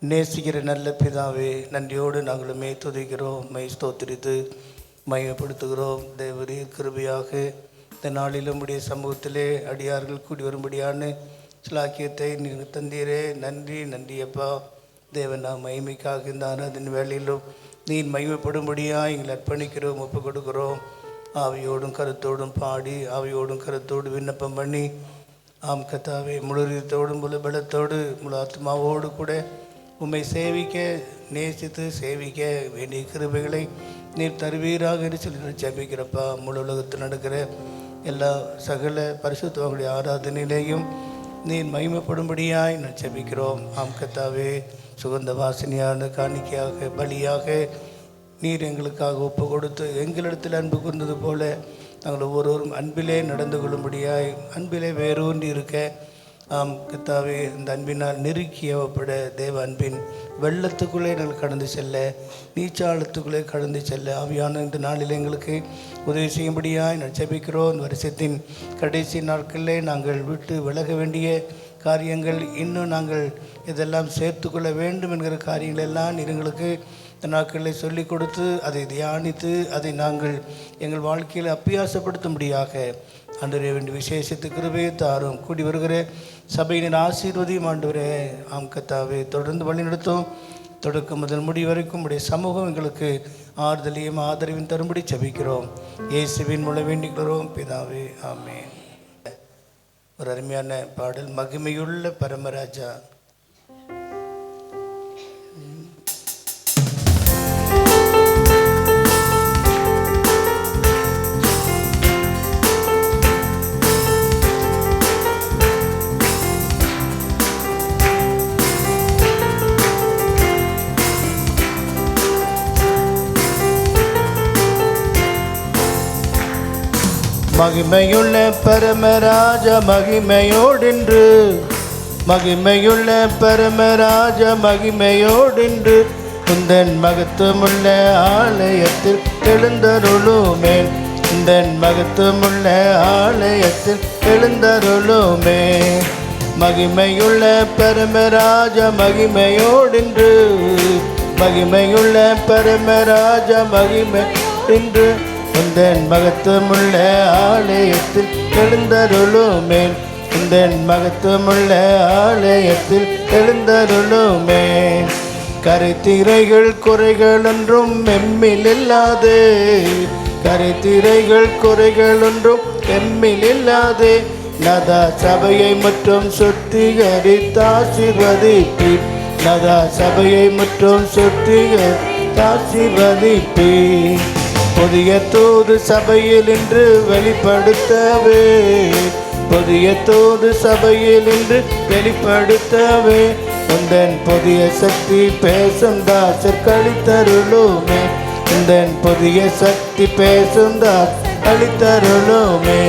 நேசிக்கிற நல்ல பிதாவே, நன்றியோடு நாங்களுமே துதிக்கிறோம், மை ஸ்தோத்திரித்து மையப்படுத்துகிறோம். தேவரீர் கிருபையாக இந்த நாளிலும் உடைய சமூகத்திலே அடியார்கள் கூடி வரும்படியான சிலாக்கியத்தை நீங்கள் தந்தீரே. நன்றி நன்றி அப்பா. தேவன் நாம் மகிமைக்காக இந்த ஆராதனை வேலையிலும் நீர் மகிமைப்படும்படியாக எங்களை அர்ப்பணிக்கிறோம், ஒப்புக் கொடுக்கிறோம். ஆவியோடும் கருத்தோடும் பாடி, ஆவியோடும் கருத்தோடு விண்ணப்பம் பண்ணி, ஆம் கத்தாவே, முழு இதயத்தோடும் முழு பலத்தோடு முழு ஆத்மாவோடு கூட உம்மை சேவிக்க, நேசித்து சேவிக்க வேண்டிய கிருபைகளை நீர் தருவீராக என்று சொல்லி ஜெபிக்கிறப்பா. முழு உலகத்தில் நடக்கிற எல்லா சகல பரிசுத்தவங்களுடைய ஆராதனையிலேயும் நீர் மகிமைப்படும்படியாய் நான் ஜெபிக்கிறோம். ஆம் கத்தாவே, சுகந்த வாசனையான காணிக்கையாக பலியாக நீர் எங்களுக்காக ஒப்பு கொடுத்து எங்களிடத்தில் அன்பு கூர்ந்தது போல நாங்கள் ஒவ்வொருவரும் அன்பிலே நடந்து கொள்ளும்படியாய், அன்பிலே வேரூன்றி இருக்க, ஆம் கத்தாவே, இந்த அன்பினால் நெருக்கி ஏவப்பட தேவ அன்பின் வெள்ளத்துக்குள்ளே நாங்கள் கடந்து செல்ல, நீச்சாளத்துக்குள்ளே கடந்து செல்ல ஆவியான இந்த நாளில் எங்களுக்கு உதவி செய்யும்படியாய் நான் ஜெபிக்கிறோம். இந்த வருஷத்தின் கடைசி நாட்களிலே நாங்கள் விட்டு விலக வேண்டிய காரியங்கள், இன்னும் நாங்கள் இதெல்லாம் சேர்த்து கொள்ள வேண்டும் என்கிற காரியங்கள் எல்லாம் எங்களுக்கு இந்த நாட்களில் சொல்லிக் கொடுத்து அதை தியானித்து அதை நாங்கள் எங்கள் வாழ்க்கையில் அப்பியாசப்படுத்தும்படியாக ஆண்டவரே வேண்டிய விசேஷத்து கிருபையை தாரும். கூடி வருகிற சபையினர் ஆசீர்வதியும் ஆண்டவரே. ஆம் கத்தாவே, தொடர்ந்து வழிநடத்தும். தொடக்கம் முதல் முடி வரைக்கும் உடைய சமூகம் எங்களுக்கு ஆறுதலையும் ஆதரவையும் தரும்படி ஜெபிக்கிறோம். இயேசுவின் மூலம் வேண்டிக்கிறோம் பிதாவே, ஆமென். ஒரு அருமையான பாடல், மகிமையுள்ள பரமராஜா. மகிமையுள்ள பரமராஜ மகிமையோடென்று, மகிமையுள்ள பரமராஜ மகிமையோடென்று உந்தன் மகத்துவமுள்ள ஆலயத்தில் எழுந்தருளுமே, உந்தன் மகத்துவமுள்ள ஆலயத்தில் எழுந்தருளுமே. மகிமையுள்ள பரமராஜ மகிமையோடென்று, மகிமையுள்ள பரமராஜ மகிமையோடென்று உந்தன் மகத்துவமுள்ள ஆலயத்தில் எழுந்தருளுமே, உந்தன் மகத்துவமுள்ள ஆலயத்தில் எழுந்தருளுமே. கரைத்திரைகள் குறைகள் ஒன்றும் எம்மில் இல்லாதே, கரைத்திரைகள் குறைகள் ஒன்றும் எம்மில் இல்லாதே. நதா சபையை மற்றும் சுத்திகரித்து ஆசீர்வதிப்பீர், நதா சபையை மற்றும் சுத்திகரித்து ஆசீர்வதிப்பீர். புதிய தூது சபையில் இன்று வெளிப்படுத்தவே, புதிய தூது சபையில் இன்று வெளிப்படுத்தவே உந்தன் புதிய சக்தி பேசும் தாசர் கழித்தருளுமே, உந்தன் புதிய சக்தி பேசும் தாசர் கழித்தருளுமே.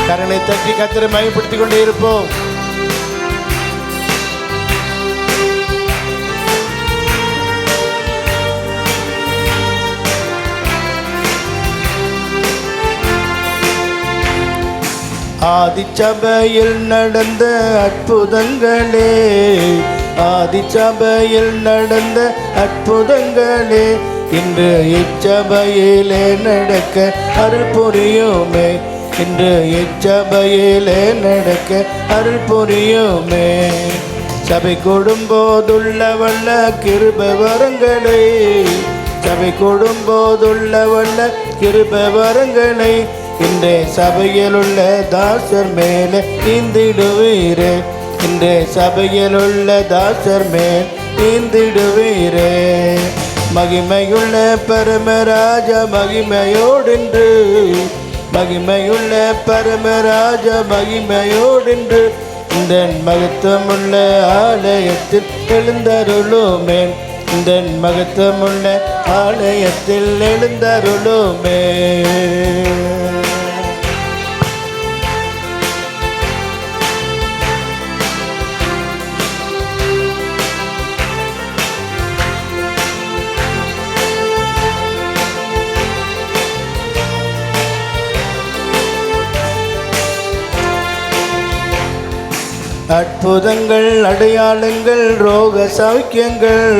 கரங்களை தட்டி கர்த்தரை மகிமைப்படுத்திக் கொண்டே இருப்போம். ஆதிச்சபையில் நடந்த அற்புதங்களே, ஆதிச்சபையில் நடந்த அற்புதங்களே இன்று இச்சபையிலே நடக்க அருள் புரியுமே, இன்று இச்சபையிலே நடக்க அருள் புரியுமே. சபை கூடும்போதுள்ள வல்ல கிருபை வரங்களை, சபை கூடும்போதுள்ள வல்ல கிருபை வரங்களை இன்றைய சபையில் உள்ள தாசர் மேலே ஈந்திடுவீரே, இன்றைய சபையில் உள்ள தாசர் மேல் ஈந்திடுவீரே. மகிமையுள்ள பரமராஜ மகிமையோடென்று, மகிமையுள்ள பரமராஜ மகிமையோடென்று உந்தன் மகத்துவமுள்ள ஆலயத்தில் எழுந்தருளுமே, உந்தன் மகத்துவமுள்ள ஆலயத்தில் எழுந்தருளுமே. அற்புதங்கள் அடையாளங்கள் ரோக சௌக்கியங்கள்,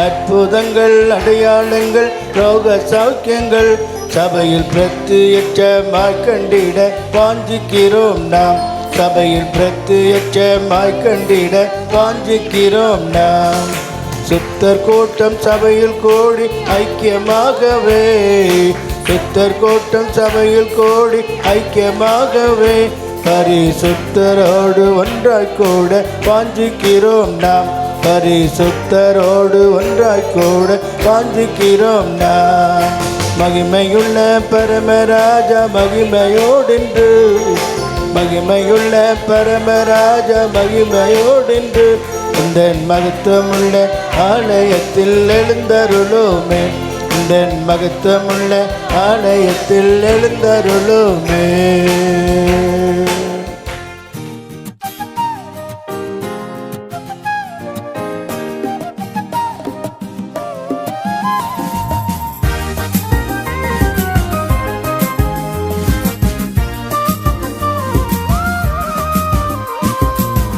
அற்புதங்கள் அடையாளங்கள் ரோக சௌக்கியங்கள் சபையில் பிரத்யட்சமாய் கண்டிட வாஞ்சிக்கிறோம் நாம். சபையில் பிரத்யட்சமாய் கண்டிட வாஞ்சிக்கிறோம் நாம். சுத்தர் கூட்டம் சபையில் கூடி ஐக்கியமாகவே, சுத்தர் கூட்டம் சபையில் கூடி ஐக்கியமாகவே பரிசுத்தரோடு ஒன்றாய் கூட வாஞ்சிக்கிறோம் நாம். பரிசுத்தரோடு ஒன்றாய் கூட வாஞ்சிக்கிறோம் நாம். மகிமையுள்ள பரமராஜா மகிமையோடென்று, மகிமையுள்ள பரமராஜா மகிமையோடென்று இந்த மகத்துவமுள்ள ஆலயத்தில் எழுந்தருளுமே, இந்த மகத்துவமுள்ள ஆலயத்தில் எழுந்தருளுமே.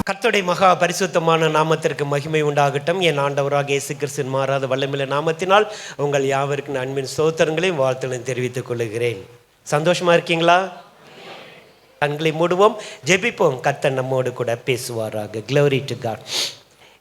கர்த்தருடைய மகா பரிசுத்தமான நாமத்திற்கு மகிமை உண்டாகட்டும். என் ஆண்டவராக இயேசு கிறிஸ்துவின் மாறாத வல்லமையுள்ள நாமத்தினால் உங்கள் யாவருக்கும் அன்பின் ஸ்தோத்திரங்களையும் வாழ்த்துக்களையும் தெரிவித்துக் கொள்கிறேன். சந்தோஷமா இருக்கீங்களா? கண்களை மூடுவோம், ஜெபிப்போம். கர்த்தர் நம்மோடு கூட பேசுவாராக. Glory to God.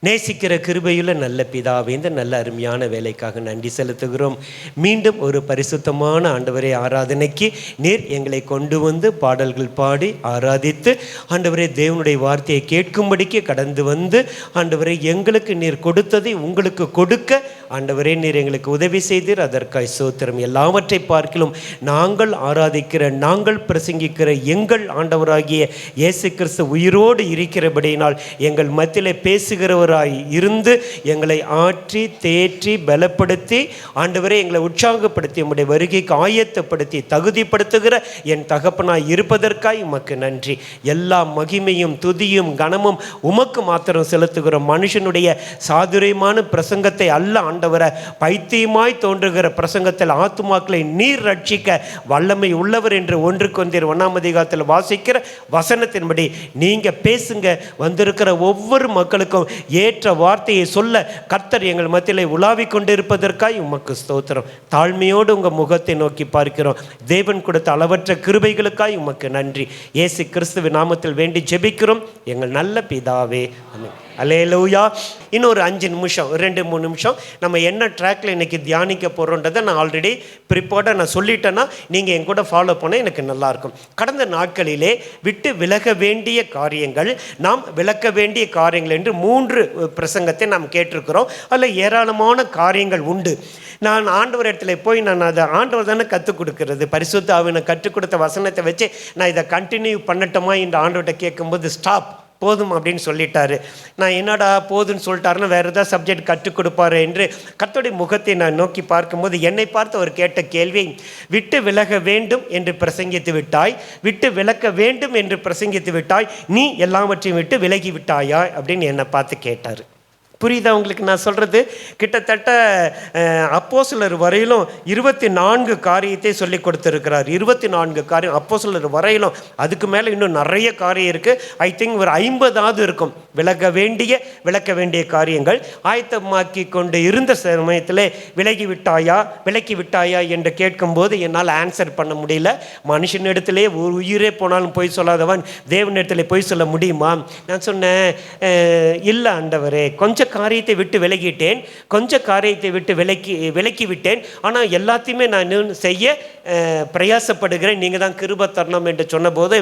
நேசிக்கிற கிருபையுள்ள நல்ல பிதாவே, இந்த நல்ல அருமையான வேலைக்காக நன்றி செலுத்துகிறோம். மீண்டும் ஒரு பரிசுத்தமான ஆண்டவரே ஆராதனைக்கு நீர் எங்களை கொண்டு வந்து பாடல்கள் பாடி ஆராதித்து ஆண்டவரே தேவனுடைய வார்த்தையை கேட்கும்படிக்கு கடந்து வந்து ஆண்டவரே எங்களுக்கு நீர் கொடுத்ததை உங்களுக்கு கொடுக்க ஆண்டவரே நீர் எங்களுக்கு உதவி செய்தீர். அதற்காய் ஸ்தோத்திரம். எல்லாவற்றை பார்க்கிலும் நாங்கள் ஆராதிக்கிற, நாங்கள் பிரசங்கிக்கிற எங்கள் ஆண்டவராகிய இயேசு கிறிஸ்து உயிரோடு இருக்கிறபடியினால் எங்கள் மத்தியிலே பேசுகிறவர் இருந்து எங்களை ஆற்றி தேற்றி பலப்படுத்தி ஆண்டவரே எங்களை உற்சாகப்படுத்தி உம்முடைய வருகைக்கு ஆயத்தப்படுத்தி தகுதிப்படுத்துகிற என் தகப்பனாய் இருப்பதற்காய் உமக்கு நன்றி. எல்லா மகிமையும் துதியும் கனமும் உமக்கு மாத்திரம் செலுத்துகிற மனுஷனுடைய சாதுரியமான பிரசங்கத்தை அல்ல ஆண்டவரை, பைத்தியமாய் தோன்றுகிற பிரசங்கத்தில் ஆத்துமாக்களை நீர் ரட்சிக்க வல்லமை உள்ளவர் என்று 1 கொரிந்தியர் 1ஆம் அதிகாரத்தில் வாசிக்கிற வசனத்தின்படி நீங்க பேசுங்க. வந்திருக்கிற ஒவ்வொரு மக்களுக்கும் ஏற்ற வார்த்தையை சொல்ல கர்த்தர் எங்கள் மத்தியிலே உலாவிக் கொண்டிருப்பதற்காய் உமக்கு ஸ்தோத்திரம். தாழ்மையோடு உங்கள் முகத்தை நோக்கி பார்க்கிறோம். தேவன் கொடுத்த அளவற்ற கிருபைகளுக்காய் உமக்கு நன்றி. இயேசு கிறிஸ்துவின் நாமத்தில் வேண்டி ஜெபிக்கிறோம் எங்கள் நல்ல பிதாவே, ஆமென். அல்லேலூயா. இன்னொரு 5 நிமிஷம் 2-3 நிமிஷம் நம்ம என்ன ட்ராக்ல இன்னைக்கு தியானிக்க போகிறோன்றதை நான் ஆல்ரெடி ப்ரிப்பேர்டாக நான் சொல்லிட்டேன்னா நீங்கள் என் கூட ஃபாலோ பண்ண எனக்கு நல்லாயிருக்கும். கடந்த நாட்களிலே விட்டு விலக வேண்டிய காரியங்கள், நாம் விளக்க வேண்டிய காரியங்கள் என்று 3 பிரசங்கத்தை நாம் கேட்டிருக்கிறோம். அதில் ஏராளமான காரியங்கள் உண்டு. நான் ஆண்டவர் இடத்துல போய் நான் அதை ஆண்டவர் தானே கற்றுக் கொடுக்கறது, பரிசுத்த ஆவியை கற்றுக் கொடுத்த வசனத்தை வச்சு நான் இதை கண்டினியூ பண்ணட்டுமா என்று ஆண்டவர்கிட்ட கேட்கும்போது ஸ்டாப் போதும் அப்படின்னு சொல்லிட்டாரு. நான் என்னடா போதுன்னு சொல்லிட்டாருன்னா வேறு ஏதாவது சப்ஜெக்ட் கற்றுக் கொடுப்பாரு என்று கர்த்தருடைய முகத்தை நான் நோக்கி பார்க்கும்போது என்னை பார்த்து அவர் கேட்ட கேள்வி, விட்டு விலக வேண்டும் என்று பிரசங்கித்து விட்டாய், விட்டு விலக்க வேண்டும் என்று பிரசங்கித்து விட்டாய், நீ எல்லாவற்றையும் விட்டு விலகி விட்டாயா அப்படின்னு என்னை பார்த்து கேட்டார். புரியுதா உங்களுக்கு நான் சொல்கிறது? கிட்டத்தட்ட அப்போஸ்தலர் வரையிலும் 24 காரியத்தை சொல்லி கொடுத்துருக்கிறார். 24 காரியம் அப்போஸ்தலர் வரையிலும். அதுக்கு மேலே இன்னும் நிறைய காரியம் இருக்குது. ஐ திங்க் ஒரு 50ஆவது இருக்கும் விலக்க வேண்டிய காரியங்கள். ஆயத்தமாக்கி கொண்டு இருந்த சமயத்தில் விலகி விட்டாயா என்று கேட்கும்போது என்னால் ஆன்சர் பண்ண முடியல. மனுஷனிடத்திலே ஒரு உயிரே போனாலும் பொய் சொல்லாதவன் தேவனிடத்திலே பொய் சொல்ல முடியுமா? நான் சொன்னேன், இல்லை ஆண்டவரே, கொஞ்சம் காரியத்தை விட்டு விலகிட்டேன், கொஞ்சம் காரியத்தை விட்டு விலக்கி விட்டேன், ஆனால் எல்லாத்தையுமே நான் செய்ய பிரயாசப்படுகிறேன், நீங்கள் தான் கிருபை தரணும் என்று சொன்னபோது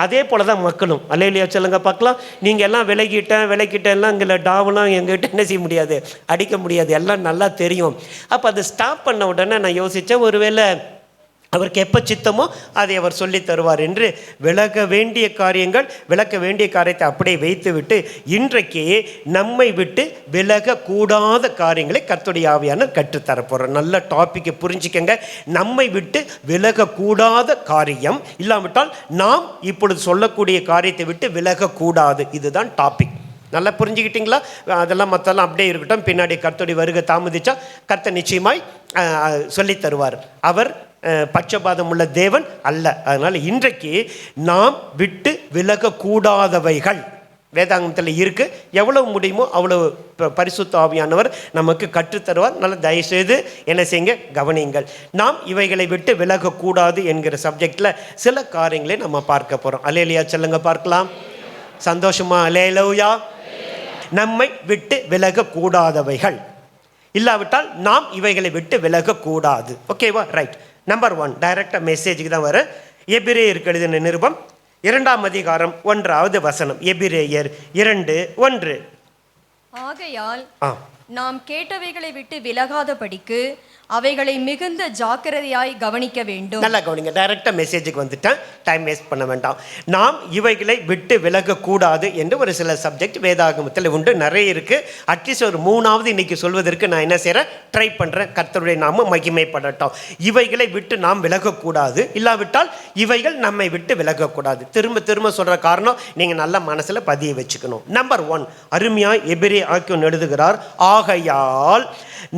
அதே போல தான் மக்களும். அல்லேலூயா சொல்லுங்க பார்க்கலாம். நீங்கள் எல்லாம் விலக்கிட்டேன்லாம் இங்கே டாவெலாம் எங்ககிட்ட என்ன செய்ய முடியாது, அடிக்க முடியாது, எல்லாம் நல்லா தெரியும். அப்போ அதை ஸ்டாப் பண்ண உடனே நான் யோசித்தேன், ஒருவேளை அவருக்கு எப்போ சித்தமோ அதை அவர் சொல்லி தருவார் என்று விலக வேண்டிய காரியத்தை அப்படியே வைத்து விட்டு இன்றைக்கு நம்மை விட்டு விலகக்கூடாத காரியங்களை கர்த்தருடைய ஆவியானவர் கற்றுத்தரப்போகிறோம். நல்ல டாப்பிக்கை புரிஞ்சுக்கங்க. நம்மை விட்டு விலகக்கூடாத காரியம் இல்லாவிட்டால் நாம் இப்பொழுது சொல்லக்கூடிய காரியத்தை விட்டு விலகக்கூடாது. இதுதான் டாபிக். நல்லா புரிஞ்சுக்கிட்டீங்களா? அதெல்லாம் மற்றெல்லாம் அப்படியே இருக்கட்டும். பின்னாடி கர்த்தருடைய வருகை தாமதிச்சா கர்த்தர் நிச்சயமாய் சொல்லி தருவார். அவர் பட்சபாதம் உள்ள தேவன் அல்ல. அதனால் இன்றைக்கு நாம் விட்டு விலகக்கூடாதவைகள் வேதாங்கத்தில் இருக்குது. எவ்வளவு முடியுமோ அவ்வளவு பரிசுத்த ஆவியானவர் நமக்கு கற்றுத்தருவார். நல்ல தயவுசெய்து என்ன செய்யுங்க, கவனியுங்கள். நாம் இவைகளை விட்டு விலகக்கூடாது என்கிற சப்ஜெக்டில் சில காரியங்களை நம்ம பார்க்க போகிறோம். அல்லேலூயா சொல்லுங்க பார்க்கலாம். சந்தோஷமா? அல்லேலூயா. நம்மை விட்டு விலகக்கூடாதவைகள், இல்லாவிட்டால் நாம் இவைகளை விட்டு விலகக்கூடாது. ஓகேவா? ரைட். நம்பர் 1 டைரக்டாக மெசேஜுக்கு தான் வர. எபிரேயருக்கு எழுதின நிருபம் 2ஆம் அதிகாரம் 1வது வசனம். எபிரேயர் 2:1. ஆகையால் நாம் கேட்டவைகளை விட்டு விலகாதபடிக்கு அவைகளை மிகுந்த ஜாக்கிரதையாய் கவனிக்க வேண்டும். நல்லா கவனிங்க. டைரக்டா மெசேஜுக்கு வந்துட்டேன், டைம் வேஸ்ட் பண்ண வேண்டாம். நாம் இவைகளை விட்டு விலகக்கூடாது என்று ஒரு சில சப்ஜெக்ட் வேதாகமத்தில் உண்டு, நிறைய இருக்கு. அட்லீஸ்ட் ஒரு 3வது இன்னைக்கு சொல்வதற்கு நான் என்ன செய்கிறேன், ட்ரை பண்ணுறேன். கர்த்தருடைய நாம மகிமைப்படட்டும். இவைகளை விட்டு நாம் விலகக்கூடாது, இல்லாவிட்டால் இவைகள் நம்மை விட்டு விலகக்கூடாது. திரும்ப திரும்ப சொல்கிற காரணம் நீங்கள் நல்ல மனசில் பதிய வச்சுக்கணும். நம்பர் 1 அருமையாய் எபிரே ஆக்கியோன் எழுதுகிறார். ஆகையால்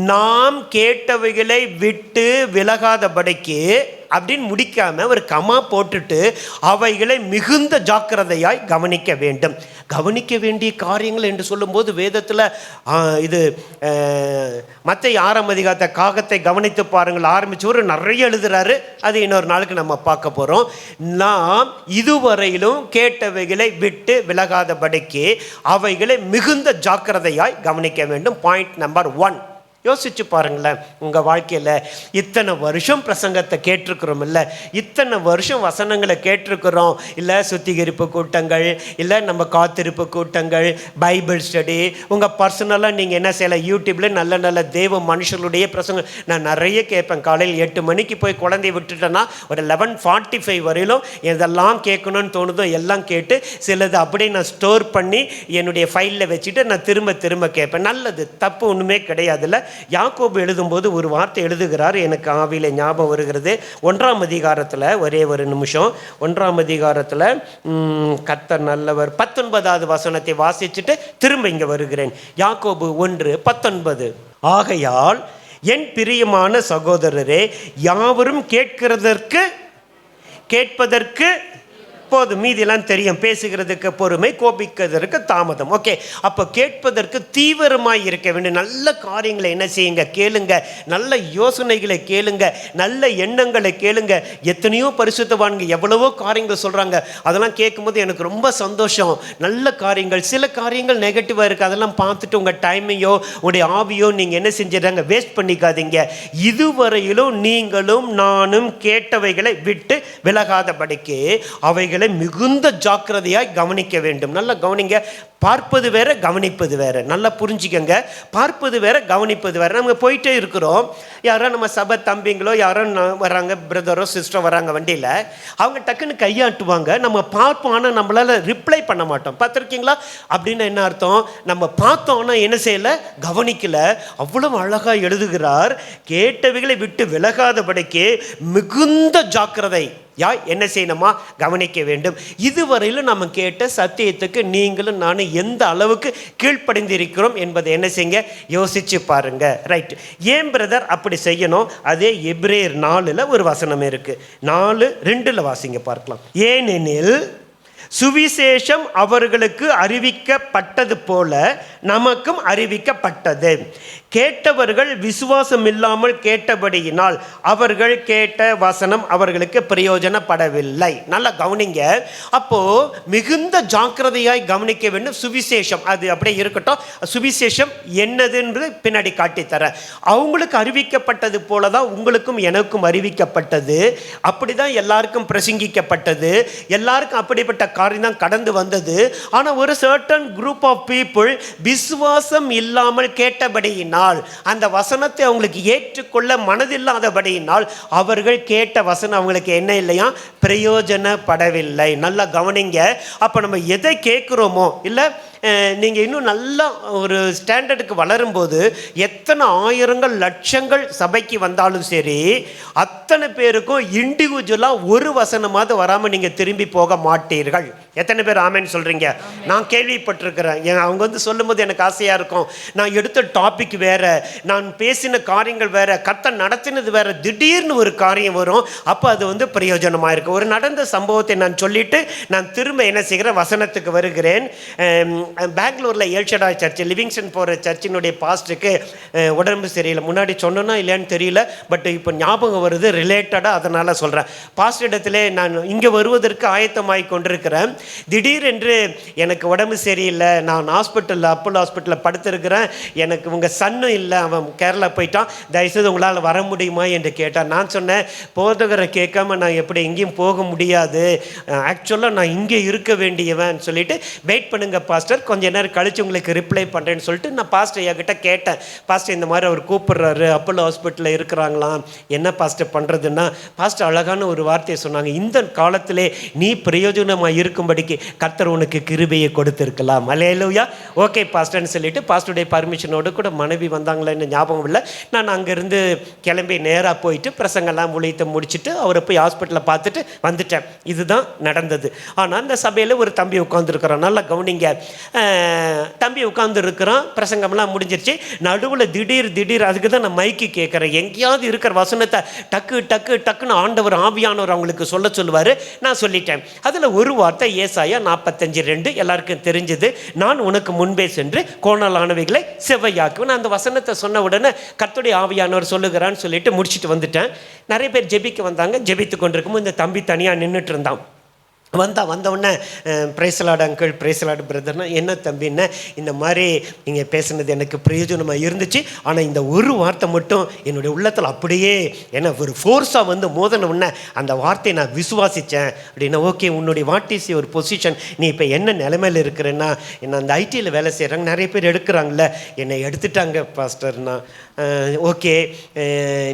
நாம் கேட்டவைகளை விட்டு விலகாதபடிக்கு அப்படின்னு முடிக்காம ஒரு கமா போட்டுட்டு அவைகளை மிகுந்த ஜாக்கிரதையாய் கவனிக்க வேண்டும். கவனிக்க வேண்டிய காரியங்கள் என்று சொல்லும்போது வேதத்தில் இது மத்தேயு 6ஆம் அதிகாரத்தை காகத்தை கவனித்து பாருங்கள் ஆரம்பிச்சவர் நிறைய எழுதுறாரு. அது இன்னொரு நாளுக்கு நம்ம பார்க்க போகிறோம். நாம் இதுவரையிலும் கேட்டவைகளை விட்டு விலகாதபடிக்கு அவைகளை மிகுந்த ஜாக்கிரதையாய் கவனிக்க வேண்டும். Point number 1. யோசிச்சு பாருங்களேன், உங்கள் வாழ்க்கையில் இத்தனை வருஷம் பிரசங்கத்தை கேட்டிருக்கிறோம், இல்லை இத்தனை வருஷம் வசனங்களை கேட்டிருக்கிறோம், இல்லை சுத்திகரிப்பு கூட்டங்கள், இல்லை நம்ம காத்திருப்பு கூட்டங்கள், பைபிள் ஸ்டடி, உங்கள் பர்சனலாக நீங்கள் என்ன செய்யலாம், யூடியூப்பில் நல்ல நல்ல தேவ மனுஷர்களுடைய பிரசங்கம் நான் நிறைய கேட்பேன். காலையில் 8 மணிக்கு போய் குழந்தைய விட்டுட்டேன்னா ஒரு 11:45 வரையிலும் எதெல்லாம் கேட்கணும்னு தோணுதோ எல்லாம் கேட்டு சிலது அப்படியே நான் ஸ்டோர் பண்ணி என்னுடைய ஃபைலில் வச்சுட்டு நான் திரும்ப திரும்ப கேட்பேன். நல்லது, தப்பு ஒன்றுமே கிடையாதுல்ல. யாக்கோபு எழுதும்போது ஒரு வார்த்தை எழுதுகிறார், எனக்கு ஆவியில் ஞாபகம் வருகிறது. 1ஆம் அதிகாரத்தில், ஒரே ஒரு நிமிஷம், 1ஆம் அதிகாரத்தில் கர்த்தர் நல்லவர் 19வது வசனத்தை வாசிச்சுட்டு திரும்ப இங்கே வருகிறேன். யாக்கோபு 1:19. ஆகையால் என் பிரியமான சகோதரரே, யாவரும் கேட்பதற்கு போதும், மீதியெல்லாம் தெரியும். பேசுகிறதுக்கு பொறுமை, கோபிக்கிறதுக்கு தாமதம். ஓகே, அப்போ கேட்பதற்கு தீவிரமாக இருக்க வேண்டும். நல்ல காரியங்களை என்ன செய்யுங்க, கேளுங்க. நல்ல யோசனைகளை கேளுங்க, நல்ல எண்ணங்களை கேளுங்க. எத்தனையோ பரிசுத்தவான்கள் எவ்வளவோ காரியங்கள் சொல்கிறாங்க, அதெல்லாம் கேட்கும்போது எனக்கு ரொம்ப சந்தோஷம். நல்ல காரியங்கள், சில காரியங்கள் நெகட்டிவாக இருக்குது, அதெல்லாம் பார்த்துட்டு உங்கள் டைமையோ உங்களுடைய ஆவியோ நீங்கள் என்ன செஞ்சிடறாங்க, வேஸ்ட் பண்ணிக்காதீங்க. இதுவரையிலும் நீங்களும் நானும் கேட்டவைகளை விட்டு விலகாதபடிக்கு அவைகள் மிகுந்த ஜாக்கிரதையாய் கவனிக்க வேண்டும். நல்லா கவனிங்க. பார்ப்பது வேற, கவனிப்பது வேற. நல்லா புரிஞ்சுக்கங்க. பார்ப்பது வேற, கவனிப்பது வேற. நம்ம போயிட்டே இருக்கிறோம், யாரோ நம்ம சபை தம்பிங்களோ யாரோ வராங்க, பிரதரோ சிஸ்டரோ வராங்க வண்டியில், அவங்க டக்குன்னு கையாட்டுவாங்க, நம்ம பார்ப்போம், ஆனால் நம்மளால் ரிப்ளை பண்ண மாட்டோம். பார்த்துருக்கீங்களா? அப்படின்னு என்ன அர்த்தம், நம்ம பார்த்தோன்னா என்ன செய்யலை, கவனிக்கலை. அவ்வளவு அழகாக எழுதுகிறார், கேட்டவைகளை விட்டு விலகாதபடிக்கு மிகுந்த ஜாக்கிரதை என்ன செய்யணுமா, கவனிக்க வேண்டும். இதுவரையிலும் நம்ம கேட்ட சத்தியத்துக்கு நீங்களும் நானும் எந்த அளவுக்கு கீழ்ப்படிந்திருக்கிறோம் என்பதை என்ன செய்யுங்க, யோசிச்சு பாருங்க. ரைட். ஏன் பிரதர் அப்படி செய்யணும்? அதே எபிரேயர் 4 ஒரு வசனம் இருக்கு. 4:2 வாசிங்க பார்க்கலாம். ஏனெனில் சுவிசேஷம் அவர்களுக்கு அறிவிக்கப்பட்டது போல நமக்கும் அறிவிக்கப்பட்டது. கேட்டவர்கள் விசுவாசம் இல்லாமல் கேட்டபடியினால் அவர்கள் கேட்ட வசனம் அவர்களுக்கு பிரயோஜனப்படவில்லை. நல்லா கவனிங்க. அப்போ மிகுந்த ஜாக்கிரதையாய் கவனிக்க வேண்டும். சுவிசேஷம் அது அப்படியே இருக்கட்டும், சுவிசேஷம் என்னதுன்னு பின்னாடி காட்டித்தரேன். அவங்களுக்கு அறிவிக்கப்பட்டது போல தான் உங்களுக்கும் எனக்கும் அறிவிக்கப்பட்டது. அப்படிதான் எல்லாருக்கும் பிரசங்கிக்கப்பட்டது. எல்லாருக்கும் அப்படிப்பட்ட காரியம் தான் கடந்து வந்தது. ஆனால் ஒரு சர்டன் குரூப் ஆஃப் பீப்புள் விசுவாசம் இல்லாமல் கேட்டபடியினால், அந்த வசனத்தை அவங்களுக்கு ஏற்றுக்கொள்ள மனதில்லாதபடியினால் அவர்கள் கேட்ட வசனம் அவங்களுக்கு என்ன இல்லையா, பிரயோஜனப்படவில்லை. நல்லா கவனிங்க. அப்போ நம்ம எதை கேட்குறோமோ, இல்லை நீங்கள் இன்னும் நல்லா ஒரு ஸ்டாண்டர்டுக்கு வளரும்போது எத்தனை ஆயிரங்கள் லட்சங்கள் சபைக்கு வந்தாலும் சரி, அத்தனை பேருக்கும் இண்டிவிஜுவலாக ஒரு வசனமாவது வராமல் நீங்கள் திரும்பி போக மாட்டீர்கள். எத்தனை பேர் ஆமேன்னு சொல்கிறீங்க? நான் கேள்விப்பட்டிருக்கிறேன். அவங்க வந்து சொல்லும்போது எனக்கு ஆசையாக இருக்கும். நான் எடுத்த டாபிக் வேறு, நான் பேசின காரியங்கள் வேறு, கர்த்தர் நடத்தினது வேறு, திடீர்னு ஒரு காரியம் வரும். அப்போ அது வந்து பிரயோஜனமாக இருக்கும். ஒரு நடந்த சம்பவத்தை நான் சொல்லிவிட்டு நான் திரும்ப என்ன செய்கிறேன், வசனத்துக்கு வருகிறேன். பெங்களூரில் எல்ஷடா சர்ச், லிவிங்ஸ்டன் போகிற சர்ச்சினுடைய பாஸ்டருக்கு உடம்பு சரியில்லை. முன்னாடி சொன்னோன்னா இல்லையான்னு தெரியல, பட் இப்போ ஞாபகம் வருது ரிலேட்டடாக, அதனால் சொல்கிறேன். பாஸ்டர் இடத்துல நான் இங்கே வருவதற்கு ஆயத்தமாகி கொண்டிருக்கிறேன். திடீரென்று எனக்கு உடம்பு சரியில்லை, நான் ஹாஸ்பிட்டலில் அப்போலோ ஹாஸ்பிட்டலில் படுத்திருக்கிறேன், எனக்கு உங்கள் சன்னும் இல்லை, அவன் கேரளா போயிட்டான், தயவுசெய்து உங்களால் வர முடியுமா என்று கேட்டான். நான் சொன்னேன், போதகரை கேட்காம நான் எப்படி எங்கேயும் போக முடியாது, ஆக்சுவலாக நான் இங்கே இருக்க வேண்டியவன் சொல்லிட்டு, வெயிட் பண்ணுங்கள் பாஸ்டர், கொஞ்ச நேரம் கழித்து உங்களுக்கு ரிப்ளை பண்ணுறேன்னு சொல்லிட்டு நான் பாஸ்டர் ஐயாக்கிட்ட கேட்டேன். பாஸ்டர் இந்த மாதிரி அவர் கூப்பிட்றாரு, அப்போலோ ஹாஸ்பிட்டலில் இருக்கிறாங்களாம், என்ன பாஸ்டர் பண்ணுறதுன்னா, பாஸ்டர் அழகான ஒரு வார்த்தையை சொன்னாங்க, இந்த காலத்திலே நீ பிரயோஜனமாக இருக்கும்படிக்கு கர்த்தர் உனக்கு கிருபையை கொடுத்துருக்கலாம். அல்லேலூயா. ஓகே பாஸ்டர்னு சொல்லிட்டு பாஸ்டருடைய பர்மிஷனோடு கூட மனைவி வந்தாங்களேன்னு ஞாபகம் இல்லை. நான் அங்கேருந்து கிளம்பி நேராக போயிட்டு பிரசங்கெல்லாம் முழித்து முடிச்சுட்டு அவரை போய் ஹாஸ்பிட்டலில் பார்த்துட்டு வந்துட்டேன். இதுதான் நடந்தது. ஆனால் அந்த சபையில் ஒரு தம்பி உட்காந்துருக்கிறான், நல்லா கவனிங்க. தம்பி உட்காந்துருக்கிறான், பிரசங்கம்லாம் முடிஞ்சிருச்சு. நடுவில் திடீர் அதுக்கு தான் நான் மைக்கு கேட்குறேன், எங்கேயாவது இருக்கிற வசனத்தை டக்கு டக்கு டக்குன்னு ஆண்டவர் ஆவியானவர் அவங்களுக்கு சொல்லுவார். நான் சொல்லிட்டேன். அதில் ஒரு வார்த்தை ஏசாயா 45:2 எல்லாருக்கும் தெரிஞ்சது. நான் உனக்கு முன்பே சென்று கோணலானவைகளை செவ்வையாக்குவேன். நான் அந்த வசனத்தை சொன்ன உடனே கர்த்தருடைய ஆவியானவர் சொல்லுகிறான்னு சொல்லிட்டு முடிச்சுட்டு வந்துட்டேன். நிறைய பேர் ஜெபிக்க வந்தாங்க. ஜெபித்து கொண்டிருக்கும்போது இந்த தம்பி தனியாக நின்றுட்டு இருந்தான். வந்தவுடனே பிரேசலாடு அங்கிள், பிரேசலாடு பிரதர்னா, என்ன தம்பின்னா, இந்த மாதிரி நீங்கள் பேசுனது எனக்கு பிரயோஜனமாக இருந்துச்சு, ஆனால் இந்த ஒரு வார்த்தை மட்டும் என்னுடைய உள்ளத்தில் அப்படியே ஏன்னா ஒரு ஃபோர்ஸாக வந்து மோதன உடனே அந்த வார்த்தையை நான் விசுவாசித்தேன் அப்படின்னா. ஓகே, உன்னுடைய வாட் இஸ் ஒரு பொசிஷன், நீ இப்போ என்ன நிலைமையில் இருக்கிறேன்னா, என்ன அந்த ஐடியில் வேலை செய்கிறாங்க, நிறைய பேர் எடுக்கிறாங்கள, என்னை எடுத்துட்டாங்க பாஸ்டர்னா. ஓகே,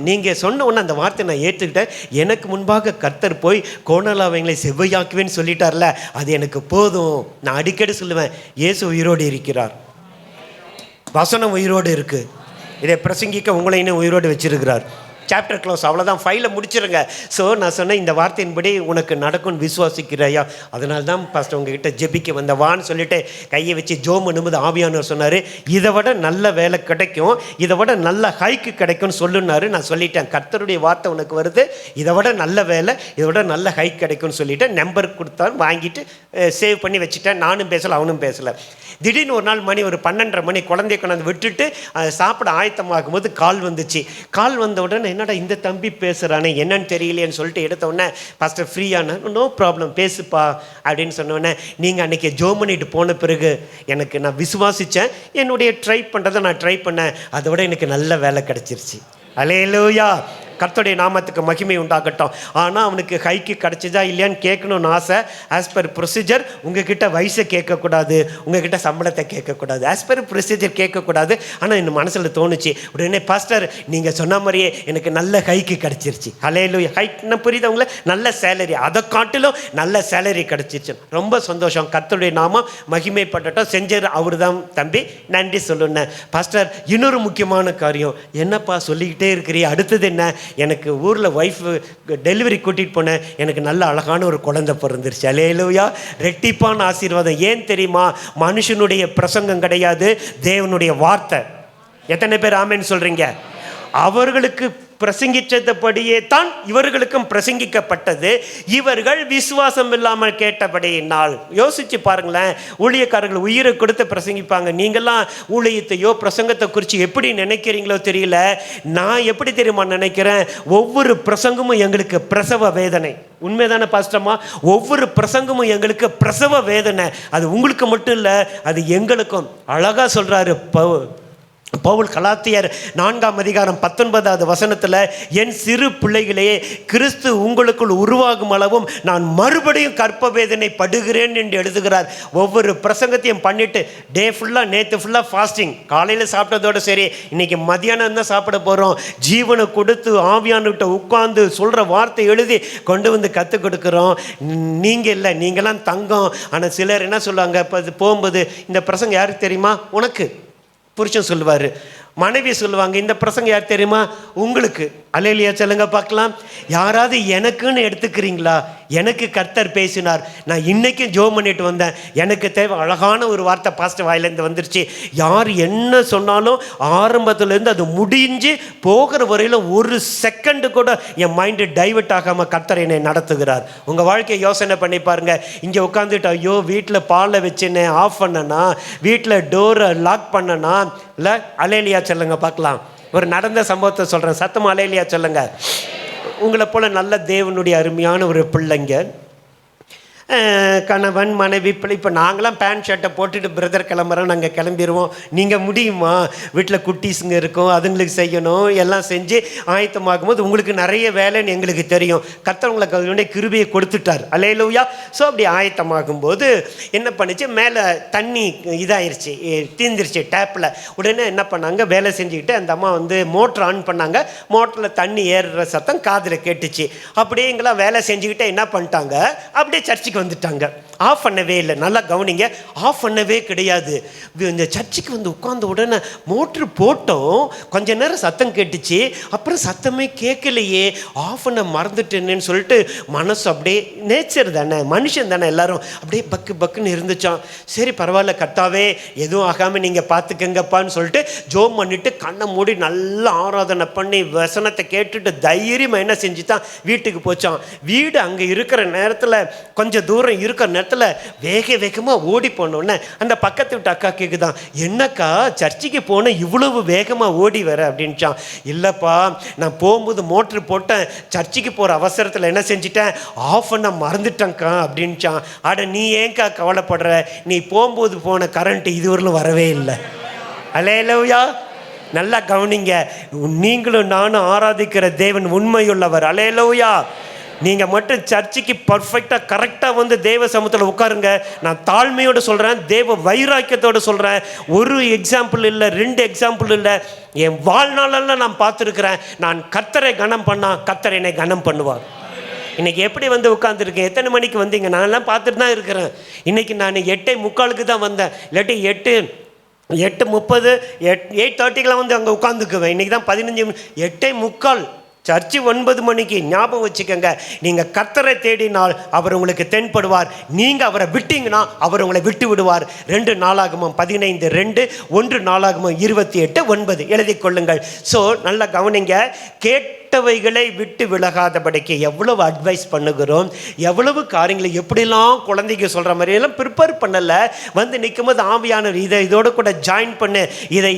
நீங்கள் சொன்ன உடனே அந்த வார்த்தை நான் ஏற்றுக்கிட்டேன். எனக்கு முன்பாக கர்த்தர் போய் கோணலாவைங்களை செவ்வையாக்குவேன் சொல்லிட்டார்ல, அது எனக்கு போதும். நான் அடிக்கடி சொல்லுவேன், இயேசு உயிரோடு இருக்கிறார், வசனம் உயிரோடு இருக்கு, இதை பிரசங்கிக்க உங்களை இன்னும் உயிரோடு வச்சிருக்கிறார். சாப்டர் க்ளோஸ், அவ்வளோதான், ஃபைலை முடிச்சிருங்க. ஸோ நான் சொன்னேன், இந்த வார்த்தையின்படி உனக்கு நடக்கும்னு விசுவாசிக்கிறையா, அதனால தான் பாஸ்டர் உங்ககிட்ட ஜெபிக்க வந்தவான்னு சொல்லிட்டு கையை வச்சு ஜோம் பண்ணும்போது ஆவியானவர் சொன்னார், இதை விட நல்ல வேலை கிடைக்கும், இதை விட நல்ல ஹைக்கு கிடைக்கும்னு சொல்லுனாரு. நான் சொல்லிட்டேன், கர்த்தருடைய வார்த்தை உனக்கு வருது, இதை விட நல்ல வேலை, இதை விட நல்ல ஹைக் கிடைக்கும்னு சொல்லிட்டு நம்பர் கொடுத்தான், வாங்கிட்டு சேவ் பண்ணி வச்சுட்டேன். நானும் பேசலை, அவனும் பேசலை. திடீர்னு ஒரு நாள் மணி ஒரு 12:30 மணி, குழந்தைய கொண்டாந்து விட்டுட்டு சாப்பிட ஆயத்தமாகும் போது கால் வந்துச்சு. கால் வந்த உடனே, என்னடா இந்த தம்பி பேசுகிறானே, என்னன்னு தெரியலையேன்னு சொல்லிட்டு எடுத்த உடனே, பாஸ்டர் ஃப்ரீயான, நோ ப்ராப்ளம் பேசுப்பா அப்படின்னு சொன்னோடனே, நீங்கள் அன்றைக்கி ஜோம் பண்ணிட்டு போன பிறகு எனக்கு நான் விசுவாசித்தேன், என்னுடைய ட்ரை பண்ணுறதை நான் ட்ரை பண்ணேன், அதை விட எனக்கு நல்ல வேலை கிடச்சிருச்சு. அல்லேலூயா. கர்த்தருடைய நாமத்துக்கு மகிமை உண்டாகட்டும். ஆனால் அவனுக்கு ஹைக்கு கிடச்சிதா இல்லையான்னு கேட்கணும்னு ஆசை. ஆஸ் பர் ப்ரொசீஜர் உங்ககிட்ட வயசை கேட்கக்கூடாது, உங்ககிட்ட சம்பளத்தை கேட்கக்கூடாது, ஆஸ் பர் ப்ரொசீஜர் கேட்கக்கூடாது. ஆனால் என் மனசில் தோணுச்சு, உடனே பாஸ்டர் நீங்கள் சொன்ன மாதிரியே எனக்கு நல்ல ஹைக்கு கிடச்சிருச்சு. அல்லேலூயா. ஹைக்னா புரியுதவங்கள, நல்ல சேலரி, அதை காட்டிலும் நல்ல சேலரி கிடச்சிருச்சு. ரொம்ப சந்தோஷம். கர்த்தருடைய நாமம் மகிமைப்பட்டட்டும். செஞ்சர் அவர் தான் தம்பி, நன்றி சொல்லுன்னேன். பாஸ்டர் இன்னொரு முக்கியமான காரியம், என்னப்பா சொல்லிக்கிட்டே இருக்கிறீ, அடுத்தது என்ன, எனக்கு ஊரில் ஒய்ஃபு டெலிவரி கூட்டிகிட்டு போனேன், எனக்கு நல்ல அழகான ஒரு குழந்தை பிறந்துருச்சு. அல்லேலூயா. ரெட்டிப்பான ஆசீர்வாதம். ஏன் தெரியுமா, மனுஷனுடைய பிரசங்கம் கிடையாது, தேவனுடைய வார்த்தை. எத்தனை பேர் ஆமேன்னு சொல்கிறீங்க? அவர்களுக்கு பிரசங்கித்தபடியே தான் இவர்களுக்கும் பிரசங்கிக்கப்பட்டது. இவர்கள் விசுவாசம் இல்லாமல் கேட்டபடியினால். யோசிச்சு பாருங்களேன், ஊழியக்காரர்கள் உயிரை கொடுத்து பிரசங்கிப்பாங்க. நீங்கள்லாம் ஊழியத்தையோ பிரசங்கத்தை குறித்து எப்படி நினைக்கிறீங்களோ தெரியல. நான் எப்படி தெரியுமா நினைக்கிறேன், ஒவ்வொரு பிரசங்கமும் எங்களுக்கு பிரசவ வேதனை. உண்மைதானே பாஸ்டர்மா? ஒவ்வொரு பிரசங்கமும் எங்களுக்கு பிரசவ வேதனை. அது உங்களுக்கு மட்டும் இல்லை, அது எங்களுக்கும். அழகாக சொல்கிறாரு பவுல் கலாத்தியர் 4ஆம் அதிகாரம் 19வது வசனத்தில், என் சிறு பிள்ளைகளே, கிறிஸ்து உங்களுக்குள் உருவாகும் அளவும் நான் மறுபடியும் கற்ப வேதனை படுகிறேன் என்று எழுதுகிறார். ஒவ்வொரு பிரசங்கத்தையும் பண்ணிட்டு டே ஃபுல்லாக, நேற்று ஃபுல்லாக ஃபாஸ்டிங், காலையில் சாப்பிட்டதோடு சரி, இன்னைக்கு மதியானம் தான் சாப்பிட போகிறோம், ஜீவனை கொடுத்து ஆவியானுகிட்ட உட்கார்ந்து சொல்கிற வார்த்தை எழுதி கொண்டு வந்து கற்றுக் கொடுக்குறோம். நீங்கள் இல்லை, நீங்களாம் தங்கம். ஆனால் சிலர் என்ன சொல்லுவாங்க, இப்போ போகும்போது, இந்த பிரசங்கம் யாருக்கு தெரியுமா? உனக்கு. புருஷன் சொல்லுவார், மனைவி சொல்லுவாங்க, இந்த பிரசங்கம் யார் தெரியுமா? உங்களுக்கு. அல்லேலூயா சொல்லுங்க பார்க்கலாம். யாராவது எனக்குன்னு எடுத்துக்கிறீங்களா? எனக்கு கர்த்தர் பேசினார், நான் இன்றைக்கும் ஜெபம் பண்ணிட்டு வந்தேன், எனக்கு தேவை அழகான ஒரு வார்த்தை பாஸ்டர் வாயிலேருந்து வந்துருச்சு. யார் என்ன சொன்னாலும் ஆரம்பத்துலேருந்து அது முடிஞ்சு போகிற வரையிலும் ஒரு செகண்டு கூட என் மைண்டு டைவர்ட் ஆகாமல் கர்த்தர் என்னை நடத்துகிறார். உங்கள் வாழ்க்கையை யோசனை பண்ணி பாருங்கள். இங்கே உட்காந்துட்டு ஐயோ வீட்டில் பாலை வச்சுன்னு ஆஃப் பண்ணனா, வீட்டில் டோரை லாக் பண்ணனா, இல்லை அல்லேலூயா சொல்லுங்க பார்க்கலாம். ஒரு நடந்த சம்பவத்தை சொல்கிறேன், சத்தமாக அல்லேலூயா சொல்லுங்க. உங்களை போல் நல்ல தேவனுடைய அருமையான ஒரு பிள்ளைங்க, கணவன் மனைவி பிள்ளை. இப்போ நாங்களாம் பேண்ட் ஷர்ட்டை போட்டுட்டு பிரதர் கிளம்புறோம், நாங்கள் கிளம்பிடுவோம். நீங்கள் முடியுமா? வீட்டில் குட்டீஸுங்க இருக்கும், அதுங்களுக்கு செய்யணும், எல்லாம் செஞ்சு ஆயத்தமாகும் போது உங்களுக்கு நிறைய வேலைன்னு எங்களுக்கு தெரியும். கர்த்தர் உங்களுக்கு அதனுடைய கிருபையை கொடுத்துட்டார். அல்லேலூயா. ஸோ அப்படி ஆயத்தமாகும் போது என்ன பண்ணிச்சு, மேலே தண்ணி இதாகிருச்சு, தீர்ந்துருச்சு டேப்பில். உடனே என்ன பண்ணாங்க, வேலை செஞ்சுக்கிட்டு அந்த அம்மா வந்து மோட்ரு ஆன் பண்ணாங்க. மோட்டரில் தண்ணி ஏறுற சத்தம் காதில் கேட்டுச்சு. அப்படியே எங்கெல்லாம் வேலை செஞ்சுக்கிட்டே என்ன பண்ணிட்டாங்க, அப்படியே சர்ச்சுக்கு வந்துட்டாங்க. ஆஃப் பண்ணவே இல்லை. நல்லா கவனிங்க, ஆஃப் பண்ணவே கிடையாது. இந்த சர்ச்சுக்கு வந்து உட்கார்ந்த உடனே மோட்ரு போட்டோம், கொஞ்ச நேரம் சத்தம் கேட்டுச்சு, அப்புறம் சத்தமே கேட்கலையே, ஆஃப் பண்ண மறந்துட்டேன்னு சொல்லிட்டு மனசு அப்படியே, நேச்சர் தானே, மனுஷன் தானே, எல்லாரும் அப்படியே பக்கு பக்குன்னு இருந்துச்சான். சரி பரவாயில்ல கர்த்தாவே, எதுவும் ஆகாமல் நீங்கள் பார்த்துக்கங்கப்பான்னு சொல்லிட்டு ஜோம் பண்ணிட்டு கண்ணை மூடி நல்லா ஆராதனை பண்ணி வசனத்தை கேட்டுட்டு தைரியமாக என்ன செஞ்சு தான் வீட்டுக்கு போச்சான். வீடு அங்கே இருக்கிற நேரத்தில், கொஞ்சம் தூரம் இருக்கிற நேரத்தில் வேக வேகமாக ஓடி போனோன்னே அந்த பக்கத்து விட்டு அக்கா கேட்குதான், என்னக்கா சர்ச்சுக்கு போனேன் இவ்வளவு வேகமாக ஓடி வர அப்படின்ச்சான். இல்லைப்பா, நான் போகும்போது மோட்ரு போட்டேன், சர்ச்சுக்கு போகிற அவசரத்தில் என்ன செஞ்சிட்டேன், ஆஃப் பண்ண மறந்துட்டேங்க்கா அப்படின்ச்சான். அட நீ ஏன்க்கா கவலைப்படுற, நீ போகும்போது போன கரண்ட் இதுவரையிலும் வரவே இல்லை. அல்லேலூயா. நல்லா கவனிங்க, நீங்களும் நானும் ஆராதிக்கிற தேவன் உண்மையுள்ளவர். அல்லேலூயா. நீங்கள் மட்டும் சர்ச்சுக்கு பர்ஃபெக்டாக கரெக்டாக வந்து தேவ சமூகத்தில் உட்காருங்க. நான் தாழ்மையோடு சொல்கிறேன், தேவ வைராக்கியத்தோடு சொல்கிறேன். ஒரு எக்ஸாம்பிள் இல்லை, 2 எக்ஸாம்பிள் இல்லை, என் வாழ்நாளெல்லாம் நான் பார்த்துருக்குறேன். நான் கர்த்தரை கனம் பண்ணால் கர்த்தர் என்னை கனம் பண்ணுவார். இன்றைக்கி எப்படி வந்து உட்காந்துருக்கேன், எத்தனை மணிக்கு வந்தீங்க, நான்லாம் பார்த்துட்டு தான் இருக்கிறேன். இன்றைக்கி நான் 8:45 தான் வந்தேன், இல்லாட்டி 8:30 8:30 வந்து அங்கே உட்காந்துக்குவேன். இன்றைக்கி தான் 15 8:45, சர்ச்சு 9 மணிக்கு. ஞாபகம் வச்சுக்கோங்க, நீங்கள் கர்த்தரை தேடினால் அவர் உங்களுக்கு தென்படுவார், நீங்கள் அவரை விட்டீங்கன்னா அவர் உங்களை விட்டு விடுவார். 2 நாளாகமம் 15:2, 1 நாளாகமம் 28:9 எழுதி கொள்ளுங்கள். ஸோ நல்லா கவனிங்க, கேட்டவைகளை விட்டு விலகாதபடிக்கு எவ்வளவு அட்வைஸ் பண்ணுகிறோம், எவ்வளவு காரியங்களை எப்படிலாம் குழந்தைக்கு சொல்கிற மாதிரியெல்லாம் ப்ரிப்பேர் பண்ணலை. வந்து நிற்கும் போது ஆவியானவர் இதோடு கூட ஜாயின் பண்ணு,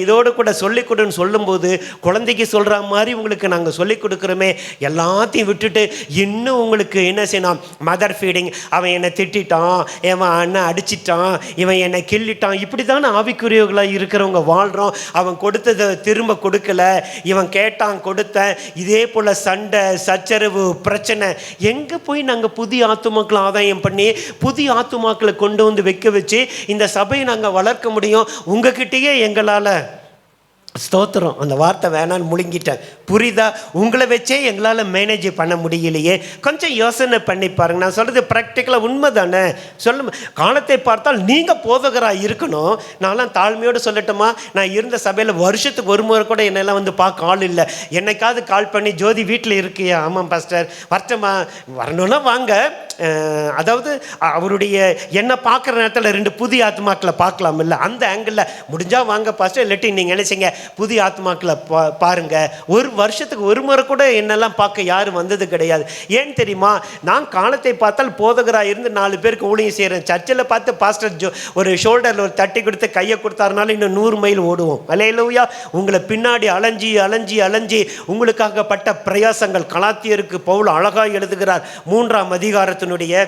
இதோடு கூட சொல்லிக் கொடுன்னு சொல்லும்போது குழந்தைக்கு சொல்கிற மாதிரி உங்களுக்கு நாங்கள் சொல்லிக் கொடுக்குறோமே. எல்லாத்தையும் விட்டுட்டு இன்னும் உங்களுக்கு என்ன செய்யணும், மதர் ஃபீடிங், அவன் என்னை திட்டான், இவன் அண்ணன் அடிச்சிட்டான், இவன் என்னை கிள்ளிட்டான், இப்படி தானே ஆவிக்குரியவர்களாக இருக்கிறவங்க வாழ்கிறோம். அவன் கொடுத்ததை திரும்ப கொடுக்கல, இவன் கேட்டான் கொடுத்தேன், இதே போல் சண்டை சச்சரவு பிரச்சனை. எங்கே போய் நாங்கள் புதிய ஆத்துமாக்களை ஆதாயம் பண்ணி புதிய ஆத்துமாக்களை கொண்டு வந்து வைக்க வச்சு இந்த சபையை நாங்கள் வளர்க்க முடியும்? உங்ககிட்டயே எங்களால், ஸ்தோத்திரம், அந்த வார்த்தை வேணான்னு முழுங்கிட்டேன், புரியுதா? உங்களை வச்சே எங்களால் மேனேஜ் பண்ண முடியலையே. கொஞ்சம் யோசனை பண்ணி பாருங்க. நான் சொல்கிறது ப்ராக்டிக்கலாக உண்மை தானே. சொல்ல காலத்தை பார்த்தால் நீங்கள் போதகராக இருக்கணும். நான்லாம் தாழ்மையோடு சொல்லட்டுமா, நான் இருந்த சபையில் வருஷத்துக்கு ஒரு முறை கூட என்னெல்லாம் வந்து பார்க்க ஆள் இல்லை. என்னைக்காவது கால் பண்ணி, ஜோதி வீட்டில் இருக்கியா? ஆமாம் பாஸ்டர், வரட்டுமா? வரணும்னா வாங்க. அதாவது அவருடைய என்னை பார்க்குற நேரத்தில் 2 புதிய ஆத்மாக்களை பார்க்கலாம் இல்லை, அந்த ஆங்கிளில் முடிஞ்சால் வாங்க பாஸ்டர், இல்லாட்டி நீங்கள் நினைச்சிங்க புதிய ஆத்மாக்களை பாருங்கள். ஒரு வருஷத்துக்கு ஒரு முறை கூட என்னெல்லாம் பார்க்க யாரும் வந்தது கிடையாது. ஏன் தெரியுமா? நான் காலத்தை பார்த்தால் போதகராக இருந்து 4 பேருக்கு ஊழியம் செய்கிறேன். சர்ச்சில் பார்த்து பாஸ்டர் ஒரு ஷோல்டரில் ஒரு தட்டி கொடுத்து கையை கொடுத்தாருனாலும் இன்னும் 100 மைல் ஓடுவோம். அல்லேலூயா. உங்களை பின்னாடி அலைஞ்சி அலைஞ்சி அலைஞ்சி உங்களுக்காக பட்ட பிரயாசங்கள். கலாத்தியருக்கு பவுல் அழகாக எழுதுகிறார் 3ஆம் அதிகாரத்தினுடைய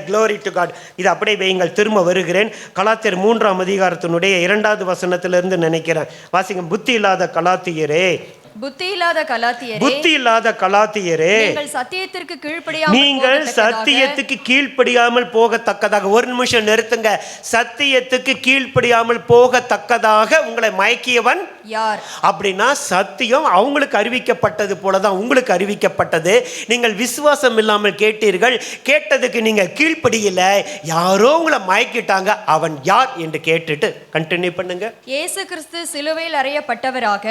க்ளோரி டு காட். இது அப்படியே வையுங்கள், திரும்ப வருகிறேன். கலாத்தியர் 3ஆம் அதிகாரத்தினுடைய 2வது வசனத்திலிருந்து நினைக்கிறேன், வாசிங்க. புத்தி இல்லாத கலாத்தியரே, புத்தி இல்லாத கலாத்தியரே, புத்தி இல்லாத கலாத்தியரே, நீங்கள் சத்தியத்திற்கு கீழ்ப்படியாமல் நீங்கள் சத்தியத்துக்கு கீழ்ப்படியாமல் போகத்தக்கதாக. ஒரு நிமிஷம் நிறுத்துங்க. சத்தியத்துக்கு கீழ்ப்படியாமல் போகத்தக்கதாக உங்களை மயக்கியவன் யார்? அப்படின்னா சத்தியம் அவங்களுக்கு அறிவிக்கப்பட்டது போலதான் உங்களுக்கு அறிவிக்கப்பட்டது. நீங்கள் விசுவாசம் இல்லாமல் கேட்டீர்கள், கேட்டதுக்கு நீங்க கீழ்ப்படியல, யாரோ உங்களை மயக்கிட்டாங்க. அவன் யார் என்று கேட்டுட்டு கண்டினியூ பண்ணுங்க. இயேசு கிறிஸ்து சிலுவையில் அறையப்பட்டவராக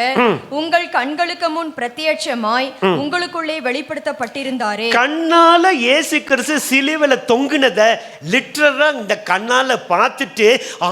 உங்கள் கண்களுக்கு முன் பிரத்யட்சமாய் உங்களுக்குள்ளே வெளிப்படுத்தப்பட்டிருந்தாரே. கண்ணால இயேசு கிறிஸ்து சிலுவையில தொங்குனத லிட்டரலா இந்த கண்ணால பார்த்துட்டு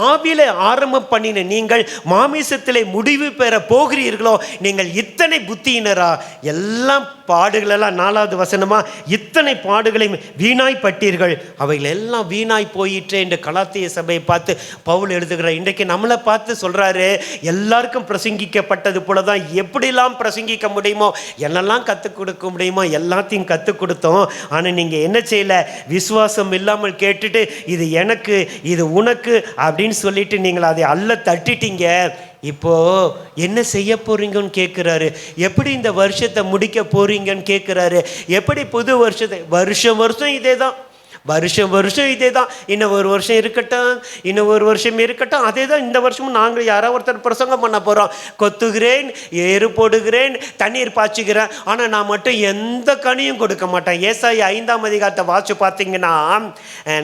ஆவியில ஆரம்பம் பண்ணின நீங்கள் மாமிசத்திலே முடிவு பெற போகிறீர்களோ, நீங்கள் இத்தனை புத்தியினரா? எல்லாம் பாடுகளெல்லாம் 4வது வசனமா, இத்தனை பாடுகளையும் வீணாய் பட்டீர்கள், அவைகள் எல்லாம் வீணாய் போயிற்றே என்று கலாத்திய சபையை பார்த்து பவுல் எழுதுகிறார். இன்றைக்கு நம்மளை பார்த்து சொல்றாரு, எல்லாருக்கும் பிரசங்கிக்கப்பட்டது போலதான் எப்படிலாம் பிரசங்கிக்க முடியுமோ, என்னெல்லாம் கற்றுக் கொடுக்க முடியுமோ எல்லாத்தையும் கற்றுக் கொடுத்தோம். ஆனால் நீங்கள் என்ன செய்யல? விசுவாசம் இல்லாமல் கேட்டுட்டு இது எனக்கு இது உனக்கு அப்படின்னு சொல்லிட்டு நீங்கள் அதை அல்ல தட்டிட்டீங்க. இப்போ என்ன செய்ய போறீங்கன்னு கேட்குறாரு. எப்படி இந்த வருஷத்தை முடிக்க போறீங்கன்னு கேட்குறாரு. எப்படி புது வருஷத்தை, வருஷம் இதே தான், வருஷம் இதே தான். இன்னும் ஒரு வருஷம் இருக்கட்டும், இன்னும் ஒரு வருஷம் இருக்கட்டும், அதே தான் இந்த வருஷமும் நாங்கள் யாராவது ஒருத்தர் பிரசங்கம் பண்ண போகிறோம். கொத்துகிறேன், ஏறு போடுகிறேன், தண்ணீர் பாய்ச்சுகிறேன், ஆனால் நான் மட்டும் எந்த கனியும் கொடுக்க மாட்டேன். ஏசாயா 5ஆம் அதிகாரத்தை வாசிச்சு பார்த்தீங்கன்னா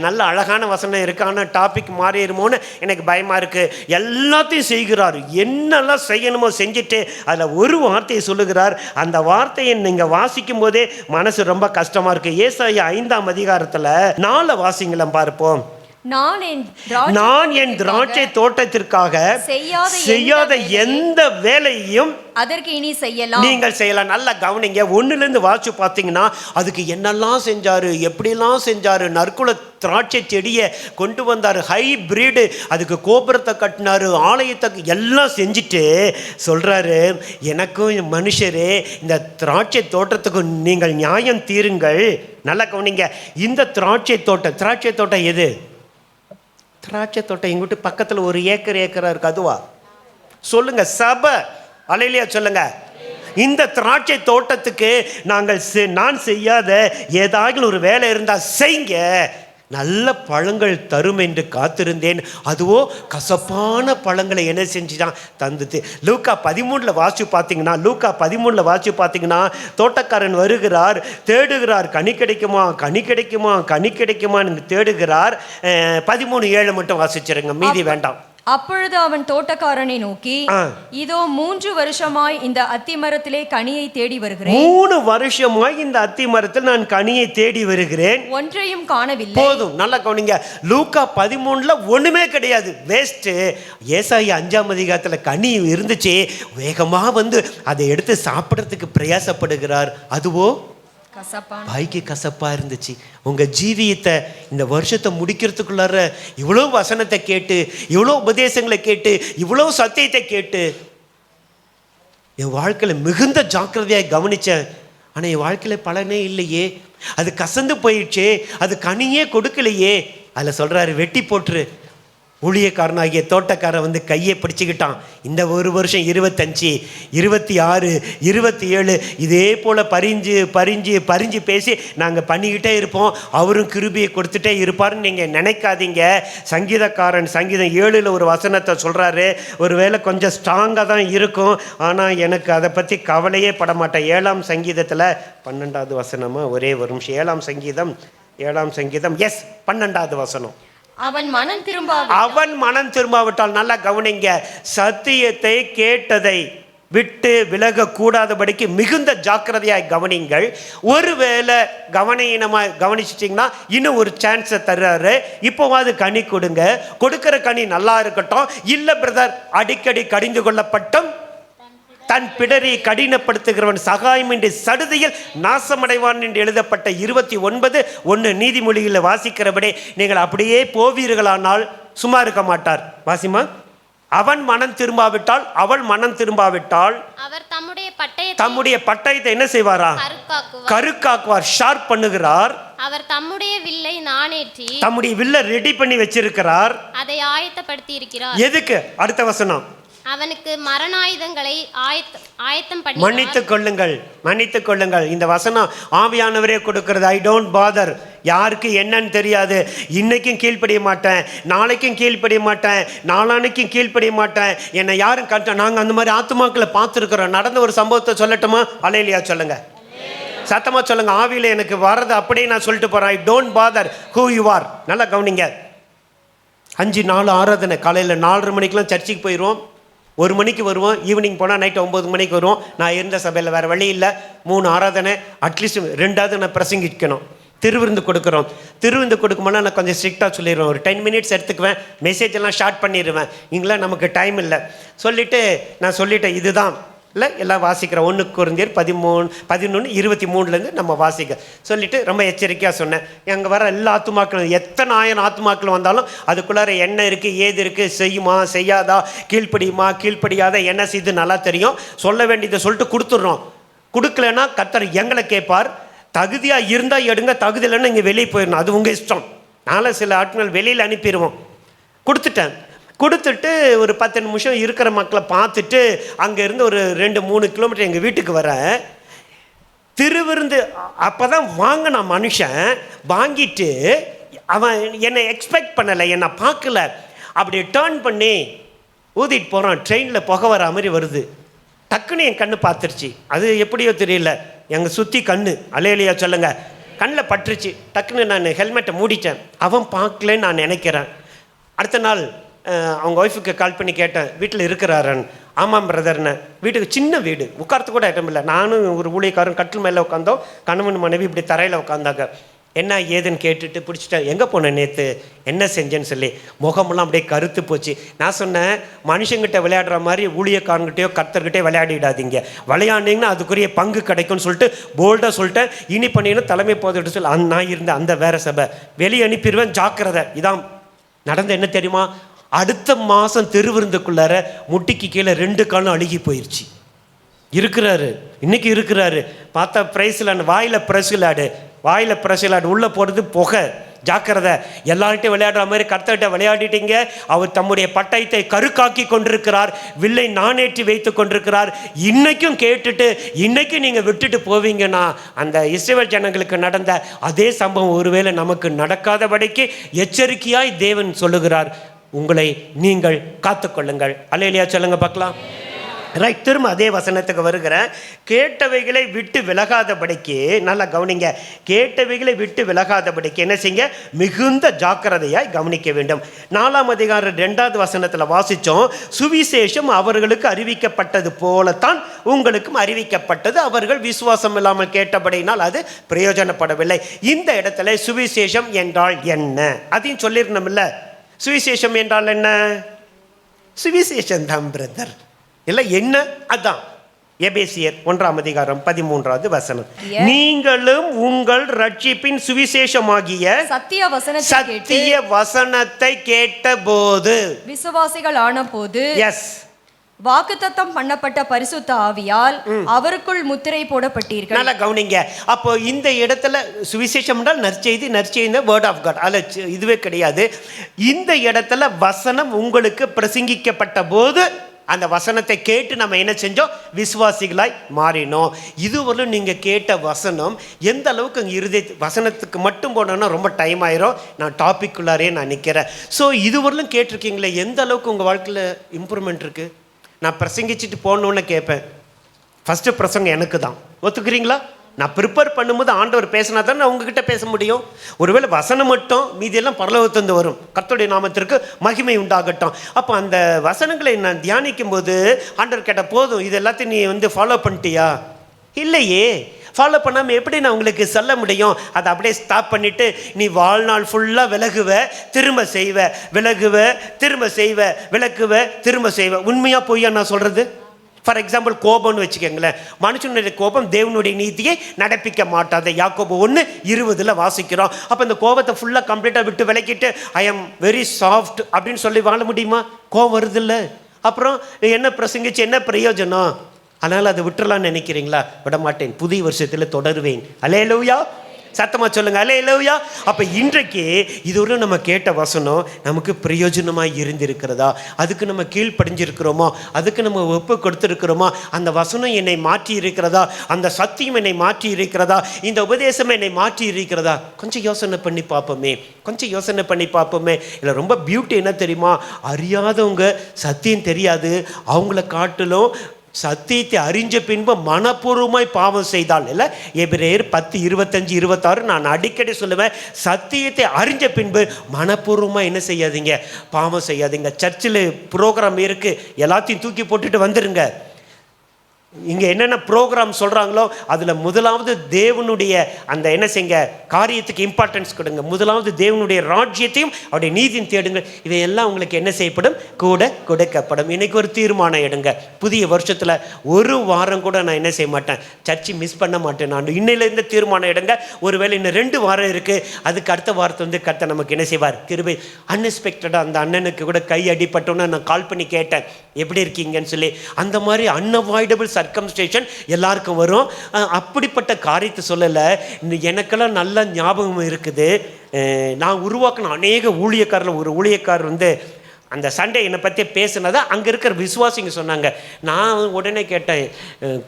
நல்ல அழகான வசனம் இருக்கு. ஆனால் டாபிக் மாறிடுமோன்னு எனக்கு பயமாக இருக்குது. எல்லாத்தையும் செய்கிறார், என்னெல்லாம் செய்யணுமோ செஞ்சுட்டு அதில் ஒரு வார்த்தையை சொல்லுகிறார். அந்த வார்த்தையை நீங்கள் வாசிக்கும் போதே மனசு ரொம்ப கஷ்டமாக இருக்குது. ஏசாயா 5ஆம் அதிகாரத்தில் 4 வாசிங்களம் பார்ப்போம். நான் என் திராட்சை தோட்டத்திற்காக செய்யாத எந்த வேலையும் அதற்கு இனி செய்யலாம், நீங்கள் செய்யலாம். நல்லா கவனிங்க. 1லேருந்து வாசிச்சு பார்த்தீங்கன்னா அதுக்கு என்னெல்லாம் செஞ்சாரு, எப்படிலாம் செஞ்சாரு. நற்குல திராட்சை செடியை கொண்டு வந்தார், ஹைபிரிடு, அதுக்கு கோபுரத்தை கட்டினாரு, ஆலயத்தை எல்லாம் செஞ்சுட்டு சொல்றாரு, எனக்கும் மனுஷரே இந்த திராட்சை தோட்டத்துக்கு நீங்கள் நியாயம் தீருங்கள். நல்லா கவனிங்க. இந்த திராட்சை தோட்டம் எது? திராட்சை தோட்டம் எங்கிட்ட பக்கத்தில் ஒரு ஏக்கரா இருக்கு, அதுவா? சொல்லுங்க, சபை. அல்லேலூயா சொல்லுங்க. இந்த திராட்சை தோட்டத்துக்கு நான் செய்யாத ஏதாவது ஒரு வேலை இருந்தால் செய்யுங்க, நல்ல பழங்கள் தரும் என்று காத்திருந்தேன், அதுவோ கசப்பான பழங்களை என்ன செஞ்சுதான் தந்துது. லூக்கா 13 வாசிச்சு பார்த்தீங்கன்னா தோட்டக்காரன் வருகிறார், தேடுகிறார், கனி கிடைக்குமா தேடுகிறார். 13:7 மட்டும் வாசிச்சிருங்க, மீதி வேண்டாம். அப்பொழுது அவன் தோட்டக்காரனை நோக்கி, இதோ 3 வருஷமாய் இந்த அத்தி மரத்திலே கனியை தேடி வருகிறேன். 3 வருஷமாய் இந்த அத்தி மரத்தில் நான் கனியை தேடி வருகிறேன், ஒன்றையும் காணவில்லை. போதும், நல்லா கவனிங்க. லூக்கா 13 ஒண்ணுமே கிடையாது, வேஸ்ட். ஏசாயா 5ஆம் அதிகாரத்தில் கனி இருந்துச்சு, வேகமா வந்து அதை எடுத்து சாப்பிட்றதுக்கு பிரயாசப்படுகிறார், அதுவோ வாய்க்கு கசப்பா இருந்துச்சு. உங்க ஜீவியத்தை இந்த வருஷத்தை முடிக்கிறதுக்குள்ளார இவ்வளோ வசனத்தை கேட்டு, இவ்வளோ உபதேசங்களை கேட்டு, இவ்வளோ சத்தியத்தை கேட்டு என் வாழ்க்கையில் மிகுந்த ஜாக்கிரதையாக கவனிச்சேன். ஆனால் என் வாழ்க்கையில் பலனே இல்லையே, அது கசந்து போயிடுச்சே, அது கனியே கொடுக்கலையே. அதில் சொல்றாரு, வெட்டி போட்டுரு. ஊழியக்காரனாகிய தோட்டக்காரன் வந்து கையை பிடிச்சிக்கிட்டான். இந்த ஒரு வருஷம் 25, 26, 27 இதே போல் பறிஞ்சு பேசி நாங்கள் பண்ணிக்கிட்டே இருப்போம், அவரும் கிருபியை கொடுத்துட்டே இருப்பாருன்னு நீங்கள் நினைக்காதீங்க. சங்கீதக்காரன் சங்கீதம் 7 ஒரு வசனத்தை சொல்கிறாரு, ஒருவேளை கொஞ்சம் ஸ்ட்ராங்காக தான் இருக்கும், ஆனால் எனக்கு அதை பற்றி கவலையே பட மாட்டேன். 7ஆம் சங்கீதத்தில் 12வது வசனமா, ஒரே ஒரு நிமிஷம். 7ஆம் சங்கீதம் எஸ் 12வது வசனம். அவன் மனம் திரும்பாவிட்டால், நல்லா கவனிங்க, சத்தியத்தை கேட்டதை விட்டு விலக கூடாதபடிக்கு மிகுந்த ஜாக்கிரதையாய் கவனிங்கள். ஒருவேளை கவனிச்சிட்டிங்கன்னா இன்னும் ஒரு சான்ஸை தர்றாரு, இப்போவாது கனி கொடுக்கிற கனி நல்லா இருக்கட்டும். இல்லை பிரதர், அடிக்கடி கடிந்து கொள்ளப்பட்டும் தன் பிடரை கடினப்படுத்துகிறவன் சகாயமின்றி சடுதியில் நாசமடைவான் என்று எழுதப்பட்ட 29:1 நீதிமொழிகளில் வாசிக்கிறபடி நீங்கள் அப்படியே போவீர்களானால் சும்மா இருக்க மாட்டார். வாசிமா. அவன் மனம் திரும்பாவிட்டால், அவள் மனம் திரும்பாவிட்டால் அவர் தம்முடைய பட்டயத்தை என்ன செய்வாரா? கருக்காக்குவார், ஷார்ப் பண்ணுகிறார். அவர் தம்முடைய வில்லை நாணேற்றி, தம்முடைய வில்லை ரெடி பண்ணி வச்சிருக்கிறார், அதை ஆயத்தப்படுத்தி இருக்கிறார். எதுக்கு? அடுத்த வசனம். அவனுக்கு மரணாயுதங்களை ஆயத்தம் பண்ணி மன்னித்துக் கொள்ளுங்கள். இந்த வசனம் ஆவியானவரே கொடுக்கிறது. I don't father. யாருக்கு என்னன்னு தெரியாது. இன்னைக்கும் கீழ்ப்படிய மாட்டேன், நாளைக்கும் கீழ்ப்படிய மாட்டேன், நாளானைக்கும் கீழ்ப்படிய மாட்டேன், என்னை யாரும் நாங்கள் அந்த மாதிரி ஆத்துமாக்களை பார்த்துருக்குறோம். நடந்த ஒரு சம்பவத்தை சொல்லட்டுமா? அல்லேலூயா சொல்லுங்க, சத்தமாக சொல்லுங்க. ஆவியில் எனக்கு வர்றது அப்படியே நான் சொல்லிட்டு போகிறேன். I don't father who you are. நல்லா கவனிங்க. 5-4 ஆராதனை. காலையில் 4:30 மணிக்கெலாம் சர்ச்சுக்கு போயிடுவோம். 1 மணிக்கு வருவோம். ஈவினிங் போனால் நைட்டு 9 மணிக்கு வருவோம். நான் இருந்த சபையில் வேறு வழி இல்லை. 3 ஆராதனை, அட்லீஸ்ட் 2வது நான் பிரசங்கிக்கணும். திருவிருந்து கொடுக்குறோம். திருவிருந்து கொடுக்கும்போது நான் கொஞ்சம் ஸ்ட்ரிக்டாக சொல்லிடுவேன். ஒரு 10 மினிட்ஸ் எடுத்துக்குவேன். மெசேஜ் எல்லாம் ஷார்ட் பண்ணிடுவேன். இங்கெல்லாம் நமக்கு டைம் இல்லை நான் சொல்லிட்டேன் இதுதான் இல்லை எல்லாம் வாசிக்கிறேன். 1 கொரிந்தியர் 13:11-23 நம்ம வாசிக்க சொல்லிவிட்டு ரொம்ப எச்சரிக்கையாக சொன்னேன். அங்கே வர எல்லா ஆத்துமாக்களும் எத்தனை 1000 ஆத்துமாக்கள் வந்தாலும் அதுக்குள்ளார என்ன இருக்குது, ஏது இருக்குது, செய்யுமா செய்யாதா, கீழ்ப்படியுமா கீழ்ப்படியாத, என்ன செய்து நல்லா தெரியும். சொல்ல வேண்டியதை சொல்லிட்டு கொடுத்துட்றோம். கொடுக்கலன்னா கர்த்தர் எங்களை கேட்பார். தகுதியாக இருந்தால் எடுங்க, தகுதி இல்லைன்னா இங்கே வெளியே போயிடணும், அது உங்கள் இஷ்டம். நானும் சில ஆட்கள் வெளியில் அனுப்பிடுவோம். கொடுத்துட்டு ஒரு 10 நிமிஷம் இருக்கிற மக்களை பார்த்துட்டு அங்கேருந்து ஒரு 2-3 கிலோமீட்டர் எங்கள் வீட்டுக்கு வரேன். திருவிருந்து அப்போ தான் வாங்கின மனுஷன் வாங்கிட்டு அவன் என்னை எக்ஸ்பெக்ட் பண்ணலை, என்னை பார்க்கல. அப்படி டேர்ன் பண்ணி ஊதிட்டு போகிறான். ட்ரெயினில் புகை வர மாதிரி வருது. டக்குன்னு என் கண்ணு பார்த்துருச்சு. அது எப்படியோ தெரியல, எங்கள் சுற்றி கண்ணு. அல்லேலூயா சொல்லுங்க. கண்ணில் பட்டுருச்சு. டக்குன்னு நான் ஹெல்மெட்டை மூடிட்டேன். அவன் பார்க்கலன்னு நான் நினைக்கிறேன். அடுத்த நாள் அவங்க ஒய்ஃபுக்கு கால் பண்ணி கேட்டேன், வீட்டில் இருக்கிறாரன். ஆமாம் பிரதர்னு. வீட்டுக்கு சின்ன வீடு, உட்காரத்து கூட ஐட்டம் இல்லை. நானும் ஒரு ஊழியக்காரன் கட்டில் மேலே உட்காந்தோம். கணவன் மனைவி இப்படி தரையில் உட்காந்தாங்க. என்ன ஏதுன்னு கேட்டுட்டு பிடிச்சிட்டேன். எங்கே போனேன் நேற்று, என்ன செஞ்சேன்னு சொல்லி முகமெல்லாம் அப்படியே கருத்து போச்சு. நான் சொன்னேன், மனுஷங்கிட்ட விளையாடுற மாதிரி ஊழியக்காரங்கிட்டையோ கர்த்தர்கிட்டயோ விளையாடிடாதீங்க. விளையாண்டிங்கன்னா அதுக்குரிய பங்கு கிடைக்கும்னு சொல்லிட்டு போல்டாக சொல்லிட்டேன். இனி பண்ணிங்கன்னா தலைமை போதுட்டு சொல்லி நான் இருந்தேன் அந்த வேற சபை வெளியே அனுப்பிடுவேன், ஜாக்கிரதை. இதான் நடந்த. என்ன தெரியுமா? அடுத்த மாதம் திருவிருந்துக்குள்ளார முட்டிக்கு கீழே 2 காலும் அழுகி போயிடுச்சு. இன்னைக்கு இருக்கிறாரு. பார்த்தா பிரைஸ்லாடு, வாயில் ப்ரெஸ்லாடு உள்ளே போடுறது புகை. ஜாக்கிரதை. எல்லார்கிட்டையும் விளையாடுற மாதிரி கர்த்தர்கிட்ட விளையாடிட்டீங்க. அவர் தம்முடைய பட்டயத்தை கருக்காக்கி கொண்டிருக்கிறார், வில்லை நானேற்றி வைத்து கொண்டிருக்கிறார். இன்னைக்கும் கேட்டுட்டு இன்னைக்கும் நீங்கள் விட்டுட்டு போவீங்கன்னா அந்த இஸ்ரவேல் ஜனங்களுக்கு நடந்த அதே சம்பவம் ஒருவேளை நமக்கு நடக்காதபடிக்கு எச்சரிக்கையாய் தேவன் சொல்லுகிறார், உங்களை நீங்கள் காத்துக்கொள்ளுங்கள். அல்லேலூயா சொல்லுங்க பார்க்கலாம். ரைட். திரும்ப அதே வசனத்துக்கு வருகிறேன். கேட்டவைகளை விட்டு விலகாதபடிக்கு, நல்லா கவனிங்க, கேட்டவைகளை விட்டு விலகாதபடிக்கு என்ன செய்யுங்க? மிகுந்த ஜாக்கிரதையாய் கவனிக்க வேண்டும். 4ஆம் அதிகாரம் 2வது வசனத்தில் வாசித்தோம், சுவிசேஷம் அவர்களுக்கு அறிவிக்கப்பட்டது போலத்தான் உங்களுக்கும் அறிவிக்கப்பட்டது, அவர்கள் விசுவாசம் இல்லாமல் கேட்டபடினால் அது பிரயோஜனப்படவில்லை. இந்த இடத்துல சுவிசேஷம் என்றால் என்ன அதையும் சொல்லிடணும்ல. சுவிசேஷம் என்றால் என்ன? சுவிசேஷம் தான் பிரதர். இல்லை என்ன? அதான் எபேசியர் 1ஆம் அதிகாரம் 13வது வசனம். நீங்களும் உங்கள் ரட்சிப்பின் சுவிசேஷமாகிய சத்திய வசனத்தை கேட்டபோது விசுவாசிகள் ஆன போது எஸ் வாக்குத்தத்தம் பண்ணப்பட்ட பரிசுத்த ஆவியால் அவருக்குள் முத்திரை போடப்பட்டீர்கள். நல்லா கவனிங்க. அப்போ இந்த இடத்துல சுவிசேஷம் என்றால் நற்செய்தி, நற்செய்தி வேர்ட் ஆஃப் காட், அல்ல இதுவே கிடையாது. இந்த இடத்துல வசனம் உங்களுக்கு பிரசங்கிக்கப்பட்ட போது அந்த வசனத்தை கேட்டு நம்ம என்ன செஞ்சோம்? விசுவாசிகளாய் மாறினோம். இதுவரையும் நீங்கள் கேட்ட வசனம் எந்த அளவுக்கு அங்கே இருதய வசனத்துக்கு மட்டும் போனோன்னா ரொம்ப டைம் ஆயிரும். நான் டாபிக்குள்ளாரே நான் நிற்கிறேன். ஸோ இதுவரையிலும் கேட்டிருக்கீங்களே, எந்த அளவுக்கு உங்கள் வாழ்க்கையில் இம்ப்ரூவ்மெண்ட் இருக்குது? நான் பிரசங்கிச்சுட்டு போகணுன்னு கேட்பேன். ஃபஸ்ட்டு பிரசங்கம் எனக்கு தான். ஒத்துக்கிறீங்களா? நான் ப்ரிப்பேர் பண்ணும்போது ஆண்டவர் பேசினா தான் நான் உங்ககிட்ட பேச முடியும். ஒருவேளை வசனம் மட்டும் மீதியெல்லாம் பரலோகத்திலிருந்து வரும். கர்த்தருடைய நாமத்திற்கு மகிமை உண்டாகட்டும். அப்போ அந்த வசனங்களை நான் தியானிக்கும் போது ஆண்டவர் கேட்ட, போதும் இது எல்லாத்தையும் நீ ஃபாலோ பண்ணிட்டியா? இல்லையே. ஃபாலோ பண்ணாமல் எப்படி நான் உங்களுக்கு சொல்ல முடியும்? அதை அப்படியே ஸ்டாப் பண்ணிவிட்டு நீ வாழ்நாள் ஃபுல்லாக விலகுவ திரும்ப செய்வ, விலகுவ திரும்ப செய்வ, விலகுவ திரும்ப செய்வ. உண்மையாக பொய்யா நான் சொல்கிறது? ஃபார் எக்ஸாம்பிள் கோபம்னு வச்சுக்கோங்களேன். மனுஷனுடைய கோபம் தேவனுடைய நீதியை நடப்பிக்க மாட்டாது. யாக்கோபு 1:20 வாசிக்கிறோம். அப்போ இந்த கோபத்தை ஃபுல்லாக கம்ப்ளீட்டாக விட்டு விலக்கிட்டு ஐ எம் வெரி சாஃப்ட் அப்படின்னு சொல்லி வாழ முடியுமா? கோபம் வருதில்ல. அப்புறம் என்ன பிரசங்கிச்சு என்ன பிரயோஜனம்? அதனால் அதை விட்டுறலான்னு நினைக்கிறீங்களா? விட மாட்டேன், புதிய வருஷத்தில் தொடருவேன். அல்லேலூயா. சத்தமா சொல்லுங்க அல்லேலூயா. அப்ப இன்றைக்கு இதுவரை நம்ம கேட்ட வசனம் நமக்கு பிரயோஜனமாய் இருந்திருக்கிறதா? அதுக்கு நம்ம கீழ்ப்படிஞ்சிருக்கிறோமா? அதுக்கு நம்ம ஒப்பு கொடுத்திருக்கிறோமா? அந்த வசனம் என்னை மாற்றி இருக்கிறதா? அந்த சத்தியம் என்னை மாற்றி இருக்கிறதா? இந்த உபதேசம் என்னை மாற்றி இருக்கிறதா? கொஞ்சம் யோசனை பண்ணி பார்ப்போமே, கொஞ்சம் யோசனை பண்ணி பார்ப்போமே. இல்லை ரொம்ப பியூட்டி என்ன தெரியுமா? அறியாதவங்க சத்தியம் தெரியாது, அவங்கள காட்டிலும் சத்தியத்தை அறிஞ்ச பின்பு மனப்பூர்வமாய் பாவம் செய்தால், இல்லை எபிரேயர் 10:25-26 நான் அடிக்கடி சொல்லுவேன், சத்தியத்தை அறிஞ்ச பின்பு மனப்பூர்வமாக என்ன செய்யாதீங்க, பாவம் செய்யாதீங்க. சர்ச்சில் ப்ரோக்ராம் இருக்குது, எல்லாத்தையும் தூக்கி போட்டுட்டு வந்துடுங்க. இங்கே என்னென்ன ப்ரோக்ராம் சொல்கிறாங்களோ அதில் முதலாவது தேவனுடைய அந்த என்ன செய்யுங்க, காரியத்துக்கு இம்பார்ட்டன்ஸ் கொடுங்க. முதலாவது தேவனுடைய ராஜ்யத்தையும் அவருடைய நீதியும் தேடுங்க. இவையெல்லாம் உங்களுக்கு என்ன செய்யப்படும், கூட கொடுக்கப்படும். இன்றைக்கி ஒரு தீர்மானம் எடுங்க. புதிய வருஷத்தில் ஒரு வாரம் கூட நான் என்ன செய்ய மாட்டேன், சர்ச்சை மிஸ் பண்ண மாட்டேன். நான் இன்னையிலேருந்து தீர்மானம் எடுங்க. ஒருவேளை இன்னும் 2 வாரம் இருக்குது, அதுக்கு அடுத்த வாரத்தை வந்து கர்த்தர் நமக்கு என்ன செய்வார், கிருபை. அன்எக்ஸ்பெக்டடாக அந்த அண்ணனுக்கு கூட கை அடிப்பட்டோன்னு நான் கால் பண்ணி கேட்டேன், எப்படி இருக்கீங்கன்னு சொல்லி. அந்த மாதிரி அன்அவாய்டபிள் சர்க்கம்ஸ்டேஷன் எல்லாருக்கும் வரும். அப்படிப்பட்ட காரியத்தை சொல்லலை. எனக்கெல்லாம் நல்ல ஞாபகம் இருக்குது. நான் உருவாக்கின அநேக ஊழியக்காரில் ஒரு ஊழியக்காரர் வந்து அந்த சண்டே என்னை பற்றி பேசுனதை அங்கே இருக்கிற விசுவாசிங்க சொன்னாங்க. நான் உடனே கேட்டேன்,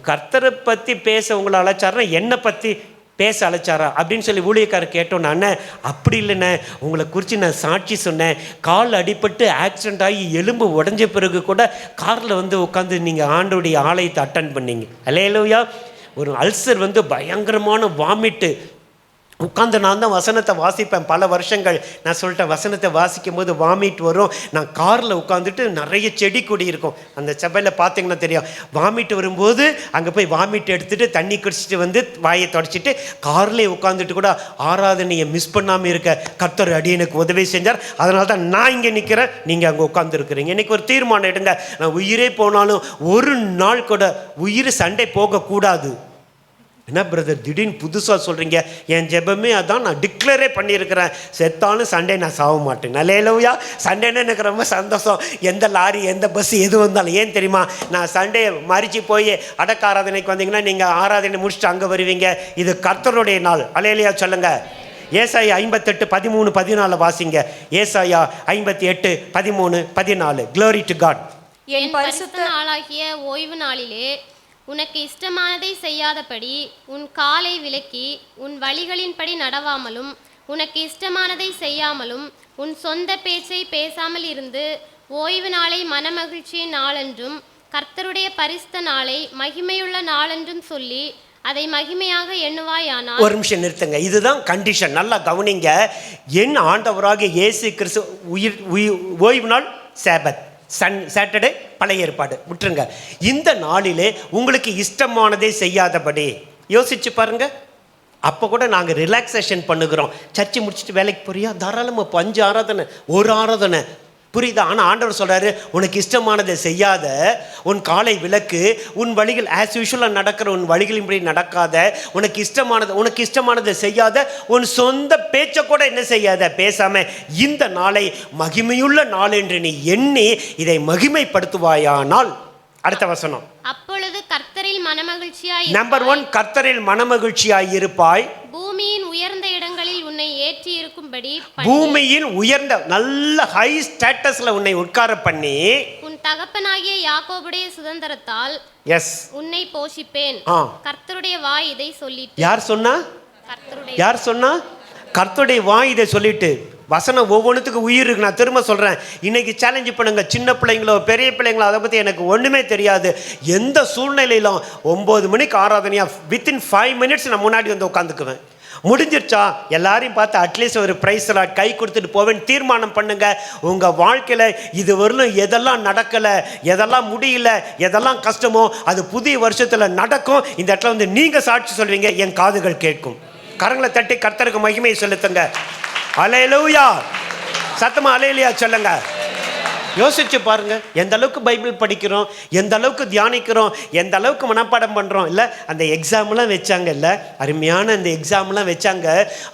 கர்த்தரை பற்றி பேச உங்களை அழைச்சாருன்னா என்னை பற்றி பேச அழைச்சாரா அப்படின்னு சொல்லி ஊழியக்காரர் கேட்டோம். நான் அப்படி இல்லைண்ணே, உங்களை குறித்து நான் சாட்சி சொன்னேன். கால் அடிபட்டு ஆக்சிடெண்ட் ஆகி எலும்பு உடஞ்ச பிறகு கூட காரில் வந்து உட்காந்து நீங்கள் ஆண்டோடைய ஆலயத்தை அட்டன் பண்ணீங்க. அல்லேலூயா. ஒரு அல்சர் வந்து பயங்கரமான வாமிட்டு உட்காந்து நான் தான் வசனத்தை வாசிப்பேன் பல வருஷங்கள். நான் சொல்லிட்டேன், வசனத்தை வாசிக்கும் போது வாமிட் வரும். நான் காரில் உட்காந்துட்டு நிறைய செடி கொடி இருக்கும் அந்த சபையில் பார்த்தீங்கன்னா தெரியும். வாமிட் வரும்போது அங்கே போய் வாமிட் எடுத்துகிட்டு தண்ணி குடிச்சிட்டு வந்து வாயை தொடச்சிட்டு கார்லேயே உட்காந்துட்டு கூட ஆராதனையை மிஸ் பண்ணாமல் இருக்க கர்த்தர் அடியனுக்கு உதவி செஞ்சார். அதனால தான் நான் இங்கே நிற்கிறேன், நீங்கள் அங்கே உட்காந்துருக்குறீங்க. இன்றைக்கி ஒரு தீர்மானம் எடுங்க. நான் உயிரே போனாலும் ஒரு நாள் கூட உயிர் சண்டை போகக்கூடாது. என்ன பிரதர் திடீர்னு புதுசாக சொல்கிறீங்க? என் ஜெபமே அதான், நான் டிக்ளரே பண்ணியிருக்கிறேன், செத்தாலும் சண்டே நான் சாக மாட்டேன். அல்லேலூயா. சண்டேன்னு எனக்கு ரொம்ப சந்தோஷம். எந்த லாரி எந்த பஸ் எது வந்தாலும். ஏன் தெரியுமா, நான் சண்டே மறித்து போய் அடக்க ஆராதனைக்கு வந்தீங்கன்னா நீங்கள் ஆராதனை முடிச்சுட்டு அங்கே வருவீங்க. இது கர்த்தருடைய நாள். அல்லேலூயா சொல்லுங்க. ஏசாயா 58:13-14 வாசிங்க. ஏசாயா 58:13-14. Glory to God. என் பரிசுத்த நாளாகிய ஓய்வு நாளிலே உனக்கு இஷ்டமானதை செய்யாதபடி உன் காலை விலக்கி உன் வழிகளின்படி நடவாமலும் உனக்கு இஷ்டமானதை செய்யாமலும் உன் சொந்த பேச்சை பேசாமல் இருந்து ஓய்வு நாளை மனமகிழ்ச்சியின் நாளென்றும் கர்த்தருடைய பரிசுத்த நாளை மகிமையுள்ள நாளென்றும் சொல்லி அதை மகிமையாக எண்ணுவாயானால். ஒரு நிமிஷம் நிறுத்துங்க. இதுதான் கண்டிஷன். நல்லா கவனிங்க. என் ஆண்டவராக இயேசு கிறிஸ்து ஓய்வு நாள் சாபத், சாட்டர்டே பழைய ஏற்பாடு விட்டுருங்க. இந்த நாளிலே உங்களுக்கு இஷ்டமானதை செய்யாதபடி யோசிச்சு பாருங்க. அப்போ கூட நாங்கள் ரிலாக்ஸேஷன் பண்ணுகிறோம். சர்ச்சை முடிச்சுட்டு வேலைக்கு போறியா, தாராளமாக 5 ஆராதனை, ஒரு ஆராதனை, புரியுதா? ஆனால் ஆண்டவர் சொல்கிறாரு, உனக்கு இஷ்டமானதை செய்யாத, உன் காலை விலக்கு, உன் வழிகள் ஆஸ் யூஷுவலாக நடக்கிற உன் வழிகளின்படி நடக்காத, உனக்கு இஷ்டமானதை செய்யாத, உன் சொந்த பேச்சை கூட என்ன செய்யாத, பேசாமல் இந்த நாளை மகிமையுள்ள நாள் என்று நீ எண்ணி இதை மகிமைப்படுத்துவாயானால். அடுத்த வசனம். அப்பொழுது கர்த்தரில் மனமகிழ்ச்சியாய் நம்பர் 1, கர்த்தரில் மனமகிழ்ச்சியாய் இருப்பாய். பூமியின் உயர்ந்த இடங்களில் உன்னை ஏற்றி இருக்கும்படி, பூமியில் உயர்ந்த நல்ல ஹை ஸ்டேட்டஸ்ல உன்னை உட்கார பண்ணி, உன் தகப்பனாகிய யாக்கோபுடைய சுதந்திரத்தால் உன்னை போஷிப்பேன். கர்த்தருடைய வாய் இதை சொல்லிட்டு. யார் சொன்னா? கர்த்தருடைய வாய் இதை சொல்லிட்டு. வசனம் ஒவ்வொன்றுத்துக்கும் உயிர் இருக்கு. நான் திரும்ப சொல்கிறேன், இன்றைக்கி சேலஞ்சு பண்ணுங்க. சின்ன பிள்ளைங்களோ பெரிய பிள்ளைங்களோ அதை பற்றி எனக்கு ஒன்றுமே தெரியாது. எந்த சூழ்நிலையிலும் 9 மணிக்கு ஆராதனையாக வித்தின் 5 மினிட்ஸ் நான் முன்னாடி வந்து உட்காந்துக்குவேன். முடிஞ்சிருச்சா எல்லாரையும் பார்த்து அட்லீஸ்ட் ஒரு ப்ரைஸ் கை கொடுத்துட்டு போவேன். தீர்மானம் பண்ணுங்க. உங்கள் வாழ்க்கையில் இது வரலும் எதெல்லாம் நடக்கலை, எதெல்லாம் முடியல, எதெல்லாம் கஷ்டமோ அது புதிய வருஷத்தில் நடக்கும். இந்த இடத்துல வந்து நீங்கள் சாட்சி சொல்வீங்க, என் காதுகள் கேட்கும். கரங்களை தட்டி கர்த்தருக்கு மகிமையை செலுத்துங்க. அல்லேலூயா. சத்தமா அல்லேலூயா சொல்லுங்க. யோசிச்சு பாருங்க, எந்த அளவுக்கு பைபிள் படிக்கிறோம், எந்த அளவுக்கு தியானிக்கிறோம், எந்த அளவுக்கு மனப்பாடம் பண்ணுறோம். இல்லை அந்த எக்ஸாம்லாம் வச்சாங்க, இல்லை அருமையான அந்த எக்ஸாம்லாம் வச்சாங்க.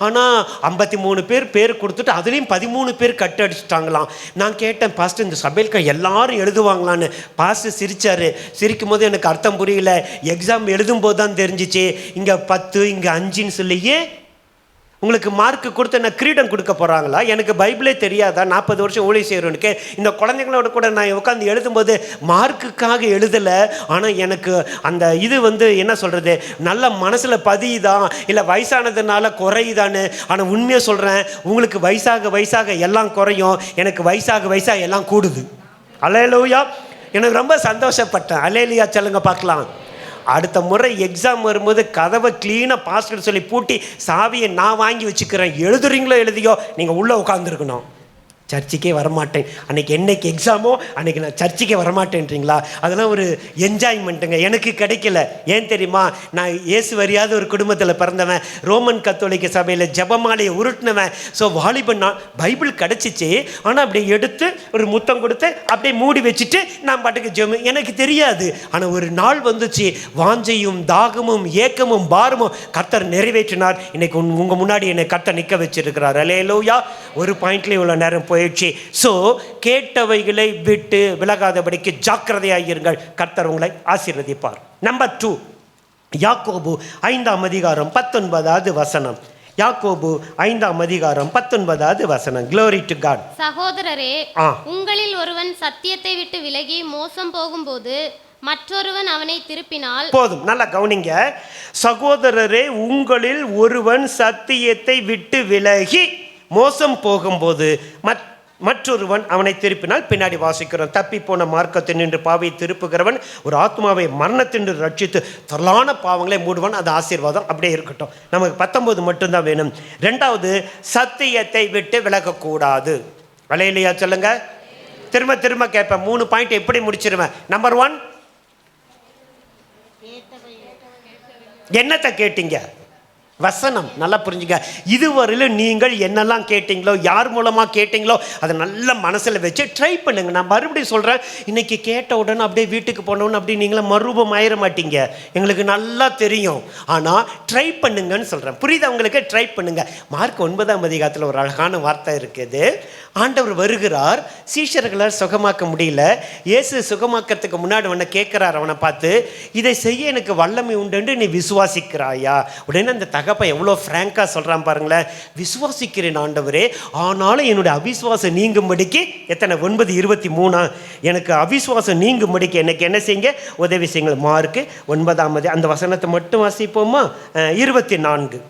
ஆனால் 53 பேர் கொடுத்துட்டு அதுலேயும் 13 பேர் கட்டு அடிச்சுட்டாங்களாம். நான் கேட்டேன், பாஸ்டர் இந்த சபையில் எல்லாரும் எழுதுவாங்களான்னு. பாஸ்டர் சிரிச்சாரு. சிரிக்கும் போது எனக்கு அர்த்தம் புரியல. எக்ஸாம் எழுதும் போது தான் தெரிஞ்சிச்சு, இங்கே 10 இங்கே 5ன்னு சொல்லியே உங்களுக்கு மார்க் கொடுத்து என்ன கிரீடம் கொடுக்க போகிறாங்களா? எனக்கு பைபிளே தெரியாதா? 40 வருஷம் ஊழியம் செய்கிறவனுக்கு இந்த குழந்தைங்களோட கூட நான் உட்காந்து எழுதும்போது மார்க்குக்காக எழுதலை, ஆனால் எனக்கு அந்த இது என்ன சொல்கிறது, நல்ல மனசில் பதியுதான் இல்லை வயசானதுனால குறையுதான்னு. ஆனால் உண்மையாக சொல்கிறேன், உங்களுக்கு வயசாக வயசாக எல்லாம் குறையும், எனக்கு வயசாக வயசாக எல்லாம் கூடுது. அல்லேலூயா. எனக்கு ரொம்ப சந்தோஷப்பட்டேன். அல்லேலூயா சொல்லுங்க பார்க்கலாம். அடுத்த முறை எக்ஸாம் வரும்போது கதவை க்ளீனாக பாஸ்டர் சொல்லி பூட்டி சாவியை நான் வாங்கி வச்சுக்கிறேன், எழுதுறீங்களோ எழுதியோ நீங்கள் உள்ளே உட்காந்துருக்கணும். சர்ச்சுக்கே வரமாட்டேன், அன்றைக்கி என்னைக்கு எக்ஸாமோ அன்றைக்கி நான் சர்ச்சுக்கே வரமாட்டேன்றீங்களா? அதெல்லாம் ஒரு என்ஜாய்மெண்ட்டுங்க, எனக்கு கிடைக்கல. ஏன் தெரியுமா? நான் இயேசு அறியாத ஒரு குடும்பத்தில் பிறந்தவன், ரோமன் கத்தோலிக்க சபையில் ஜெபமாலையை உருட்டினவன். ஸோ வாலிபன் நான், பைபிள் கிடச்சிச்சு, ஆனால் அப்படியே எடுத்து ஒரு முத்தம் கொடுத்து அப்படியே மூடி வச்சுட்டு நான் பாட்டுக்கு ஜெபம், எனக்கு தெரியாது. ஆனால் ஒரு நாள் வந்துச்சு, வாஞ்சையும் தாகமும் ஏக்கமும் பாரமும் கர்த்தர் நிறைவேற்றினார். இன்னைக்கு உங்கள் முன்னாடி என்னை கர்த்தர் நிற்க வச்சிருக்கிறார். அல்லேலூயா. ஒரு பாயிண்ட்லேயே இவ்வளோ நேரம் போயிடுச்சு. ஸோ கேட்டவைகளை விட்டு விலகாதபடிக்கு ஜாக்கிரதையாயிருங்கள், கர்த்தர் உங்களை ஆசீர்வதிப்பார். நம்பர் 2, யாக்கோபு 5ஆம் அதிகாரம் 19வது வசனம். யாக்கோபு 5ஆம் அதிகாரம் 19வது வசனம். Glory to God. சகோதரரே, உங்களில் ஒருவன் சத்தியத்தை விட்டு விலகி மோசம் போகும்போது மற்றொருவன் அவனை திருப்பினால். போதும், நல்லா கவனிங்க. சகோதரரே, உங்களில் ஒருவன் சத்தியத்தை விட்டு விலகி மோசம் போகும்போது மற்றொருவன் அவனை திருப்பினால். பின்னாடி வாசிக்கிறோம், தப்பி போன மார்க்கத்தை நின்று பாவை திருப்புகிறவன் ஒரு ஆத்மாவை மரணத்தின்று ரட்சித்து தரலான பாவங்களை மூடுவான். அது ஆசீர்வாதம். அப்படியே இருக்கட்டும். நமக்கு 19 மட்டும்தான் வேணும். 2வது, சத்தியத்தை விட்டு விலகக்கூடாது. அல்லேலூயா சொல்லுங்க. திரும்ப திரும்ப கேட்பேன், 3 பாயிண்ட் எப்படி முடிச்சிருவேன். நம்பர் 1, என்னத்தை கேட்டீங்க? வசனம். நல்லா புரிஞ்சுங்க. இதுவரையிலும் நீங்கள் என்னெல்லாம் கேட்டீங்களோ, யார் மூலமாக கேட்டீங்களோ, அதை நல்ல மனசில் வச்சு ட்ரை பண்ணுங்க. நான் மறுபடியும் சொல்கிறேன், இன்னைக்கு கேட்ட உடனே அப்படியே வீட்டுக்கு போனோன்னு அப்படி நீங்களும் மறுரூபம் ஆயிட மாட்டீங்க, எங்களுக்கு நல்லா தெரியும். ஆனால் ட்ரை பண்ணுங்கன்னு சொல்கிறேன். புரியுதா உங்களுக்கு? ட்ரை பண்ணுங்க. மார்க் 9ஆம் அதிகாரத்தில் ஒரு அழகான வார்த்தை இருக்குது. ஆண்டவர் வருகிறார், சீஷர்களால் சுகமாக்க முடியல. இயேசு சுகமாக்கிறதுக்கு முன்னாடி அவனை கேட்குறார், அவனை பார்த்து, இதை செய்ய எனக்கு வல்லமை உண்டு, நீ விசுவாசிக்கிறாயா? உடனே அந்த தகப்பன் எவ்வளோ ஃப்ராங்காக சொல்கிறான் பாருங்களேன். விசுவாசிக்கிறேன் ஆண்டவரே, ஆனாலும் என்னுடைய அவிசுவாசம் நீங்கும்படிக்கு, எத்தனை 9:23, எனக்கு அவிசுவாசம் நீங்கும்படிக்கு எனக்கு என்ன செய்யுங்க, உதவி செய்யுங்க. மார்க் 9ஆம் அந்த வசனத்தை மட்டும் வாசிப்போமா? 24.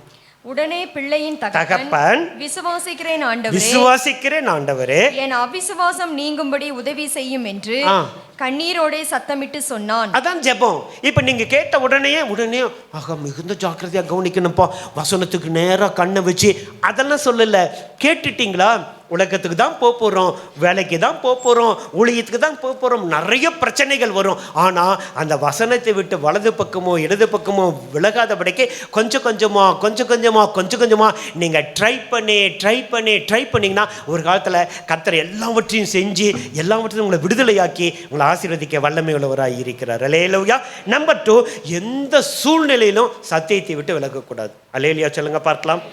உடனே பிள்ளையின் தகப்பன், விசுவாசிக்கிறேன் ஆண்டவரே, என் அவிசுவாசம் நீங்கும்படி உதவி செய்யும் என்று கண்ணீரோட சத்தமிட்டு சொன்னான். அதான் ஜெபம். இப்ப நீங்க கேட்ட உடனே ஆக மிகுந்த ஜாக்கிரதையா கவனிக்கணும்ப்பா, வசனத்துக்கு நேரா கண்ணை வச்சு அதெல்லாம் சொல்லல. கேட்டுட்டீங்களா? உலகத்துக்கு தான் போகிறோம், வேலைக்கு தான் போகிறோம், ஊழியத்துக்கு தான் போகிறோம், நிறைய பிரச்சனைகள் வரும். ஆனால் அந்த வசனத்தை விட்டு வலது பக்கமோ இடது பக்கமோ விலகாதபடிக்கு கொஞ்சம் கொஞ்சமாக நீங்கள் ட்ரை பண்ணிங்கன்னா ஒரு காலத்தில் கர்த்தர் எல்லாவற்றையும் செஞ்சு எல்லாவற்றையும் உங்களை விடுதலையாக்கி உங்களை ஆசீர்வதிக்க வல்லமை உள்ளவராக இருக்கிறார். அல்லேலூயா. நம்பர் 2, எந்த சூழ்நிலையிலும் சத்தியத்தை விட்டு விலகக்கூடாது. அல்லேலூயா சொல்லுங்க பார்க்கலாம்.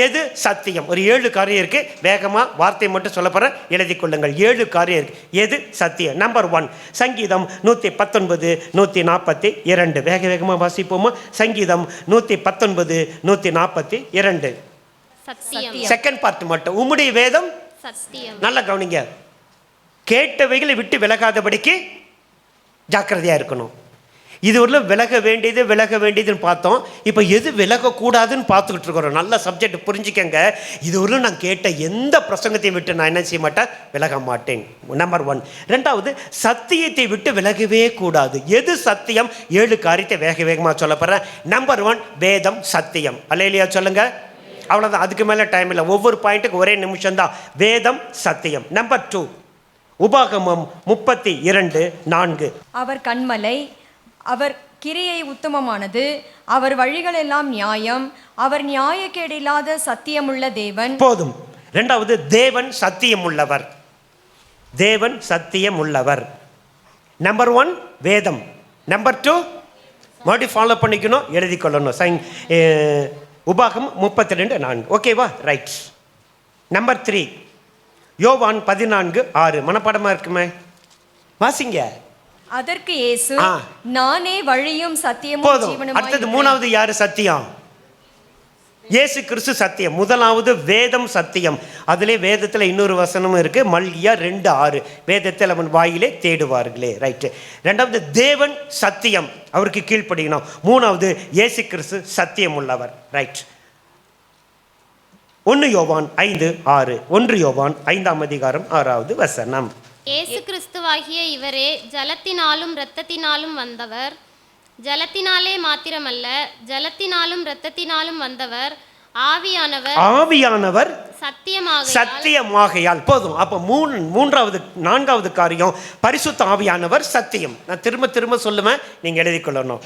எது சத்தியம்? ஒரு 7 காரியம் இருக்கு. வேகமா வார்த்தை மட்டும் சொல்ல போறேன், எழுதி கொள்ளுங்கள். 7 காரியம் இருக்கு. எது சத்தியம்? நம்பர் 1, சங்கீதம் 119 142. வேகமா வாசிப்போமா? சங்கீதம் 119 142. சத்தியம். செகண்ட் பார்ட் மட்டும். உம்முடைய வேதம் சத்தியம். நல்லா கவனிங்க. கேட்டவைகளை விட்டு விலகாதபடிக்கு ஜாக்கிரதையா இருக்கணும். இது உள்ள விலக வேண்டியதுன்னு பார்த்தோம். இப்போ எது விலகக்கூடாதுன்னு பார்த்துக்கிட்டு இருக்கிறோம். நல்ல சப்ஜெக்ட் புரிஞ்சுக்கங்க. இது உள்ள நான் கேட்ட எந்த பிரசங்கத்தையும் விட்டு நான் என்ன செய்ய மாட்டேன், விலக மாட்டேன். நம்பர் 1. 2வது, சத்தியத்தை விட்டு விலகவே கூடாது. எது சத்தியம்? 7 காரியத்தை வேகமாக சொல்ல போகிறேன். நம்பர் 1, வேதம் சத்தியம். அல்லேலூயா சொல்லுங்க. அவ்வளோதான், அதுக்கு மேலே டைம் இல்லை. ஒவ்வொரு பாயிண்ட்டுக்கு ஒரே நிமிஷம் தான். வேதம் சத்தியம். நம்பர் 2, உபாகமம் 32:4. அவர் கண்மலை, அவர் கிரியை உத்தமமானது, அவர் வழிகள் எல்லாம் நியாயம், அவர் நியாயக்கேடில்லாத சத்தியமுள்ள தேவன். போதும். 2வது, தேவன் சத்தியமுள்ளவர். தேவன் சத்தியமுள்ளவர். நம்பர் 1 வேதம். நம்பர் 2 மறுபடியும் ஃபாலோ பண்ணிக்கணும், எழுதி கொள்ளணும். உபாகமம் 32:4. ஓகேவா? ரைட். நம்பர் 3 யோவான் 14:6. மனப்பாடமா இருக்குமே, வாசிங்க. அதற்கு இயேசு, நானே வழியும் சத்தியமும் போதும். ஜீவனுமாய். அடுத்தது 3வது யாரு சத்தியம்? இயேசு கிறிஸ்து சத்தியம். முதலாவது வேதம் சத்தியம். அதிலே வேதத்தில் இன்னொரு வசனமும் இருக்குது, மல்கியா 2:6, வேதத்தில் அவன் வாயிலே தேடுவார்களே. ரைட்டு. ரெண்டாவது தேவன் சத்தியம், அவருக்கு கீழ்ப்படியணும். மூணாவது இயேசு கிறிஸ்து சத்தியம் உள்ளவர். ரைட். 1 யோவான் 5:6, 1 யோவான் 5ஆம் அதிகாரம் 6வது வசனம். இயேசு கிறிஸ்துவாகிய இவரே ஜலத்தினாலும் இரத்தத்தினாலும் வந்தவர், ஜலத்தினாலே மாத்திரமல்ல ஜலத்தினாலும் இரத்தத்தினாலும் வந்தவர், ஆவியானவர் சத்தியமாகையால். போதும். அப்போ நான்காவது காரியம் பரிசுத்த ஆவியானவர் சத்தியம். நான் திரும்ப சொல்லுவேன், நீங்க எழுதிக் கொள்ளணும்.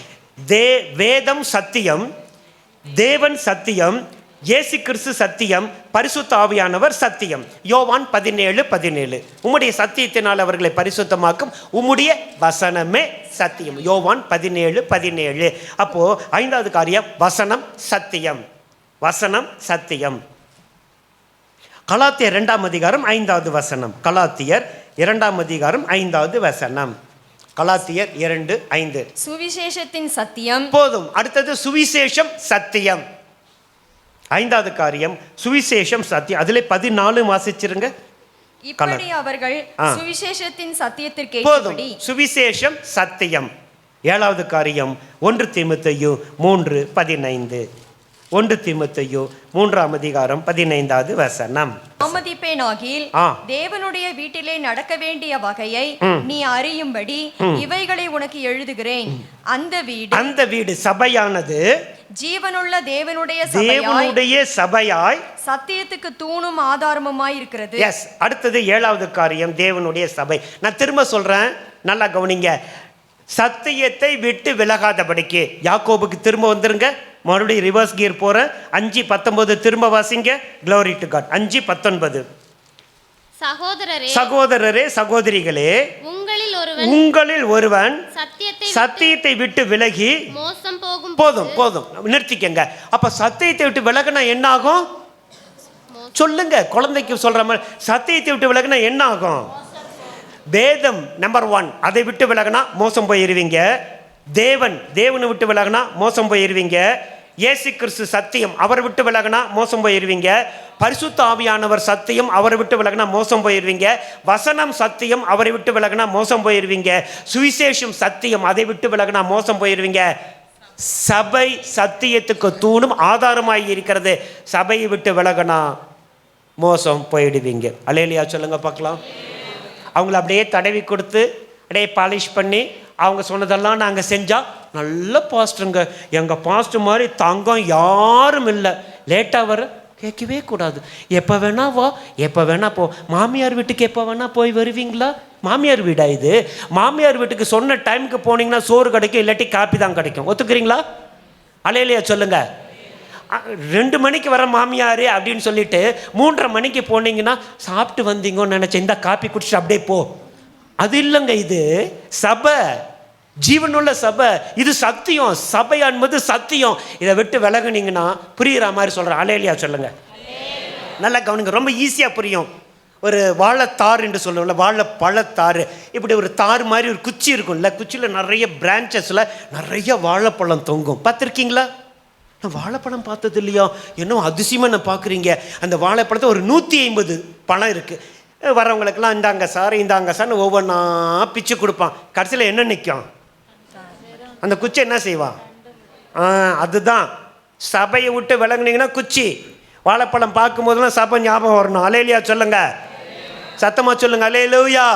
வேதம் சத்தியம், தேவன் சத்தியம், இயேசு கிறிஸ்து சத்தியம், பரிசுத்த ஆவியானவர் சத்தியம். யோவான் 17:17, உம்முடைய சத்தியத்தினால் அவர்களை பரிசுத்தமாக்கும், உம்முடைய வசனமே சத்தியம். யோவான் 17:17. அப்போ 5வது காரியம் வசனம் சத்தியம், வசனம் சத்தியம். கலாத்தியர் 2ஆம் அதிகாரம் 5வது வசனம். கலாத்தியர் 2ஆம் அதிகாரம் 5வது வசனம். கலாத்தியர் 2:5. சுவிசேஷத்தின் சத்தியம். போதும். அடுத்தது சுவிசேஷம் சத்தியம். 5வது காரியம் சுவிசேஷம் சத்தியம். அதிலே 14 வாசிச்சிருங்க. இப்படி அவர்கள் சுவிசேஷத்தின் சத்தியத்திற்கு போதும். சுவிசேஷம் சத்தியம். 7வது காரியம் 1 தீமோத்தேயு 3:15. 1 தீமோத்தேயு 3ஆம் அதிகாரம் 15வது வசனம். தாமதிப்பேனாகில் தேவனுடைய வீட்டிலே நடக்க வேண்டிய வகையை நீ அறியும்படி இவைகளை உனக்கு எழுதுகிறேன். அந்த வீடு சபையானது ஜீவனுள்ள தேவனுடைய சபையாய் சத்தியத்துக்கு தூணும் ஆதாரமுமாய் இருக்கிறது. எஸ். அடுத்தது 7வது காரியம் தேவனுடைய சபை. நான் திரும்ப சொல்றேன், நல்லா கவனிங்க. சத்தியத்தை விட்டு விலகாதபடிக்கு. யாக்கோபுக்கு திரும்ப வந்துருங்க, மறுபடியும் ரிவர்ஸ் கியர் போற. 5:19 திரும்ப வாசிங்க. Glory to God. 5:19. சகோதரரே சகோதரிகளே, உங்களில் ஒருவன் சத்தியத்தை விட்டு விலகி மோசம் போகும். போதும் நிறுத்திக்கங்க. அப்ப சத்தியத்தை விட்டு விலகினா என்ன ஆகும் சொல்லுங்க. குழந்தைக்கு சொல்ற மாதிரி, சத்தியத்தை விட்டு விலகினா என்ன ஆகும்? வேதம் நம்பர் 1, அதை விட்டு விலகினா மோசம் போயிருவீங்க. தேவனை விட்டு விலகினா மோசம் போயிருவீங்க. இயேசு கிறிஸ்து சத்தியம், அவரை விட்டு விலகினா மோசம் போயிருவீங்க. பரிசுத்த ஆவியானவர் சத்தியம், அவரை விட்டு விலகினா மோசம் போயிருவீங்க. வசனம் சத்தியம், அவரை விட்டு விலகினா மோசம் போயிருவீங்க. சுவிசேஷம் சத்தியம், அதை விட்டு விலகினா மோசம் போயிருவீங்க. சபை சத்தியத்துக்கு தூணும் ஆதாரமாகி இருக்கிறது. சபையை விட்டு விலகினா மோசம் போயிடுவீங்க. அல்லேலூயா சொல்லுங்க பார்க்கலாம். அவங்கள அப்படியே தடவி கொடுத்து அப்படியே பாலிஷ் பண்ணி அவங்க சொன்னதெல்லாம் நாங்கள் செஞ்சால் நல்ல பாஸ்டருங்க, எங்கள் பாஸ்டர் மாதிரி தங்கம் யாரும் இல்லை, லேட்டாக வர கேட்கவே கூடாது. எப்போ வேணா வா, எப்போ வேணா போ. மாமியார் வீட்டுக்கு எப்போ வேணா போய் வருவீங்களா? மாமியார் வீடா இது? மாமியார் வீட்டுக்கு சொன்ன டைமுக்கு போனீங்கன்னா சோறு கிடைக்கும், இல்லாட்டி காப்பி தான் கிடைக்கும். ஒத்துக்கிறீங்களா? அல்லேலூயா சொல்லுங்க. 2 மணிக்கு வர மாமியார் அப்படின்னு சொல்லிட்டு 3:30 மணிக்கு போனீங்கன்னா சாப்பிட்டு வந்தீங்கன்னு நினச்சேன், இந்த காப்பி குடிச்சிட்டு அப்படியே போ. அது இல்லைங்க, இது சபை, ஜீவனுள்ள சபை, இது சத்தியம். சபை என்பது சத்தியம். இதை விட்டு விலகுனீங்கன்னா புரியுற மாதிரி சொல்கிறேன். அல்லேலூயா சொல்லுங்க. நல்லா கவனிங்க, ரொம்ப ஈஸியாக புரியும். ஒரு வாழைத்தார் என்று சொல்லுவோம்ல, வாழைப்பழத்தாறு. இப்படி ஒரு தார் மாதிரி ஒரு குச்சி இருக்கும்ல, குச்சியில் நிறைய பிரான்ச்சஸில் நிறைய வாழைப்பழம் தொங்கும். பார்த்துருக்கீங்களா? நான் வாழைப்பழம் பார்த்தது இல்லையா? என்ன அதிசயமாக நான் பார்க்குறீங்க. அந்த வாழைப்பழத்தை ஒரு 150 பழம் இருக்குது. வரவங்களுக்கெல்லாம் இந்தாங்க சார்னு ஒவ்வொன்றா பிச்சு கொடுப்பான். கடைசியில் என்ன நிற்கும்? அந்த குச்சி என்ன செய்வான்? அதுதான் சபையை விட்டு விளங்குனீங்கன்னா குச்சி. வாழைப்பழம் பார்க்கும்போதெல்லாம் சபை ஞாபகம் வரணும். அல்லேலூயா சொல்லுங்க, சத்தமாக சொல்லுங்க. அல்லேலூயா.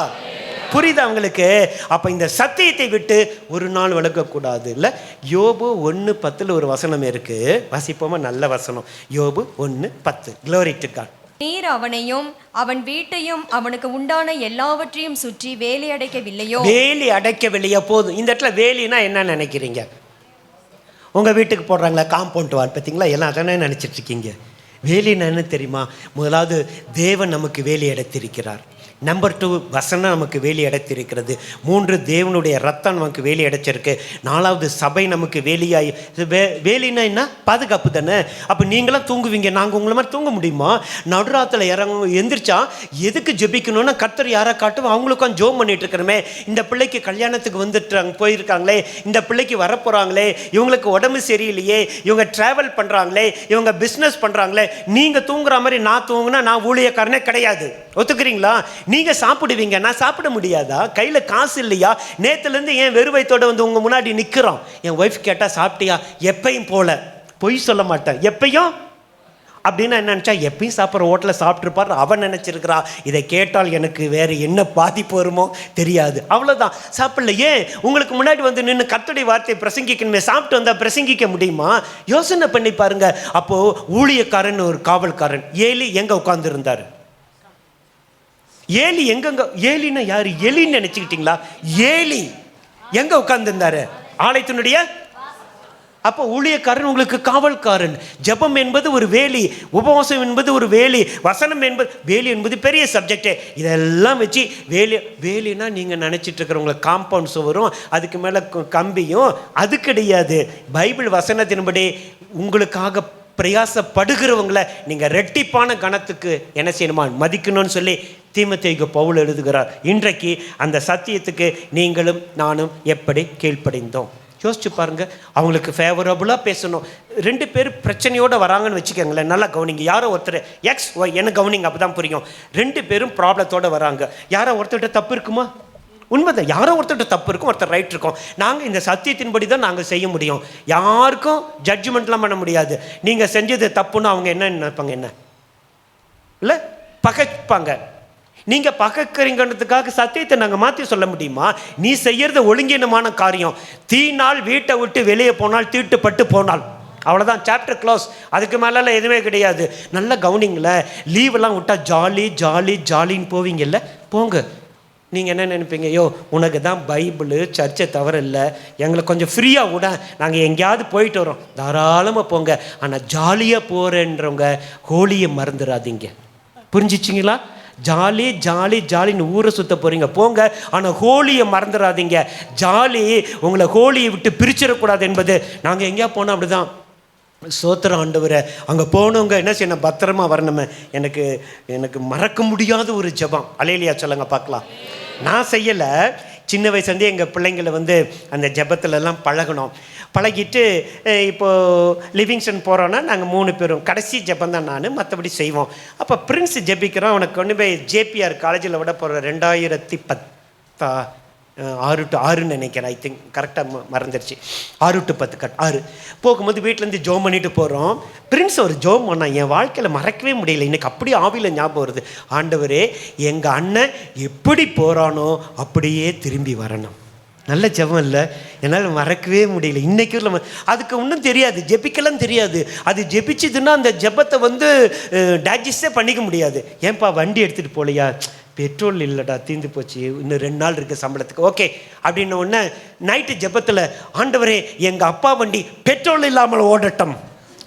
புரியுதா உங்களுக்கு? அப்போ இந்த சத்தியத்தை விட்டு ஒரு நாள் விளக்கக்கூடாது. இல்லை, யோபு 1:10 ஒரு வசனம் இருக்கு, வாசிப்போமா? நல்ல வசனம். யோபு 1:10. Glory to God. நீர் அவனையும் அவன் வீட்டையும் அவனுக்கு உண்டான எல்லாவற்றையும் சுற்றி வேலி அடைக்கவில்லையோ? வேலி அடைக்கவில்லையா? போதும். இந்த இடத்துல வேலினா என்ன நினைக்கிறீங்க? உங்கள் வீட்டுக்கு போடுறாங்களா காம்பவுண்ட் வால்? பார்த்தீங்களா? எல்லாம் அதானே நினச்சிட்டு இருக்கீங்க. வேலினா என்ன தெரியுமா? முதலாவது தேவன் நமக்கு வேலி அடைத்திருக்கிறார். நம்பர் 2 வசனம் நமக்கு வேலி அடைத்திருக்கிறது. 3 தேவனுடைய ரத்தம் நமக்கு வேலி அடைச்சிருக்கு. 4வது சபை நமக்கு வேலியாய். வேலினா என்ன? பாதுகாப்பு தானே. அப்போ நீங்களாம் தூங்குவீங்க, நாங்கள் உங்களை மாதிரி தூங்க முடியுமா? நடுராத்தில் எந்திரிச்சா எதுக்கு ஜெபிக்கணும்னா கர்த்தர் யாரை காட்டும் அவங்களுக்கும் ஜோம் பண்ணிட்டு இருக்கிறோமே. இந்த பிள்ளைக்கு கல்யாணத்துக்கு வந்துட்டாங்க போயிருக்காங்களே, இந்த பிள்ளைக்கு வரப்போகிறாங்களே, இவங்களுக்கு உடம்பு சரியில்லையே, இவங்க ட்ராவல் பண்ணுறாங்களே, இவங்க பிஸ்னஸ் பண்ணுறாங்களே. நீங்கள் தூங்குற மாதிரி நான் தூங்குனா நான் ஊழியக்காரனே கிடையாது. ஒத்துக்கிறீங்களா? நீங்கள் சாப்பிடுவீங்க, நான் சாப்பிட முடியாதா? கையில் காசு இல்லையா? நேற்றுலேருந்து ஏன் வெறுவைத்தோடு வந்து உங்கள் முன்னாடி நிற்கிறோம். என் ஒய்ஃப் கேட்டால் சாப்பிட்டியா? எப்பையும் போல பொய் சொல்ல மாட்டேன். எப்பையும் அப்படின்னா என்ன நினச்சா, எப்பயும் சாப்பிட்ற ஹோட்டலில் சாப்பிட்ருப்பார் அவன் நினச்சிருக்கிறா. இதை கேட்டால் எனக்கு வேறு என்ன பாதிப்பு வருமோ தெரியாது. அவ்வளோதான், சாப்பிடல. ஏன்? உங்களுக்கு முன்னாடி வந்து நின்று கர்த்தருடைய வார்த்தையை பிரசங்கிக்கணுமே. சாப்பிட்டு வந்தால் பிரசங்கிக்க முடியுமா? யோசனை பண்ணி பாருங்க. அப்போது ஊழியக்காரன் ஒரு காவல்காரன் ஏலி எங்கே உட்கார்ந்துருந்தார்? ஏலி எங்கெங்க? ஏலின்னா யாரு? எலின்னு நினைச்சுக்கிட்டீங்களா? ஏலி எங்க உட்கார்ந்துருந்தாரு? ஆலயத்தினுடைய. அப்போ ஊழியக்காரன் உங்களுக்கு காவல்காரன். ஜெபம் என்பது ஒரு வேலி, உபவாசம் என்பது ஒரு வேலி, வசனம் என்பது வேலி என்பது பெரிய சப்ஜெக்டே. இதெல்லாம் வச்சு வேலினா நீங்கள் நினச்சிட்டு இருக்கிறவங்கள காம்பவுண்ட் சுவரும் அதுக்கு மேலே கம்பியும் அது கிடையாது. பைபிள் வசனத்தின்படி உங்களுக்காக பிரயாசப்படுகிறவங்களை நீங்கள் ரெட்டிப்பான கணத்துக்கு என்ன செய்யணுமா? மதிக்கணும்னு சொல்லி தீமோத்தேயுக்கு பவுல் எழுதுகிறார். இன்றைக்கு அந்த சத்தியத்துக்கு நீங்களும் நானும் எப்படி கீழ்ப்படிந்தோம் யோசிச்சு பாருங்க. அவங்களுக்கு ஃபேவரபுளாக பேசணும். 2 பேர் பிரச்சனையோடு வராங்கன்னு வச்சுக்கோங்களேன், நல்லா கவனிங்க. யாரோ ஒருத்தர் எக்ஸ் ஒய் என்ன கவனிங்க, அப்போ தான் புரியும். 2 பேரும் ப்ராப்ளத்தோடு வராங்க. யாரோ ஒருத்தர்கிட்ட தப்பு இருக்குமா? உண்மைதான், யாரோ ஒருத்தர்கிட்ட தப்பு இருக்கும், ஒருத்தர் ரைட் இருக்கும். நாங்கள் இந்த சத்தியத்தின்படி தான் நாங்கள் செய்ய முடியும். யாருக்கும் ஜட்ஜ்மெண்ட்லாம் பண்ண முடியாது. நீங்கள் செஞ்சது தப்புன்னு அவங்க என்ன நினைப்பாங்க? என்ன இல்லை பகைப்பாங்க. நீங்கள் பகைக்கிறீங்கிறதுக்காக சத்தியத்தை நாங்கள் மாற்றி சொல்ல முடியுமா? நீ செய்யறது ஒழுங்கீனமான காரியம். தீனால் வீட்டை விட்டு வெளியே போனால் தீட்டுப்பட்டு போனால் அவ்வளோதான், சாப்டர் க்ளோஸ். அதுக்கு மேலெல்லாம் எதுவுமே கிடையாது. நல்லா கவனிங்கள. லீவெல்லாம் விட்டால் ஜாலி ஜாலி ஜாலின்னு போவீங்கல்ல, போங்க. நீங்கள் என்ன நினைப்பீங்க? ஐயோ உனக்கு தான் பைபிள் சர்ச்சை தவிர இல்லை, எங்களை கொஞ்சம் ஃப்ரீயாக விட, நாங்கள் எங்கேயாவது போயிட்டு வரோம். தாராளமாக போங்க. ஆனால் ஜாலியாக போகிறேன்றவங்க ஹோலியை மறந்துடாதீங்க. புரிஞ்சிச்சிங்களா? ஜாலி ஜாலி ஜாலின்னு ஊரை சுற்ற போகிறீங்க, போங்க. ஆனால் ஹோலியை மறந்துடாதீங்க. ஜாலி உங்களை ஹோலியை விட்டு பிரிச்சிடக்கூடாது என்பது. நாங்கள் எங்கேயா போனோம் அப்படி தான். சோத்திரம் ஆண்டவரை, அங்கே போனவங்க என்ன செய்யணும்? பத்திரமா வரணுமே. எனக்கு மறக்க முடியாத ஒரு ஜெபம். அல்லேலூயா சொல்லுங்க பார்க்கலாம். நான் செய்யலை. சின்ன வயசுலேருந்தே எங்கள் பிள்ளைங்களை வந்து அந்த ஜெபத்துலலாம் பழகணும். பழகிட்டு இப்போது லிவிங்ஸ்டன் போகிறோன்னா நாங்கள் 3 பேரும் கடைசி ஜெபம் தான் நான், மற்றபடி செய்வோம். அப்போ பிரின்ஸ் ஜெபிக்கிறோம். அவனுக்கு கொண்டு போய் ஜேபிஆர் காலேஜில் விட போகிற 2006 to 6 நினைக்கிறேன். ஐ திங்க் கரெக்டாக மறந்துடுச்சு. 6 to 10 6 போகும்போது வீட்டிலேருந்து ஜோம் பண்ணிட்டு போகிறோம். பிரின்ஸ் ஒரு ஜோம் பண்ணான், என் வாழ்க்கையில் மறக்கவே முடியல. இன்றைக்கி அப்படியே ஆவியில் ஞாபகம் வருது. ஆண்டவரே, எங்கள் அண்ணன் எப்படி போகிறானோ அப்படியே திரும்பி வரணும். நல்ல ஜெபம் இல்லை, என்னால் மறக்கவே முடியல. இன்றைக்கி அதுக்கு ஒன்றும் தெரியாது, ஜெபிக்கலாம் தெரியாது. அது ஜெபிச்சதுன்னா அந்த ஜெபத்தை வந்து டைஜஸ்டே பண்ணிக்க முடியாது. ஏன்பா வண்டி எடுத்துகிட்டு போகலையா? பெட்ரோல் இல்லைடா, தீர்ந்து போச்சு, இன்னும் 2 நாள் இருக்குது சம்பளத்துக்கு. ஓகே அப்படின்ன உடனே நைட்டு ஜெபத்தில், ஆண்டவரே எங்கள் அப்பா வண்டி பெட்ரோல் இல்லாமல் ஓடட்டும்.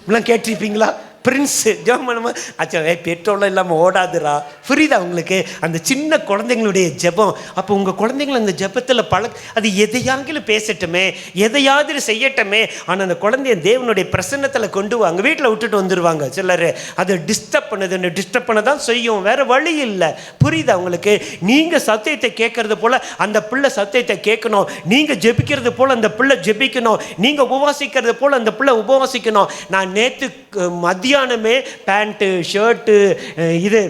இப்படிலாம் கேட்டிருப்பீங்களா? பிரின்ஸு ஜெபம் ஆச்சா, பெட்ரோலும் இல்லாமல் ஓடாதுரா. புரியுதா உங்களுக்கு? அந்த சின்ன குழந்தைங்களுடைய ஜெபம். அப்போ உங்கள் குழந்தைங்கள அந்த ஜெபத்தில் அது எதையாங்கிலும் பேசட்டுமே, எதையாவது செய்யட்டுமே. ஆனால் அந்த குழந்தைய தேவனுடைய பிரசன்னத்தில் கொண்டு வாங்க, வீட்டில் விட்டுட்டு வந்துடுவாங்க சிலர். அதை டிஸ்டர்ப் பண்ண தான் செய்யும், வேறு வழி இல்லை. புரியுதா உங்களுக்கு? நீங்கள் சத்தியத்தை கேட்கறது போல் அந்த பிள்ளை சத்தியத்தை கேட்கணும். நீங்கள் ஜெபிக்கிறது போல் அந்த பிள்ளை ஜெபிக்கணும். நீங்கள் உபவாசிக்கிறது போல் அந்த பிள்ளை உபவாசிக்கணும். நான் நேற்று மத்தியானமே பேண்ட்டு ஷர்ட்டு இது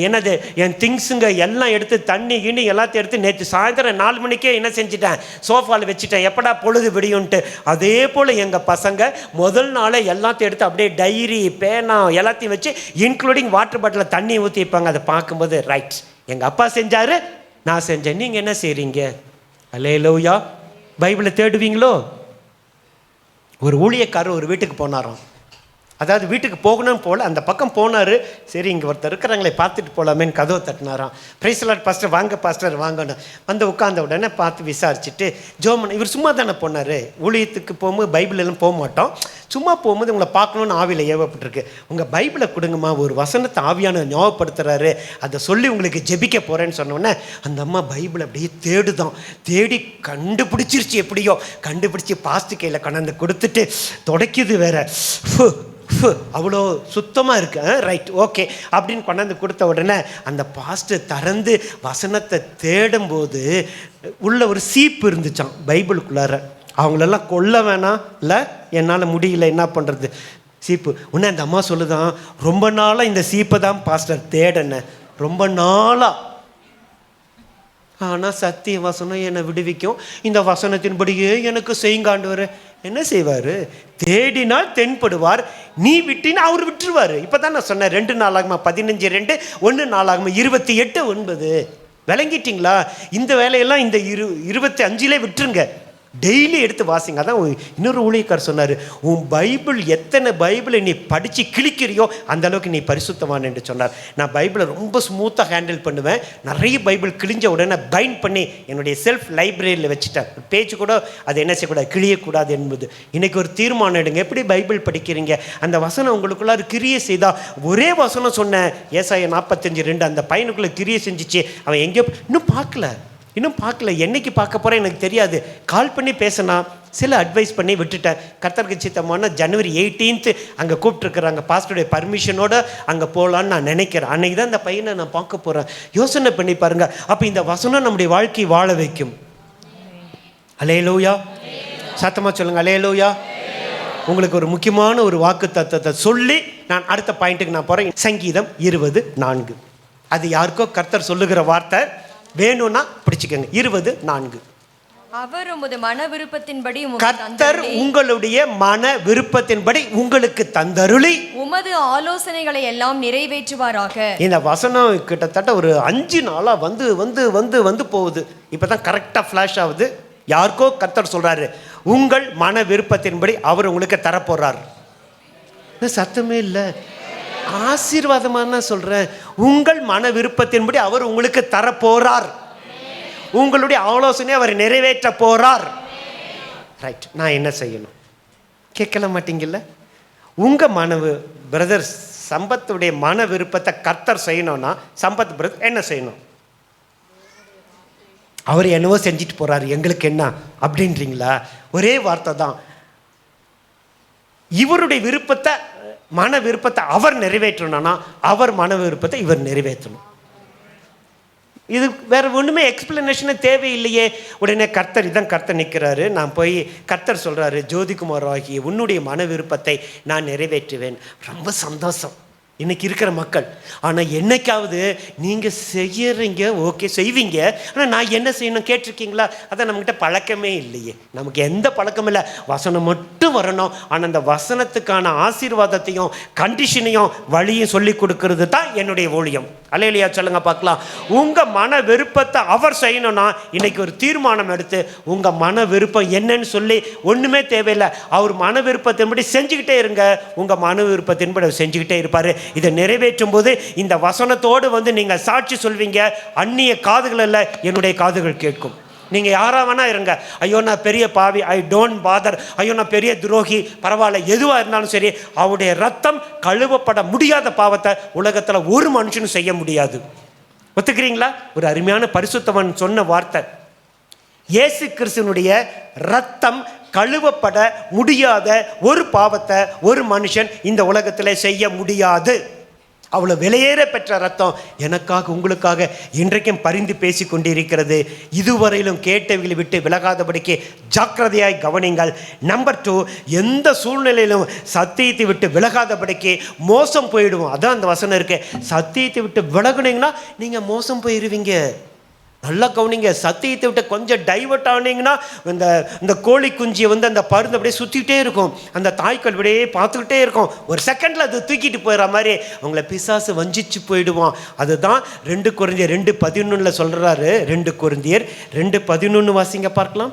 என்னது என் திங்ஸுங்க எல்லாம் எடுத்து தண்ணி கிண்ணி எல்லாத்தையும் எடுத்து நேற்று சாயந்தரம் 4 மணிக்கே என்ன செஞ்சுட்டேன்? சோஃபாவில் வச்சுட்டேன், எப்படா பொழுது விடியும்ன்ட்டு. அதே போல் எங்கள் பசங்க முதல் நாளே எல்லாத்தையும் எடுத்து அப்படியே டைரி பேனா எல்லாத்தையும் வச்சு இன்க்ளூடிங் வாட்டர் பாட்டிலில் தண்ணி ஊற்றி வைப்பாங்க. அதை பார்க்கும்போது ரைட், எங்கள் அப்பா செஞ்சார், நான் செஞ்சேன், நீங்கள் என்ன செய்கிறீங்க? அல்லேலூயா. பைபிளை தேடுவீங்களோ? ஒரு ஊழியக்காரர் ஒரு வீட்டுக்கு போனாராம். அதாவது வீட்டுக்கு போகணும் போல் அந்த பக்கம் போனார். சரி இங்கே ஒருத்தர் இருக்கிறாங்களே பார்த்துட்டு போகலாமேன்னு கதவை தட்டினாராம். பிரைஸ் லார்ட் பாஸ்டர் வாங்க பாஸ்டர் வாங்கணும். வந்து உட்காந்த உடனே பார்த்து விசாரிச்சுட்டு ஜோமன் இவர் சும்மா தானே போனார். ஊழியத்துக்கு போகும்போது பைபிள் எல்லாம் போக மாட்டோம், சும்மா போகும்போது உங்களை பார்க்கணுன்னு ஆவியில் ஏவப்பட்டிருக்கு, உங்கள் பைபிளை கொடுங்கம்மா, ஒரு வசனத்தை ஆவியான ஞாபகப்படுத்துகிறாரு, அதை சொல்லி உங்களுக்கு ஜெபிக்க போகிறேன்னு சொன்னோன்னே அந்த அம்மா பைபிளை அப்படியே தேடுதான். தேடி கண்டுபிடிச்சிருச்சு. எப்படியோ கண்டுபிடிச்சி பாஸ்ட் கையில் கொண்டாந்து கொடுத்துட்டு துடைக்குது வேற. அவ்வளோ சுத்தமாக இருக்கு. ரைட் ஓகே அப்படின்னு கொண்டாந்து கொடுத்த உடனே அந்த பாஸ்டர் திறந்து வசனத்தை தேடும்போது உள்ள ஒரு சீப்பு இருந்துச்சான் பைபிளுக்குள்ளார. அவங்களெல்லாம் கொல்ல வேணாம் இல்லை, என்னால் முடியல, என்ன பண்ணுறது, சீப்பு. உடனே அந்த அம்மா சொல்லுதான், ரொம்ப நாளாக இந்த சீப்பை தான் பாஸ்டர் தேடினேன், ரொம்ப நாளாக. ஆனால் சத்திய வசனம் என்னை விடுவிக்கும், இந்த வசனத்தின்படியே எனக்கு செய்யுங்காண்டவர். என்ன செய்வார்? தேடினால் தென்படுவார், நீ விட்டினா அவர் விட்டுருவார். இப்போ தான் நான் சொன்னேன் 2 நாளாகுமா 15:2, 1 நாளாகுமா 28:9. விளங்கிட்டிங்களா? இந்த வேலையெல்லாம் இந்த 25 விட்டுருங்க, டெய்லி எடுத்து வாசிங்க. அதான் இன்னொரு ஊழியக்கார் சொன்னார், உன் பைபிள் எத்தனை பைபிளை நீ படித்து கிழிக்கிறியோ அந்த அளவுக்கு நீ பரிசுத்தவான் என்று சொன்னார். நான் பைபிளை ரொம்ப ஸ்மூத்தாக ஹேண்டில் பண்ணுவேன். நிறைய பைபிள் கிழிஞ்ச உடனே பைண்ட் பண்ணி என்னுடைய செல்ஃப் லைப்ரரியில் வச்சுட்டேன். பேச்சு கூட அது என்ன செய்யக்கூடாது, கிழியக்கூடாது என்பது. இன்றைக்கி ஒரு தீர்மானம் எடுங்க. எப்படி பைபிள் படிக்கிறீங்க? அந்த வசனம் உங்களுக்குள்ளார கிரியை செய்தால், ஒரே வசனம் சொன்னேன் ஏசாயா 45:2, அந்த பையனுக்குள்ளே கிரியை செஞ்சிச்சு. அவன் எங்கேயோ இன்னும் பார்க்கல, என்னைக்கு பார்க்க போகிறேன் எனக்கு தெரியாது. கால் பண்ணி பேசினா சில அட்வைஸ் பண்ணி விட்டுட்டேன். கர்த்தருக்கு சித்தமான ஜனவரி 18 அங்கே கூப்பிட்டுருக்குறாங்க, பாஸ்டருடைய பர்மிஷனோடு அங்கே போகலான்னு நான் நினைக்கிறேன். அன்றைக்கி தான் அந்த பையனை நான் பார்க்க போகிறேன். யோசனை பண்ணி பாருங்கள். அப்போ இந்த வசனம் நம்முடைய வாழ்க்கையை வாழ வைக்கும். அல்லேலூயா, சத்தமாக சொல்லுங்கள் அல்லேலூயா. உங்களுக்கு ஒரு முக்கியமான ஒரு வாக்கு தத்துவத்தை சொல்லி நான் அடுத்த பாயிண்ட்டுக்கு நான் போகிறேன். சங்கீதம் 20:4. அது யாருக்கோ கர்த்தர் சொல்லுகிற வார்த்தை, வேணும்னா பிடிச்சிக்கங்க. 20:4. அவர் உமது மன விருப்பத்தின்படி கர்த்தர் உங்களுடைய மன விருப்பத்தின்படி உங்களுக்கு தந்தருளி உமது ஆலோசனைகளை எல்லாம் நிறைவேற்றுவாராக. இந்த வசனம் கிட்டத்தட்ட ஒரு 5 நாளா வந்து வந்து வந்து வந்து போகுது. இப்பதான் கரெக்டா ஃபிளாஷ் ஆகுது. யாருக்கோ கர்த்தர் சொல்றாரு, உங்கள் மன விருப்பத்தின்படி அவர் உங்களுக்கு தரப்போறார். சத்தமே இல்லை, ஆசீர்வாதமான சொல்றேன். உங்கள் மன விருப்பத்தின்படி அவர் உங்களுக்கு தரப்போறார். உங்களுடைய ஆலோசனை அவர் நிறைவேற்ற போறார். ரைட், நான் என்ன செய்யணும்? கேட்கல மாட்டீங்கல்ல? உங்க பிரதர் சம்பத்துடைய மன விருப்பத்தை கர்த்தர் செய்யணும்னா சம்பத் பிரதர் என்ன செய்யணும்? அவர் என்னவோ செஞ்சுட்டு போறாரு, எங்களுக்கு என்ன அப்படின்றீங்களா? ஒரே வார்த்தை தான். இவருடைய விருப்பத்தை, மன விருப்பத்தை அவர் நிறைவேற்றணும்னா அவர் மன விருப்பத்தை இவர் நிறைவேற்றணும். இது வேற ஒன்றுமே எக்ஸ்பிளனேஷனே தேவையில்லையே. உடனே கர்த்தர் இதான் கர்த்தர் நிற்கிறாரு. நான் போய் கர்த்தர் சொல்கிறாரு, ஜோதிகுமார் ஆகிய உன்னுடைய மன விருப்பத்தை நான் நிறைவேற்றுவேன். ரொம்ப சந்தோஷம் இன்னைக்கு இருக்கிற மக்கள். ஆனால் என்னைக்காவது நீங்கள் செய்யறீங்க, ஓகே செய்வீங்க, ஆனால் நான் என்ன செய்யணும் கேட்டிருக்கீங்களா? அதான் நம்மகிட்ட பழக்கமே இல்லையே. நமக்கு எந்த பழக்கமும் இல்லை, வசனம் மட்டும் வரணும். ஆனால் அந்த வசனத்துக்கான ஆசீர்வாதத்தையும் கண்டிஷனையும் வழியும் சொல்லி கொடுக்கறது தான் என்னுடைய ஊழியம். அல்லேலூயா சொல்லுங்க பார்க்கலாம். உங்கள் மன விருப்பத்தை அவர் செய்யணும்னா இன்னைக்கு ஒரு தீர்மானம் எடுத்து உங்கள் மன விருப்பம் என்னன்னு சொல்லி, ஒன்றுமே தேவையில்லை, அவர் மன விருப்பத்தின்படி செஞ்சுக்கிட்டே இருங்க. உங்கள் மன விருப்பத்தின்படி அவர் செஞ்சுக்கிட்டே இருப்பார். இதை நிறைவேற்றும் போது இந்த வசனத்தோடு வந்து நீங்கள் சாட்சி சொல்வீங்க. அந்நிய காதுகள் அல்ல, என்னுடைய காதுகள் கேட்கும். நீங்கள் யாராக வேணா இருங்க, ஐயோ நான் பெரிய பாவி, ஐ டோன்ட் பாதர், ஐயோ நான் பெரிய துரோகி, பரவாயில்ல, எதுவாக இருந்தாலும் சரி, அவருடைய ரத்தம் கழுவப்பட முடியாத பாவத்தை உலகத்தில் ஒரு மனுஷனும் செய்ய முடியாது. ஒத்துக்கிறீங்களா? ஒரு அருமையான பரிசுத்தவன் சொன்ன வார்த்தை, இயேசு கிறிஸ்துவினுடைய ரத்தம் கழுவப்பட முடியாத ஒரு பாவத்தை ஒரு மனுஷன் இந்த உலகத்தில் செய்ய முடியாது. அவ்வளோ விலையேற பெற்ற ரத்தம் எனக்காக உங்களுக்காக இன்றைக்கும் பரிந்து பேசி கொண்டிருக்கிறது. இதுவரையிலும் கேட்டவைகளை விட்டு விலகாதபடிக்கு ஜாக்கிரதையாய் கவனிங்கள். நம்பர் 2, எந்த சூழ்நிலையிலும் சத்தியத்தை விட்டு விலகாதபடிக்கு மோசம் போயிடுவோம். அதான் அந்த வசனம் இருக்கு, சத்தியத்தை விட்டு விலகுனீங்கன்னா நீங்கள் மோசம் போயிடுவீங்க. நல்லா கவனிங்க. சத்தியத்தை விட்டு கொஞ்சம் டைவர்ட் ஆனீங்கன்னா இந்த கோழி குஞ்சியை வந்து அந்த பருந்து அப்படியே சுற்றிக்கிட்டே இருக்கும், அந்த தாய்க்கள் அப்படியே பார்த்துக்கிட்டே இருக்கும். ஒரு செகண்டில் அது தூக்கிட்டு போயிடுற மாதிரி அவங்கள பிசாசு வஞ்சிச்சு போயிடுவான். அதுதான் 2 கொரிந்தியர் 2:11 சொல்கிறாரு. 2 கொரிந்தியர் 2:11 வாசிங்க பார்க்கலாம்.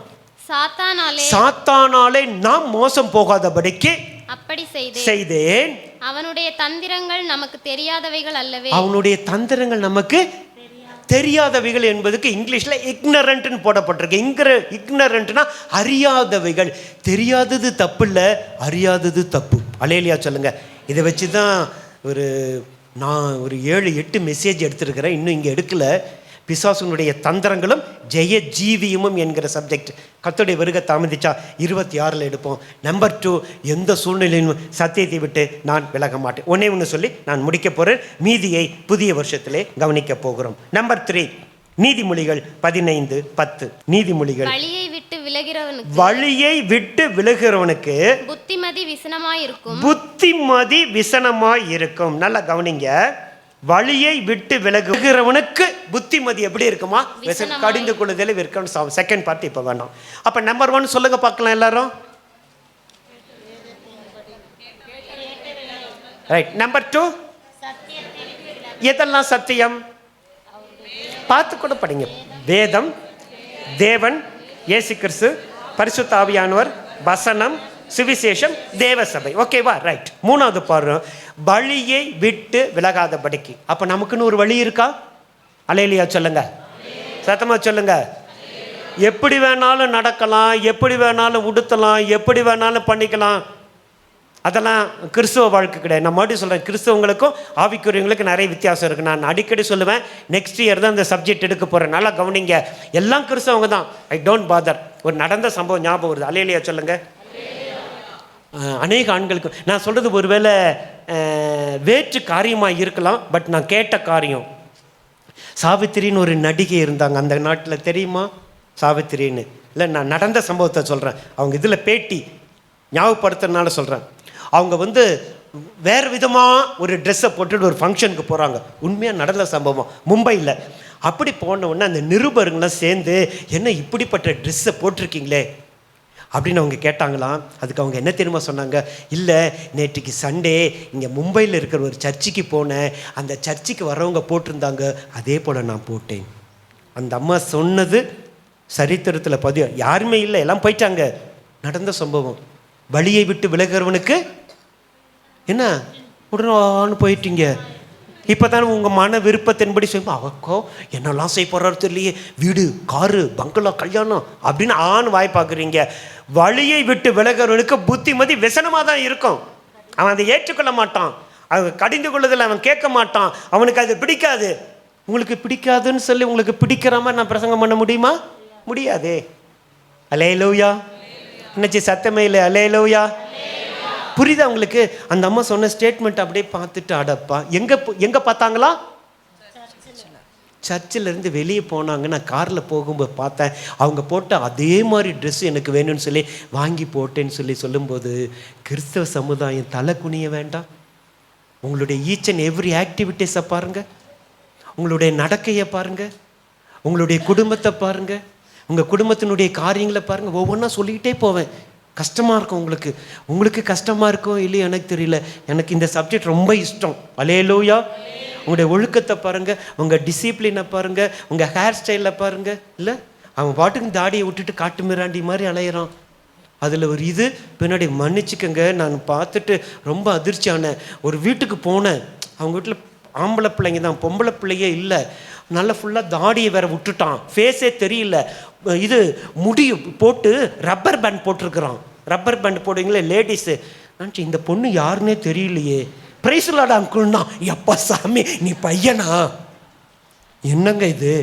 சாத்தானாலே நாம் மோசம் போகாதபடிக்கு அப்படி செய்தேன். அவனுடைய தந்திரங்கள் நமக்கு தெரியாதவைகள் அல்லவே. அவனுடைய தந்திரங்கள் நமக்கு தெரியாதவைகள் என்பதுக்கு இங்கிலீஷ்ல இக்னரண்ட்னு போடப்பட்டிருக்கு. இக்னரண்ட்னா அறியாதவைகள். தெரியாதது தப்பு இல்லை, அறியாதது தப்பு. அல்லேலூயா சொல்லுங்க. இதை வச்சு தான் நான் ஒரு 7-8 மெசேஜ் எடுத்திருக்கிறேன், இன்னும் இங்கே எடுக்கல. பிசாசுனுடைய தந்திரங்களும் ஜெய ஜீவியமும் என்கிற சப்ஜெக்ட். கர்த்தருடைய வருகை தாமதிச்சா 26 எடுப்போம். நம்பர் 2, எந்த சூழ்நிலையும் சத்தியத்தை விட்டு நான் விலக மாட்டேன். ஒன்று சொல்லி நான் முடிக்க போகிறேன். மீதியை புதிய வருஷத்திலே கவனிக்க போகிறோம். நம்பர் 3, நீதிமொழிகள் 15:10. நீதிமொழிகள் வழியை விட்டு விலகிறவனுக்கு புத்திமதி விசனமாய் இருக்கும். நல்லா கவனிங்க. வழியை விட்டு விலகுகிறவனுக்கு புத்திமதி எப்படி இருக்குமா? கடிந்து கொள்ளுதலை விற்கணும். செகண்ட் பார்ட் இப்போ வேணும். அப்போ நம்பர் 1 சொல்லுங்க பார்க்கலாம் எல்லாரும். ரைட். நம்பர் 2, எதெல்லாம் சத்தியம்? பார்த்து கூட படிங்க. வேதம், தேவன், இயேசு கிறிஸ்து, பரிசுத்த ஆவியானவர், வசனம், சுவிசேஷம், தேவசபை. ஓகேவா? ரைட். 3வது பாரு, வழியை விட்டு விலகாதபடிக்கு. அப்போ நமக்குன்னு ஒரு வழி இருக்கா? அல்லேலூயா சொல்லுங்க, சத்தமா சொல்லுங்க. எப்படி வேணாலும் நடக்கலாம், எப்படி வேணாலும் உடுத்தலாம், எப்படி வேணாலும் பண்ணிக்கலாம். அதெல்லாம் கிறிஸ்துவ வாழ்க்கை கிடையாது. நான் மறுபடியும் சொல்கிறேன், கிறிஸ்தவங்களுக்கும் ஆவிக்குரியவங்களுக்கு நிறைய வித்தியாசம் இருக்குது. நான் அடிக்கடி சொல்லுவேன், நெக்ஸ்ட் இயர் தான் இந்த சப்ஜெக்ட் எடுக்க போகிறேன். நல்லா கவனிங்க. எல்லாம் கிறிஸ்தவங்க தான். I don't father. ஒரு நடந்த சம்பவம் ஞாபகம் வருது. அல்லேலூயா சொல்லுங்க. அநேக ஆண்களுக்கு நான் சொல்கிறது ஒருவேளை வேற்று காரியமாக இருக்கலாம், பட் நான் கேட்ட காரியம். சாவித்திரின்னு ஒரு நடிகை இருந்தாங்க அந்த நாட்டில், தெரியுமா? சாவித்திரின்னு இல்லை, நான் நடந்த சம்பவத்தை சொல்கிறேன். அவங்க இதில் பேட்டி ஞாபகப்படுத்துறதுனால சொல்கிறேன். அவங்க வேறு விதமாக ஒரு ட்ரெஸ்ஸை போட்டுட்டு ஒரு ஃபங்க்ஷனுக்கு போகிறாங்க. உண்மையாக நடந்த சம்பவம் மும்பையில். அப்படி போன உடனே அந்த நிருபருங்களாம் சேர்ந்து, என்ன இப்படிப்பட்ட ட்ரெஸ்ஸை போட்டிருக்கீங்களே அப்படின்னு அவங்க கேட்டாங்களாம். அதுக்கு அவங்க என்ன தெரியுமா சொன்னாங்க? இல்லை, நேற்றுக்கு சண்டே இங்கே மும்பையில் இருக்கிற ஒரு சர்ச்சுக்கு போனேன், அந்த சர்ச்சுக்கு வரவங்க போட்டிருந்தாங்க, அதே போல் நான் போட்டேன். அந்த அம்மா சொன்னது சரித்திரத்தில் பதிவு. யாருமே இல்லை, எல்லாம் போயிட்டாங்க. நடந்த சம்பவம். வழியை விட்டு விலகிறவனுக்கு என்ன உடனே போயிட்டீங்க. இப்போ தானே உங்கள் மன விருப்பத்தின்படி செய்யும். அவக்கோ என்னெல்லாம் செய்ய போகிறாரு தெரியலையே, வீடு, காரு, பங்களா, கல்யாணம் அப்படின்னு வாய் பார்க்குறீங்க. வழியை விட்டு விலகிறவனுக்கு புத்திமதி விசனமாக தான் இருக்கும். அவன் அதை ஏற்றுக்கொள்ள மாட்டான், அவன் கடிந்து கொள்ளுதல் அவன் கேட்க மாட்டான், அவனுக்கு அது பிடிக்காது. உங்களுக்கு பிடிக்காதுன்னு சொல்லி உங்களுக்கு பிடிக்கிற மாதிரி நான் பிரசங்கம் பண்ண முடியுமா? முடியாதே. அல்லேலூயா. என்னச்சு சத்தமே இல்லை? அல்லேலூயா. புரியுதா உங்களுக்கு? அந்த அம்மா சொன்ன ஸ்டேட்மெண்ட் அப்படியே பார்த்துட்டு, அடப்பா, எங்கே பார்த்தாங்களா? சர்ச்சில் இருந்து வெளியே போனாங்க. நான் காரில் போகும்போது பார்த்தேன், அவங்க போட்ட அதே மாதிரி ட்ரெஸ் எனக்கு வேணும்னு சொல்லி வாங்கி போட்டேன்னு சொல்லும்போது, கிறிஸ்தவ சமுதாயம் தலை குனிய வேண்டாம்? உங்களுடைய ஈச் அண்ட் எவ்ரி ஆக்டிவிட்டீஸை பாருங்கள், உங்களுடைய நடக்கையை பாருங்கள், உங்களுடைய குடும்பத்தை பாருங்கள், உங்கள் குடும்பத்தினுடைய காரியங்களை பாருங்கள். ஒவ்வொன்றா சொல்லிக்கிட்டே போவேன். கஷ்டமாக இருக்கும் உங்களுக்கு கஷ்டமாக இருக்கும் இல்லையா எனக்கு தெரியல. எனக்கு இந்த சப்ஜெக்ட் ரொம்ப இஷ்டம். அல்லேலூயா. உங்களுடைய ஒழுக்கத்தை பாருங்கள், உங்கள் டிசிப்ளினை பாருங்கள், உங்கள் ஹேர் ஸ்டைலில் பாருங்கள். இல்லை, அவன் பாட்டுக்கு தாடியை விட்டுட்டு காட்டு மிராண்டி மாதிரி அலையிறான். அதில் ஒரு இது பின்னாடி மன்னிச்சுக்கங்க, நான் பார்த்துட்டு ரொம்ப அதிர்ச்சியானேன். ஒரு வீட்டுக்கு போனேன், அவங்க வீட்டில் ஆம்பளை பிள்ளைங்க தான், பொம்பளை பிள்ளையே இல்லை. நல்லா ஃபுல்லாக தாடியை வேற விட்டுட்டான், ஃபேஸே தெரியல. இது முடி போட்டு ரப்பர் பேண்ட் போட்டிருக்கிறான். ரப்பர் பேண்ட் போடுவீங்களே லேடிஸு. நினச்சி இந்த பொண்ணு யாருன்னே தெரியலையே. பிரைஸ் லார்ட் அங்கிள்னா, எப்பா சாமி நீ பையனா? என்னங்க இது?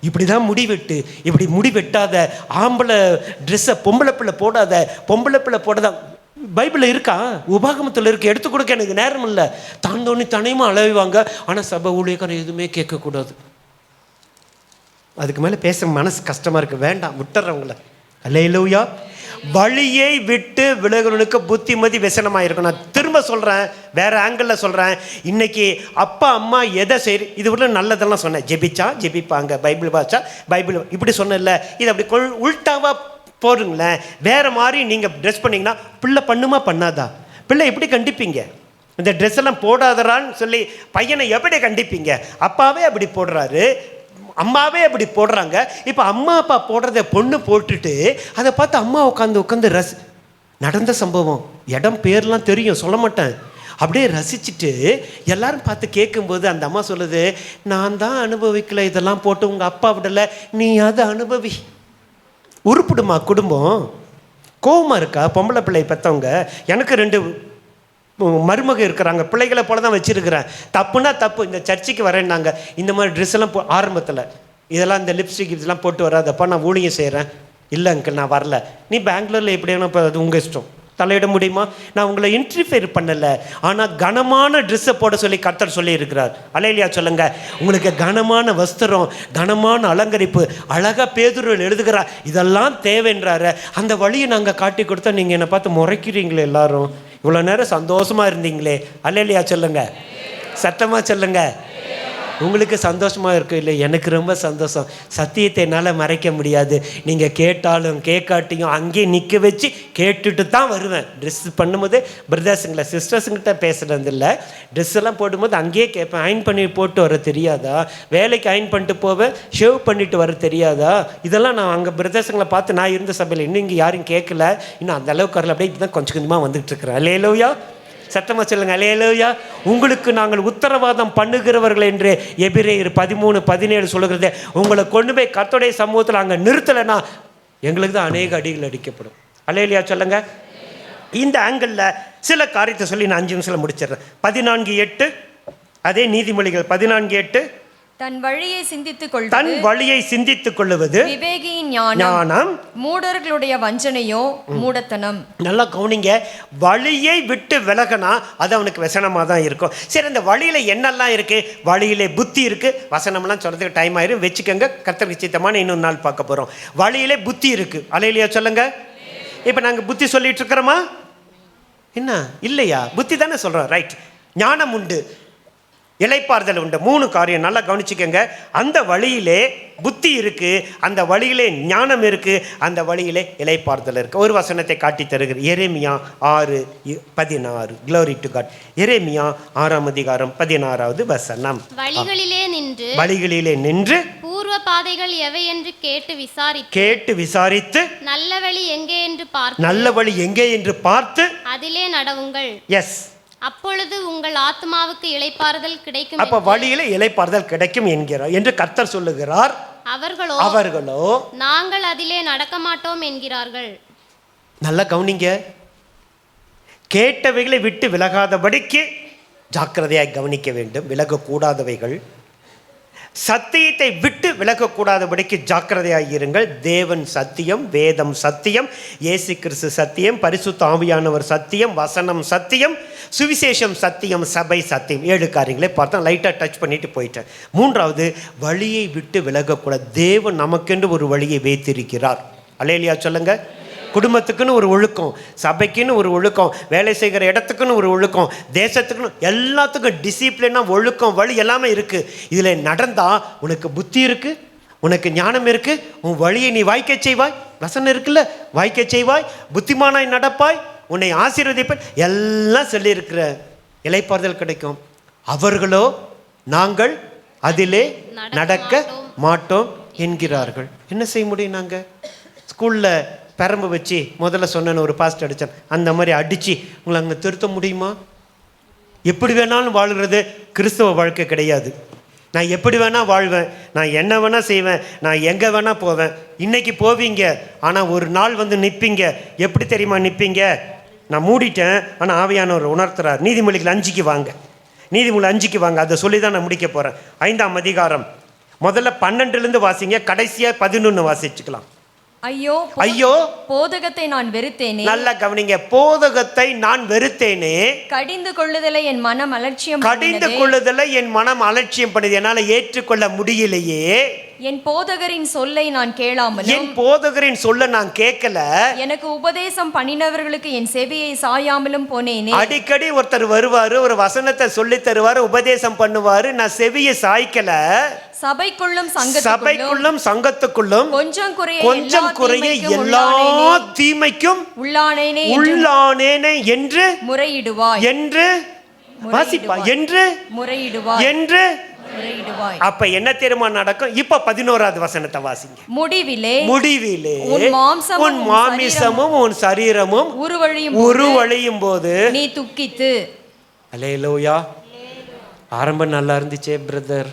இப்படி தான் முடி வெட்டு, இப்படி முடி வெட்டாத, ஆம்பளை ட்ரெஸ்ஸை பொம்பளை பிள்ளை போடாத, பொம்பளை பிள்ளை போடாத. பைபிளில் இருக்கா? உபாகமத்தில் இருக்கு. எடுத்து கொடுக்க எனக்கு நேரம் இல்லை. தாண்டோன்னி தனியுமா அழைவாங்க. ஆனால் சபை ஊழியக்காரன் எதுவுமே கேட்கக்கூடாது. அதுக்கு மேலே பேச மனசு கஷ்டமாக இருக்குது, வேண்டாம், விட்டுறவங்கள. அல்லேலூயா. வழியை விட்டு விலகிறவனுக்கு புத்திமதி விசனமாக இருக்கும். நான் திரும்ப சொல்கிறேன், வேறு ஆங்கிளில் சொல்கிறேன். இன்றைக்கி அப்பா அம்மா எதை செய்ய, இது உள்ள நல்லதெல்லாம் சொன்னேன். ஜெபிப்பாங்க, பைபிள் வாச்சா பைபிள் இப்படி சொன்னேன்ல, இது அப்படி உள்டாவாக போடுங்களேன். வேறு மாதிரி நீங்கள் ட்ரெஸ் பண்ணிங்கன்னா பிள்ளை பண்ணுமா பண்ணாதா? பிள்ளை எப்படி கண்டிப்பீங்க? இந்த ட்ரெஸ் எல்லாம் போடாதரான்னு சொல்லி பையனை எப்படி கண்டிப்பீங்க? அப்பாவே அப்படி போடுறாரு, அம்மாவே அப்படி போடுறாங்க. இப்போ அம்மா அப்பா போடுறத பொண்ணு போட்டுட்டு அதை பார்த்து அம்மா உட்காந்து நடந்த சம்பவம். இடம் பேர்லாம் தெரியும், சொல்ல மாட்டேன். அப்படியே ரசிச்சுட்டு எல்லாரும் பார்த்து கேட்கும்போது அந்த அம்மா சொல்லுது, நான் தான் அனுபவிக்கல, இதெல்லாம் போட்டு உங்கள் அப்பா விடலை, நீ அதை அனுபவி. உருப்பிடுமா குடும்பம்? கோவமாக இருக்கா? பொம்பளை பிள்ளை பெற்றவங்க. எனக்கு 2 மருமக இருக்கிறாங்க, பிள்ளைகளை போல தான் வச்சுருக்கிறேன். தப்புனா தப்பு. இந்த சர்ச்சுக்கு வரேன்னாங்க, இந்த மாதிரி ட்ரெஸ் எல்லாம் ஆரம்பத்தில் இதெல்லாம் இந்த லிப்ஸ்டிக் இதெல்லாம் போட்டு வராதப்பா, நான் ஊழியம் செய்கிறேன். இல்லை அங்கிள் நான் வரல. நீ பெங்களூரில் எப்படியான இப்போ அது உங்கள் இஷ்டம், தலையிட முடியுமா? நான் உங்களை இன்டர்ஃபியர் பண்ணலை. ஆனால் கனமான ட்ரெஸ்ஸை போட சொல்லி கர்த்தர் சொல்லி இருக்கிறார். அல்லேலூயா சொல்லுங்க. உங்களுக்கு கனமான வஸ்திரம், கனமான அலங்கரிப்பு, அழகாக பேதுருவில் எழுதுகிறார், இதெல்லாம் தேவைன்றாரு. அந்த வழியை நாங்கள் காட்டி கொடுத்தா நீங்கள் என்னை பார்த்து முறைக்கிறீங்களே எல்லாரும். இவ்வளோ நேரம் சந்தோஷமாக இருந்தீங்களே. அல்லேலூயா சொல்லுங்க, சத்தமாக சொல்லுங்க. உங்களுக்கு சந்தோஷமாக இருக்கும் இல்லை? எனக்கு ரொம்ப சந்தோஷம். சத்தியத்தை என்னால் மறைக்க முடியாது. நீங்கள் கேட்டாலும் கேட்காட்டியும் அங்கேயே நிற்க வச்சு கேட்டுட்டு தான் வருவேன். ட்ரெஸ் பண்ணும்போது பிரதர்ஸுங்களை சிஸ்டர்ஸுங்கிட்ட பேசுகிறது இல்லை, ட்ரெஸ் எல்லாம் போடும்போது அங்கேயே கேட்பேன். அயன் பண்ணி போட்டு வர தெரியாதா? வேலைக்கு அயன் பண்ணிட்டு போவேன், ஷேவ் பண்ணிட்டு வர தெரியாதா? இதெல்லாம் நான் அங்கே பிரதர்ஸுங்களை பார்த்து நான் இருந்த சபையில் இன்னும் இங்கே யாரும் கேட்கல, இன்னும் அந்த அளவுக்கு வரல. அப்படியே தான் கொஞ்சம் கொஞ்சமாக வந்துட்டு இருக்கிறேன். அல்லேலூயா, சத்தமாக சொல்லுங்க அல்லேலூயா. உங்களுக்கு நாங்கள் உத்தரவாதம் பண்ணுகிறவர்கள் என்று எபிரேயர் 13:17 சொல்லுகிறது. உங்களை கொண்டு போய் கர்த்தருடைய சமூகத்தில் அங்கே நிறுத்தலைன்னா எங்களுக்கு தான் அநேக அடிகள் அடிக்கப்படும். அல்லேலூயா சொல்லுங்க. இந்த ஆங்கிளில் சில காரியத்தை சொல்லி நான் 5 நிமிஷத்தில் முடிச்சிடுறேன். 14:8 அதே நீதிமொழிகள் 14:8 தன் வழியை சிந்தித்துக் கொள்வது விவேகியின் ஞானம், மூடர்களுடைய வஞ்சனையோ மூடத்தனம். நல்லா கவனிங்க. வழியை விட்டு விலகனா அது அவனுக்கு வசனமாக தான் இருக்கும். சரி, அந்த வழியில் என்னெல்லாம் இருக்குது? வழியிலே புத்தி இருக்குது. வசனம்லாம் சொல்கிறதுக்கு டைம் ஆயிரும், வச்சுக்கோங்க. கர்த்தருக்கு சித்தமான இன்னொரு நாள் பார்க்க போகிறோம். வழியிலே புத்தி இருக்குது. அல்லேலூயா சொல்லுங்க. இப்போ நாங்கள் புத்தி சொல்லிட்டு இருக்கிறோமா? என்ன இல்லையா? புத்தி தானே சொல்கிறோம். ரைட். ஞானம் உண்டு, இளைப்பாறுதல் உண்டு. 3 காரியம் நல்லா கவனிச்சுக்கோங்க. அந்த வழியிலே புத்தி இருக்குது, அந்த வழியிலே ஞானம் இருக்குது, அந்த வழியிலே இளைப்பாறுதல் இருக்குது. ஒரு வசனத்தை காட்டி தருகிறது. எரேமியா 6:16. Glory to God. எரேமியா 6:16 வசனம். வழிகளிலே நின்று பூர்வ பாதைகள் எவை என்று கேட்டு விசாரித்து நல்ல வழி எங்கே என்று பார்த்து அதிலே நடவுங்கள். எஸ், அப்பொழுது உங்கள் ஆத்மாவுக்கு இளைப்பாறுதல் கிடைக்கும். அப்ப வழியில இளைப்பாறுதல் கிடைக்கும் என்கிறார் என்று கர்த்தர் சொல்லுகிறார். அவர்களோ நாங்கள் அதிலே நடக்க மாட்டோம் என்கிறார்கள். நல்லா கவனிங்க. கேட்டவைகளை விட்டு விலகாதபடிக்கு ஜாக்கிரதையாய் கவனிக்க வேண்டும். விலகக்கூடாதவைகள், சத்தியத்தை விட்டு விலகக்கூடாதபடிக்கு ஜாக்கிரதையாக இருங்கள். தேவன் சத்தியம், வேதம் சத்தியம், இயேசு கிறிஸ்து சத்தியம், பரிசுத்த ஆவியானவர் சத்தியம், வசனம் சத்தியம், சுவிசேஷம் சத்தியம், சபை சத்தியம். 7 காரியங்களே பார்த்தா லைட்டாக டச் பண்ணிட்டு போயிட்டேன். 3வது, வழியை விட்டு விலகக்கூடாது. தேவன் நமக்கென்று ஒரு வழியை வைத்திருக்கிறார். அல்லேலூயா சொல்லுங்க. குடும்பத்துக்குன்னு ஒரு ஒழுக்கம், சபைக்குன்னு ஒரு ஒழுக்கம், வேலை செய்கிற இடத்துக்குன்னு ஒரு ஒழுக்கம், தேசத்துக்குன்னு எல்லாத்துக்கும் டிசிப்ளினாக ஒழுக்கம், வழி எல்லாமே இருக்குது. இதில் நடந்தால் உனக்கு புத்தி இருக்குது, உனக்கு ஞானம் இருக்குது, உன் வழியை நீ வாய்க்க செய்வாய். வசனம் இருக்குல்ல, வாய்க்க செய்வாய், புத்திமானாய் நடப்பாய், உன்னை ஆசீர்வதிப்பாய், எல்லாம் சொல்லியிருக்கிற இளைப்பாறுதல் கிடைக்கும். அவர்களோ நாங்கள் அதிலே நடக்க மாட்டோம் என்கிறார்கள். என்ன செய்ய முடியும்? நாங்கள் ஸ்கூலில் பெரம்பு வச்சு முதல்ல சொன்னேன்னு ஒரு பாஸ்ட் அடித்தேன், அந்த மாதிரி அடித்து உங்களை அங்கே திருத்த முடியுமா? எப்படி வேணாலும் வாழ்கிறது கிறிஸ்தவ வாழ்க்கை கிடையாது. நான் எப்படி வேணால் வாழ்வேன், நான் என்ன வேணால் செய்வேன், நான் எங்கே வேணால் போவேன். இன்றைக்கி போவீங்க, ஆனால் ஒரு நாள் வந்து நிற்பீங்க. எப்படி தெரியுமா நிற்பீங்க? நான் மூடிட்டேன், ஆனால் ஆவியானவர் உணர்த்துறார். நீதிமொழிகள் 5க்கு வாங்க, நீதிமொழி 5க்கு வாங்க. அதை சொல்லி தான் நான் முடிக்க போகிறேன். 5ஆம் அதிகாரம் முதல்ல 12லேருந்து வாசிங்க, கடைசியாக 11 வாசிச்சுக்கலாம். ஐயோ ஐயோ, போதகத்தை நான் வெறுத்தேனே. நல்லா கவனிங்க. போதகத்தை நான் வெறுத்தேனே. கடிந்து கொள்ளுதலை என் மனம் அலட்சியம் பண்ணுது. என்னால ஏற்றுக்கொள்ள முடியலையே. என் போதகரின் சொல்லை நான் கேளாமலும், என் போதகரின் சொல்ல நான் கேட்கல. எனக்கு உபதேசம் பண்ணினவர்களுக்கு என் செவியை சாயாமலும் போனேனே. அடிக்கடி ஒருத்தர் வருவாரு, ஒரு வசனத்தை சொல்லி தருவாரு, உபதேசம் பண்ணுவாரு, நான் செவியை சாய்க்கல. சபைக்குள்ளும் சங்கத்துக்குள்ளும் கொஞ்சம் குறைய எல்லா தீமைக்கும் உள்ளானேனே என்று முறையிடுவாய் என்று வாசிப்பா என்று முறையிடுவாய் என்று முறையிடுவாய். அப்ப என்ன தெரியுமா நடக்கும்? இப்ப 11வது வசனத்தை வாசிங்க. முடிவிலே உன் மாமிசமும் உன் சரீரமும் உருவழியும் போது நீ துக்கித்து. அல்லேலூயா. ஆரம்பம் நல்லா இருந்துச்சே பிரதர்,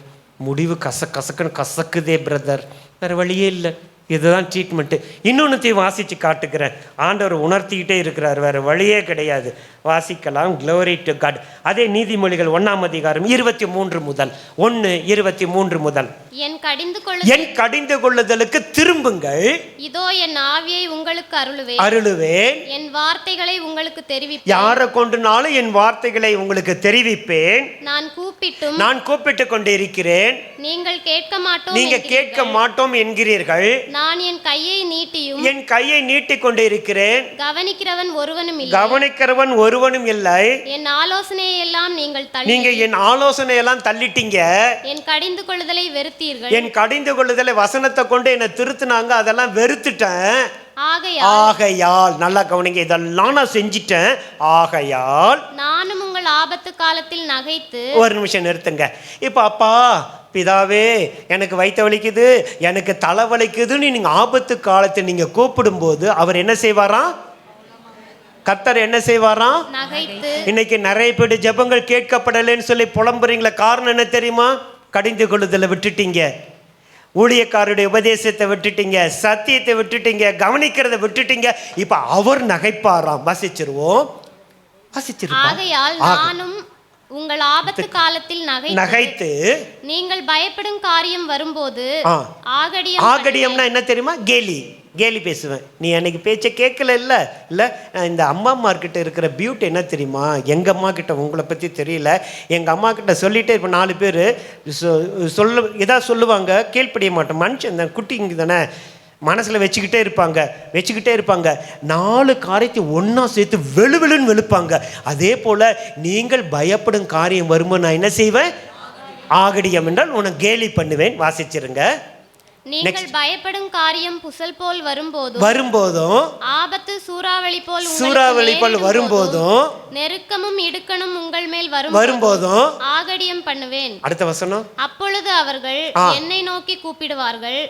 முடிவு கசக்குன்னு கசக்குதே பிரதர், வேற வழியே இல்லை, இதுதான் ட்ரீட்மெண்ட்டு. இன்னொன்னுத்தையும் வாசித்து காட்டுக்கிறேன். ஆண்டவர் உணர்த்திக்கிட்டே இருக்கிறார், வேற வழியே கிடையாது. வாசிக்கலாம். Glory to God. அதே நீதிமொழிகள் 1ஆம் அதிகாரம் 23 முதல் 1:23 முதல். என் கடிந்து கொள்ளுதலுக்கு திரும்புங்கள், இதோ என் ஆவியை உங்களுக்கு அருளுவேன், என் வார்த்தைகளை உங்களுக்கு தெரிவிப்பேன். யாரை கொண்டுனாலும் என் வார்த்தைகளை உங்களுக்கு தெரிவிப்பேன். நான் கூப்பிட்டு கொண்டு இருக்கிறேன், நீங்கள் கேட்க மாட்டோம் என்கிறீர்கள். நான் என் கையை நீட்டிக் கொண்டு இருக்கிறேன், கவனிக்கிறவன் ஒருவனும் இல்லை. என் ஆலோசனையை எல்லாம் நீங்க என் ஆலோசனை எல்லாம் தள்ளிட்டீங்க. என் கடிந்து கொள்ளுதலை வெறுத்தீர்கள். என் கடிந்து கொள்ளுதலை வசனத்தை கொண்டு என்ன திருத்தினாங்க, அதெல்லாம் வெறுத்துட்டேன். ஆகையால் நல்லா கவனிங்க, இதெல்லாம் நான் செஞ்சிட்டேன். ஆகையால் நானும் உங்கள் ஆபத்து காலத்தில் நகைத்து. ஒரு நிமிஷம் நிறுத்துங்க. இப்ப அப்பா பிதாவே எனக்கு வயிற்று வலிக்குது, எனக்கு தலை வலிக்குதுன்னு நீங்க ஆபத்து காலத்தை நீங்க கூப்பிடும்போது அவர் என்ன செய்வாராம்? கர்த்தர் என்ன செய்வாராம்? இன்னைக்கு நிறைய பேர் ஜெபங்கள் கேட்கப்படலைன்னு சொல்லி புலம்புறீங்களா? காரணம் என்ன தெரியுமா? கடிந்து கொள்ளுதலை விட்டுட்டீங்க, ஊழியக்காரருடைய உபதேசத்தை விட்டுட்டீங்க, சத்தியத்தை விட்டுட்டீங்க, கவனிக்கிறத விட்டுட்டீங்க. இப்ப அவர் நகைப்பாராம். வாசிச்சிருவோம். ஆகையால் நானும் உங்கள் ஆபத்து காலத்தில் நகைத்து நீங்கள் பயப்படும் காரியம் வரும்போது ஆகடியம்னா என்ன தெரியுமா? கேலி பேசுவேன். நீ அன்னைக்கு பேச்சை கேட்கல இல்லை இந்த அம்மாக்கிட்ட இருக்கிற பியூட்டி என்ன தெரியுமா? எங்கள் அம்மா கிட்ட உங்களை பற்றி தெரியல, எங்கள் அம்மா கிட்ட சொல்லிட்டே இப்போ 4 பேர் எதாவது சொல்லுவாங்க, கீழ்ப்படிய மாட்டோம். மனுஷன் தான், குட்டிங்க தானே, மனசில் வச்சுக்கிட்டே இருப்பாங்க. 4 காரியத்தை ஒன்றா சேர்த்து வெளுன்னு வெளுப்பாங்க. அதே போல் நீங்கள் பயப்படும் காரியம் வரும்போது நான் என்ன செய்வேன்? ஆகடியம் என்றால் உனக்கு கேலி பண்ணுவேன். வாசிச்சிருங்க. நீங்கள் பயப்படும் காரியம் புசல் போல் வரும்போதும் ஆபத்து சூறாவளி போல் வரும்போதும் நெருக்கமும் இடுக்கணும் உங்கள் மேல் வரும்போதும் ஆகடியம் பண்ணுவேன். அடுத்த வசனம். அப்பொழுது அவர்கள் என்னை நோக்கி கூப்பிடுவார்கள்,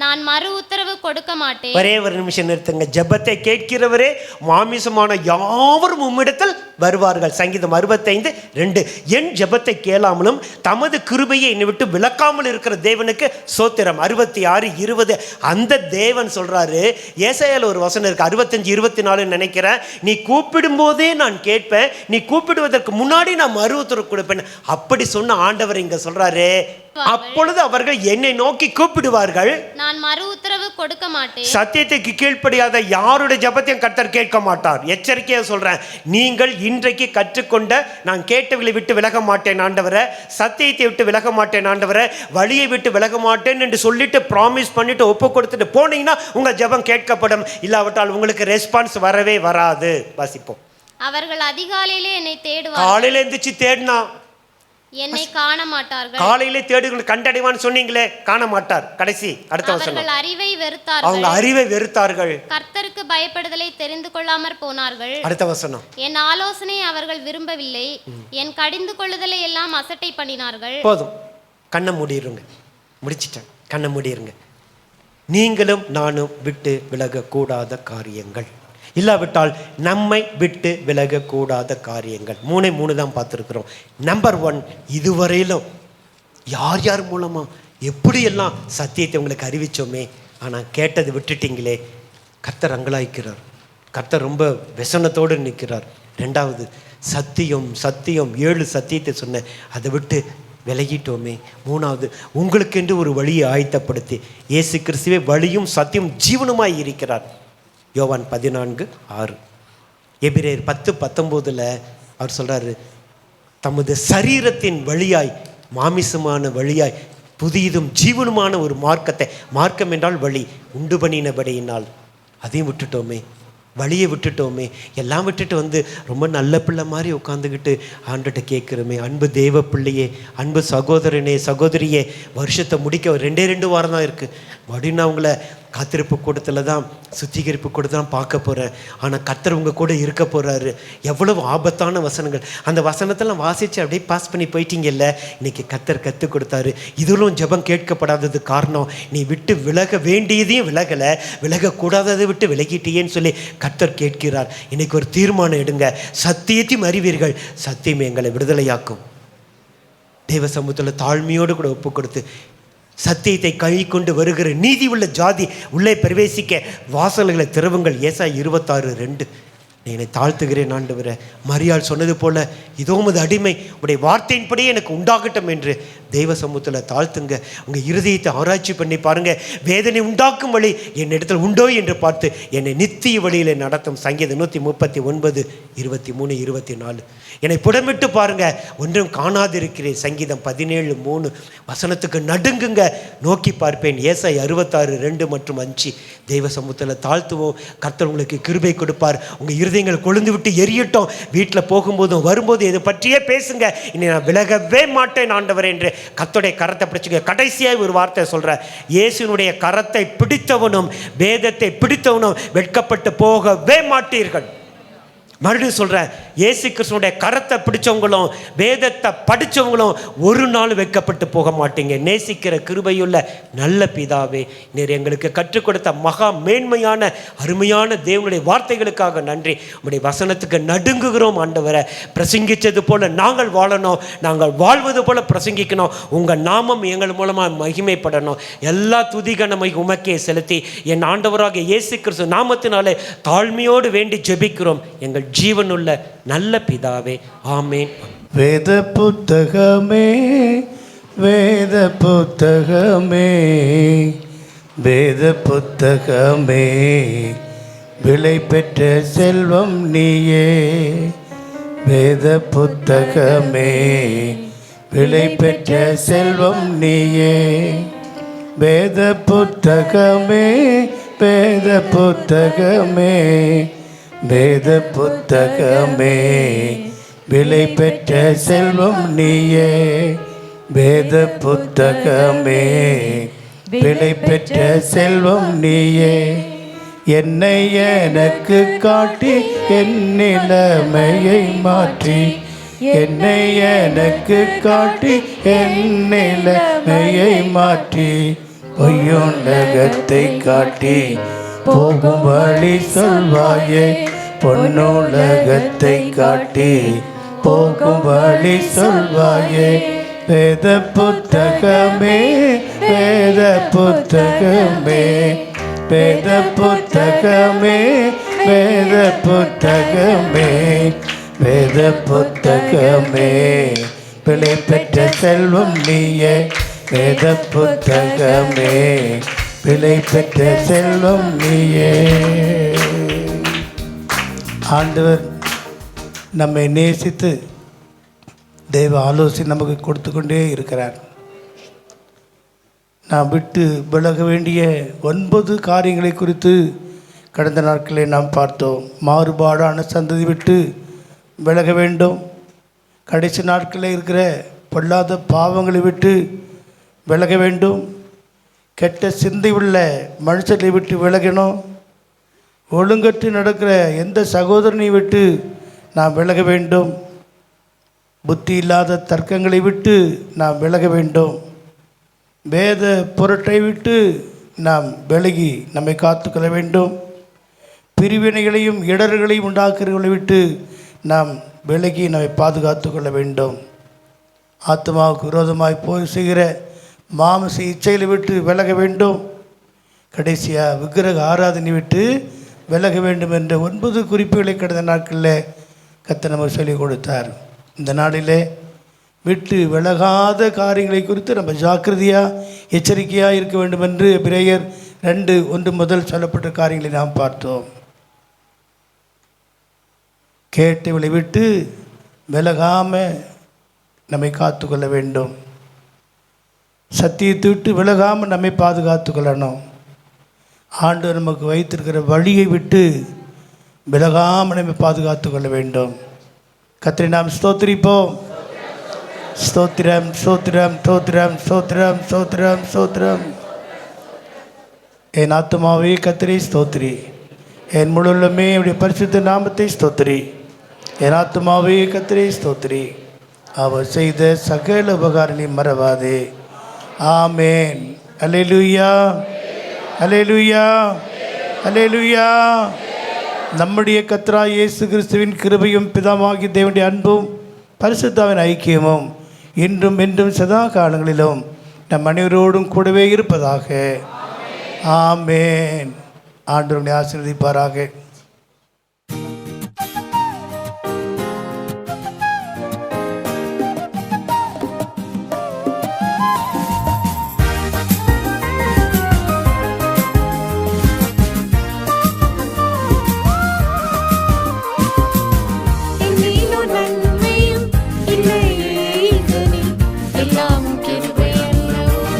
நான் மறு உத்தரவு கொடுக்க மாட்டேன். ஒரே ஒரு நிமிஷம் நிறுத்துங்க. ஜெபத்தை கேட்கிறவரே மாமிசமான யாவரும் உம்மிடத்தில் வருவார்கள். சங்கீதம் 65:2. என் ஜெபத்தை கேளாமலும் தமது கிருபையை என்னை விட்டு விலக்காமல் இருக்கிற தேவனுக்கு சோத்திரம். 66:20. அந்த தேவன் சொல்றாரு. ஏசாயால ஒரு வசனம் இருக்கு, 65:24 நினைக்கிறேன். நீ கூப்பிடும் போதே நான் கேட்பேன், நீ கூப்பிடுவதற்கு முன்னாடி நான் மறு உத்தரவு கொடுப்பேன். அப்படி சொன்ன ஆண்டவர் இங்க சொல்றாரு, அப்பொழுது அவர்கள் என்னை நோக்கி கூப்பிடுவார்கள், நான் மறு உத்தரவு கொடுக்க மாட்டேன். சத்தியத்துக்கு கீழ்ப்படியாத யாருடைய ஜெபத்தையும் கர்த்தர் கேட்க மாட்டார். எச்சரிக்கையா சொல்றேன். நீங்கள் இன்றைக்கு கற்றுக்கொண்ட நான் கேட்டவர்களை விட்டு விலக மாட்டேன் ஆண்டவரே, சத்தியத்தை விட்டு விலக மாட்டேன் ஆண்டவரே, வழியை விட்டு விலக மாட்டேன் என்று சொல்லிட்டு ப்ராமிஸ் பண்ணிட்டு ஒப்பு கொடுத்துட்டு போனீங்கன்னா உங்க ஜெபம் கேட்கப்படும். இல்லாவிட்டால் உங்களுக்கு ரெஸ்பான்ஸ் வரவே வராது. வாசிப்போம். அவர்கள் அதிகாலையிலே என்னை தேடுவார்கள். காலையில எந்திரிச்சு தேடினா என்னை காண மாட்டார்கள். காலையிலே தேடுங்கள் கண்டடைவான்னு சொன்னீங்களே, காண மாட்டார். கடைசி அடுத்த வசனம். அவர்கள் அறிவை வெறுத்தார்கள். அவங்க அறிவை வெறுத்தார்கள். கர்த்தருக்கு பயப்படுதலை தெரிந்து கொள்ளாமற் போனார்கள். அடுத்த வசனம். என் ஆலோசனையை அவர்கள் விரும்பவில்லை, என் கடிந்து கொள்ளுதலை எல்லாம் அசட்டை பண்ணினார்கள். போதும், கண்ணை மூடிடுங்க. முடிச்சிட்டேன், கண்ணை மூடிடுங்க. நீங்களும் நானும் விட்டு விலகக்கூடாத காரியங்கள், இல்லாவிட்டால் நம்மை விட்டு விலகக்கூடாத காரியங்கள் 3 தான் பார்த்துருக்குறோம். நம்பர் 1, இதுவரையிலும் யார் மூலமா எப்படியெல்லாம் சத்தியத்தை உங்களுக்கு அறிவிச்சோமே, ஆனால் கேட்டது விட்டுட்டீங்களே. கர்த்தர் அங்கலாய்க்கிறார். கர்த்தர் ரொம்ப व्यसனத்தோடு நிற்கிறார். 2வது, சத்தியம் 7 சத்தியத்தை சொன்னேன், அதை விட்டு விலகிட்டோமே. 3வது, உங்களுக்கென்று ஒரு வழியை ஆயத்தப்படுத்தி இயேசு கிறிஸ்துவே வழியும் சத்தியம் ஜீவனுமாய் இருக்கிறார். யோவான் 14:6. எபிரேயர் 10:19 அவர் சொல்றாரு, தமது சரீரத்தின் வழியாய், மாமிசமான வழியாய் புதியதும் ஜீவனுமான ஒரு மார்க்கத்தை, மார்க்கம் என்றால் வழி, உண்டு பண்ணினபடியினால் அதையும் விட்டுட்டோமே, வழியை விட்டுட்டோமே. எல்லாம் விட்டுட்டு ரொம்ப நல்ல பிள்ளை மாதிரி உட்காந்துக்கிட்டு ஆண்டுகிட்ட கேட்குறோமே. அன்பு தேவ பிள்ளையே, அன்பு சகோதரனே, சகோதரியே, வருஷத்தை முடிக்க 2 வாரம் தான் இருக்குது. மறுபடியும் நான் உங்களை காத்திருப்பு கூடத்தில் தான் சுத்திகரிப்பு கூட தான் பார்க்க போகிறேன். ஆனால் கர்த்தர் உங்கள் கூட இருக்க போகிறாரு. எவ்வளவு ஆபத்தான வசனங்கள், அந்த வசனத்தெல்லாம் வாசித்து அப்படியே பாஸ் பண்ணி போயிட்டீங்கல்ல. இன்னைக்கு கர்த்தர் கற்றுக் கொடுத்தாரு. இதிலும் ஜெபம் கேட்கப்படாதது காரணம் நீ விட்டு விலக வேண்டியதையும் விலகலை, விலகக்கூடாததை விட்டு விலகிட்டியேன்னு சொல்லி கர்த்தர் கேட்கிறார். இன்னைக்கு ஒரு தீர்மானம் எடுங்க. சத்தியத்தையும் அறிவீர்கள், சத்தியம் எங்களை விடுதலையாக்கும். தேவ சமூகத்தில் தாழ்மையோடு கூட ஒப்பு கொடுத்து சத்தியத்தை கை கொண்டு வருகிற நீதி உள்ள ஜாதி உள்ளே பிரவேசிக்க வாசல்களை திறவுங்கள். ஏசாயா 26:2. என்னை தாழ்த்துகிறேன் ஆண்டவரே. மரியாள் சொன்னது போல, இதோ உமது அடிமை, உடைய வார்த்தையின்படியே எனக்கு உண்டாகட்டும் என்று தெய்வ சமூகத்தில் தாழ்த்துங்க. உங்கள் இருதயத்தை ஆராய்ச்சி பண்ணி பாருங்கள். வேதனை உண்டாக்கும் வழி என் இடத்துல உண்டோ என்று பார்த்து என்னை நித்திய வழியில் நடத்தும். சங்கீதம் 139, 23, 24. என்னை புடமிட்டு பாருங்க, ஒன்றும் காணாதிருக்கிறேன். சங்கீதம் 17:3. வசனத்துக்கு நடுங்குங்க, நோக்கி பார்ப்பேன். ஏசாயா 66:2 மற்றும் 5. தெய்வ சமூகத்தில் தாழ்த்துவோம். கர்த்தர் உங்களுக்கு கிருபை கொடுப்பார். உங்கள் இருதயங்கள் கொழுந்து விட்டு எரியட்டும். வீட்டில் போகும்போதும் வரும்போது இதை பற்றியே பேசுங்க. இனி நான் விலகவே மாட்டேன் ஆண்டவர் என்று கர்த்தருடைய கரத்தை பிடிச்சுங்க. கடைசியாக ஒரு வார்த்தை சொல்கிறேன். இயேசுனுடைய கரத்தை பிடித்தவனும் வேதத்தை பிடித்தவனும் வெட்கப்பட்டு போகவே மாட்டீர்கள். மறுபடியும் சொல்கிறேன், இயேசு கிறிஸ்துனுடைய கரத்தை பிடிச்சவங்களும் வேதத்தை படித்தவங்களும் ஒரு நாள் வெட்கப்பட்டு போக மாட்டீங்க. நேசிக்கிற கிருபையுள்ள நல்ல பிதாவே, நீர் எங்களுக்கு கற்றுக் கொடுத்த மகா மேன்மையான அருமையான தேவனுடைய வார்த்தைகளுக்காக நன்றி. உங்களுடைய வசனத்துக்கு நடுங்குகிறோம் ஆண்டவரை. பிரசங்கித்தது போல நாங்கள் வாழணும், நாங்கள் வாழ்வது போல பிரசங்கிக்கணும். உங்கள் நாமம் எங்கள் மூலமாக மகிமைப்படணும். எல்லா துதிகனமை உமக்கே செலுத்தி என் ஆண்டவராக இயேசு கிறிஸ்து நாமத்தினாலே தாழ்மையோடு வேண்டி ஜெபிக்கிறோம் எங்கள் ஜீவனுள்ள நல்ல பிதாவே, ஆமேன். வேத புத்தகமே, வேத புத்தகமே, வேத புத்தகமே, விலை பெற்ற செல்வம் நீயே. வேத புத்தகமே, விலை பெற்ற செல்வம் நீயே. வேத புத்தகமே, வேத புத்தகமே, வேத புத்தகமே, விலை பெற்ற செல்வம் நீயே. வேத புத்தகமே, விலை பெற்ற செல்வம் நீயே. என்னை எனக்கு காட்டி என் நிலைமையை மாற்றி, என்னை எனக்கு காட்டி என் நிலைமையை மாற்றி, பொய்யுலகத்தை காட்டி போகும் வழி சொல்வாயே. பொன்னுலகத்தை காட்டி போகும் வழி சொல்வாயே. வேத புத்தகமே, வேத புத்தகமே, வேத புத்தகமே, வேத புத்தகமே, வேத புத்தகமே, விலை பெற்ற செல்வம் நீயே. வேத புத்தகமே, விலை பெற்ற செல்வம் நீயே. ஆண்டவர் நம்மை நேசித்து தெய்வ ஆலோசனை நமக்கு கொடுத்து கொண்டே இருக்கிறார். நாம் விட்டு விலக வேண்டிய 9 காரியங்களை குறித்து கடந்த நாட்களில் நாம் பார்த்தோம். மாறுபாடான சந்ததி விட்டு விலக வேண்டும். கடைசி நாட்களில் இருக்கிற பொல்லாத பாவங்களை விட்டு விலக வேண்டும். கெட்ட சிந்தை உள்ள மனுஷனை விட்டு விலகணும். ஒழுங்கற்று நடக்கிற எந்த சகோதரனை விட்டு நாம் விலக வேண்டும். புத்தி இல்லாத தர்க்கங்களை விட்டு நாம் விலக வேண்டும். வேத பொருட்டை விட்டு நாம் விலகி நம்மை காத்துக்கொள்ள வேண்டும். பிரிவினைகளையும் இடர்களையும் உண்டாக்குறவர்களை விட்டு நாம் விலகி நம்மை பாதுகாத்து கொள்ள வேண்டும். ஆத்மாவுக்கு விரோதமாய் போய் செய்கிற மாமிச இச்சைகளை விட்டு விலக வேண்டும். கடைசியாக விக்கிரக ஆராதனை விட்டு விலக வேண்டும் என்ற 9 குறிப்புகளை கடந்த நாட்களில் கர்த்தர் நமக்கு சொல்லிக் கொடுத்தார். இந்த நாளிலே விட்டு விலகாத காரியங்களை குறித்து நம்ம ஜாக்கிரதையாக எச்சரிக்கையாக இருக்க வேண்டும் என்று எபிரேயர் 2:1 முதல் சொல்லப்பட்ட காரியங்களை நாம் பார்த்தோம். கேட்டவளை விட்டு விலகாமல் நம்மை காத்து கொள்ள வேண்டும். சத்தியத்தை விட்டு விலகாமல் நம்மை பாதுகாத்து கொள்ளணும். ஆண்டவர் நமக்கு வைத்திருக்கிற வழியை விட்டு விலகாமல் நம்மை பாதுகாத்து கொள்ள வேண்டும். கர்த்தரை நாம் ஸ்தோத்திரிப்போம். ஸ்தோத்திரம், ஸ்தோத்திரம், ஸ்தோத்திரம், ஸ்தோத்திரம், ஸ்தோத்திரம், ஸ்தோத்திரம். என் ஆத்துமாவே கர்த்தரை ஸ்தோத்திரி, என் முழுமே அவருடைய பரிசுத்த நாமத்தை ஸ்தோத்திரி. என் ஆத்துமாவே கர்த்தரை ஸ்தோத்திரி, அவர் செய்த சகல உபகாரங்களை மறவாதே. ஆமேன். அல்லேலூயா, அல்லேலூயா, அல்லேலூயா. நம்முடைய கர்த்தராகிய இயேசு கிறிஸ்துவின் கிருபையும் பிதாவாகிய தேவனுடைய அன்பும் பரிசுத்தாவின் ஐக்கியமும் இன்றும் என்றும் சதா காலங்களிலும் நம் அனைவரோடும் கூடவே இருப்பதாக. ஆமேன். ஆண்டவருடைய ஆசீர்வதிப்பாராக. எல்லாம் கிருபை அல்லவோ.